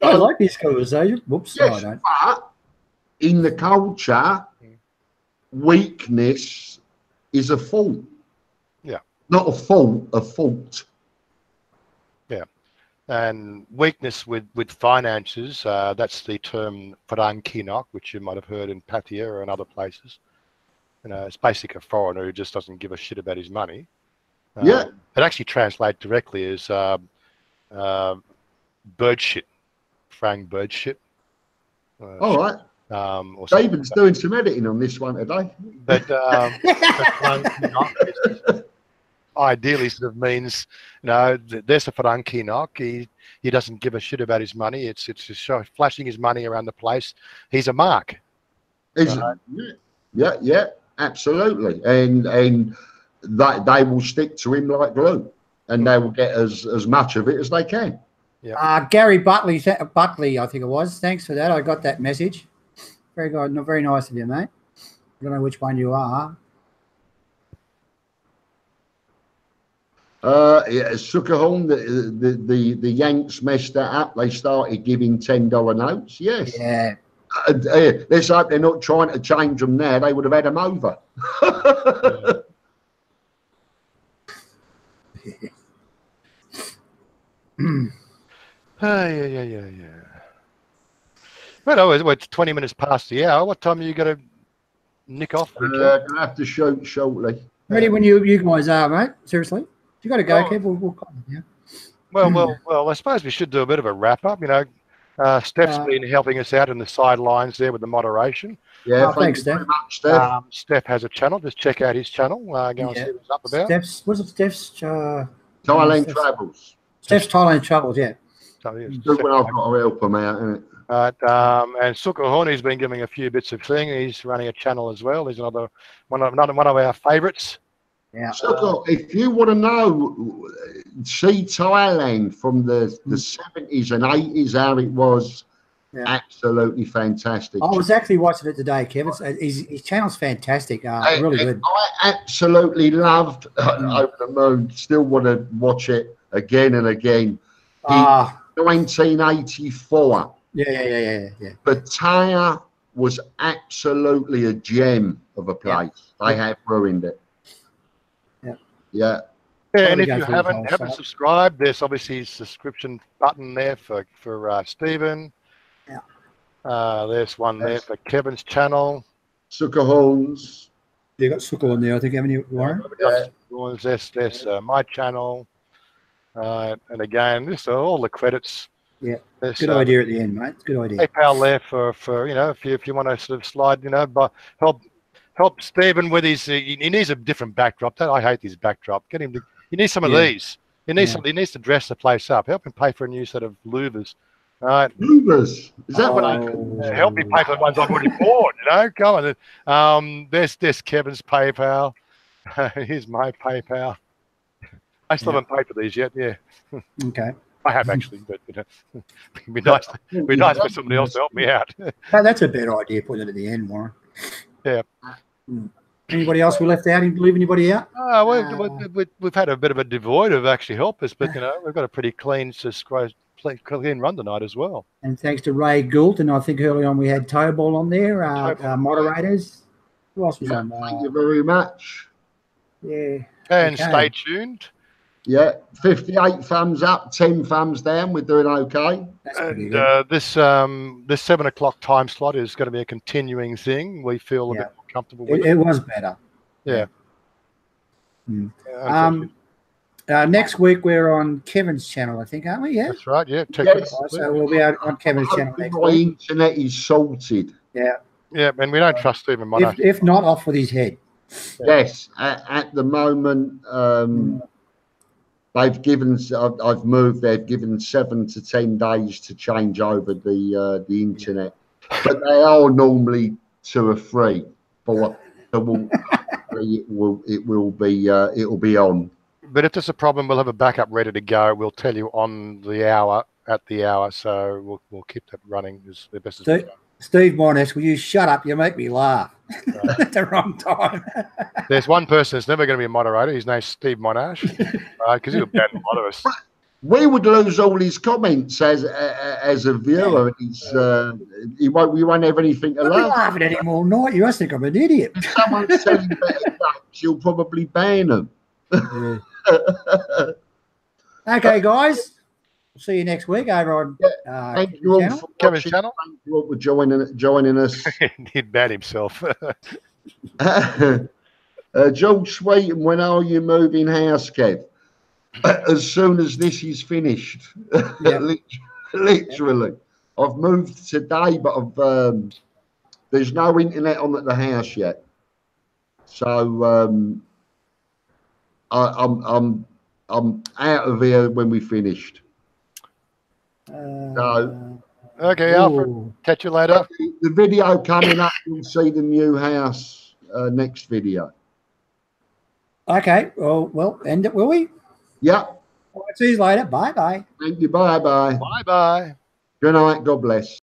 I like this conversation. Whoops, yes, no, I don't. But in the culture, weakness is a fault. Yeah. Not a fault, a fault. Yeah. And weakness with finances, that's the term Parang Kinok, which you might have heard in Pattaya and other places. You know, it's basically a foreigner who just doesn't give a shit about his money. It actually translates directly as bird shit, Frang bird shit. All right. David's doing some editing on this one today. But ideally sort of means, there's a Frankie knock. He doesn't give a shit about his money. It's just flashing his money around the place. He's a mark. Yeah, absolutely. And they will stick to him like glue, and they will get as much of it as they can. Yeah. Gary Butley, I think it was. Thanks for that. I got that message. Very good. Very nice of you, mate. I don't know which one you are. Suckerhorn, the Yanks messed that up. They started giving $10 notes. Yes. Yeah. Let's hope they're not trying to change them now. They would have had them over. Yeah. Well, it's 20 minutes past the hour. What time are you going to nick off? Gonna have to shoot shortly. Ready when you guys are, mate. Seriously, you got to go, Kev. We'll yeah. Well, I suppose we should do a bit of a wrap up. Steph's been helping us out in the sidelines there with the moderation. Yeah, thanks, Steph. Very much, Steph. Steph has a channel. Just check out his channel. Go and see what's up about. Steph's Thailand Travels. Steph's Thailand Travels, yeah. So, yeah, Good when I've got to help them out, isn't it? And Suckerhorn, been giving a few bits of thing. He's running a channel as well. He's another one of our favourites. Yeah. Sucker, if you want to know, see Thailand from the 70s and 80s, how it was, absolutely fantastic. I was actually watching it today, Kevin. His channel's fantastic. Really good. I absolutely loved Over the Moon. Still want to watch it again and again. 1984. Yeah. Pattaya was absolutely a gem of a place. They have ruined it. Yeah. And if you haven't subscribed, there's obviously a subscription button there for Stephen. Yeah. There's one there for Kevin's channel. Suckerhorns. You got Suckerhorn there, I think, haven't you, Warren? There's my channel. And again, this are all the credits. Yeah. Good idea at the end, mate. Good idea. PayPal there for if you want to sort of slide, but help Stephen with his. He needs a different backdrop. I hate his backdrop. Get him. He needs some of these. He needs something. He needs to dress the place up. Help him pay for a new set of louvers. All right. Louvers. Is that what I? Help me pay for the ones I've already bought. Come on. There's Kevin's PayPal. Here's my PayPal. I still haven't paid for these yet. Yeah. Okay. I have actually, but it'd be nice. Be nice for somebody else to help me out. That's a better idea. Putting it at the end, Warren. Yeah. Anybody else we left out? Leave anybody out? We've had a bit of a devoid of actually helpers, but we've got a pretty clean run tonight as well. And thanks to Ray Gould, and I think early on we had Towball on there. Moderators. Who else was on? Thank you very much. Yeah. And stay tuned. Yeah, 58 thumbs up, 10 thumbs down. We're doing okay. And this 7 o'clock time slot is going to be a continuing thing. We feel a bit more comfortable with it. It was better. Yeah. Next week we're on Kevin's channel, I think, aren't we? Yeah. That's right. Yeah. So we'll be out on Kevin's channel next week. My internet is sorted. Yeah. Yeah, and we don't trust Stephen Monarchy. If not, off with his head. Yes. At the moment. They've given. I've moved. They've given 7 to 10 days to change over the internet, but they are normally 2 or 3. So it will be on. But if there's a problem, we'll have a backup ready to go. We'll tell you on the hour at the hour, so we'll keep that running as the best as we can. Steve Monash, will you shut up? You make me laugh at the wrong time. There's one person that's never going to be a moderator. His name's Steve Monash, because he'll ban a lot of us. We would lose all his comments as a viewer. We won't have anything to laugh. I'm laughing at him all night. You must think I'm an idiot. If someone's telling better jokes, you'll probably ban them. Okay, guys. See you next week over on thank you all for Kevin's channel. Thank you all for joining us. He'd ban himself. George Sweeten, when are you moving house, Kev? As soon as this is finished. Literally. I've moved today, but there's no internet on at the house yet. So I'm out of here when we finished. Okay, Alfred. Catch you later. The video coming up, you'll see the new house next video. Okay. Well, end it, will we? Yeah. All right, see you later. Bye bye. Thank you. Bye bye. Bye bye. Good night. God bless.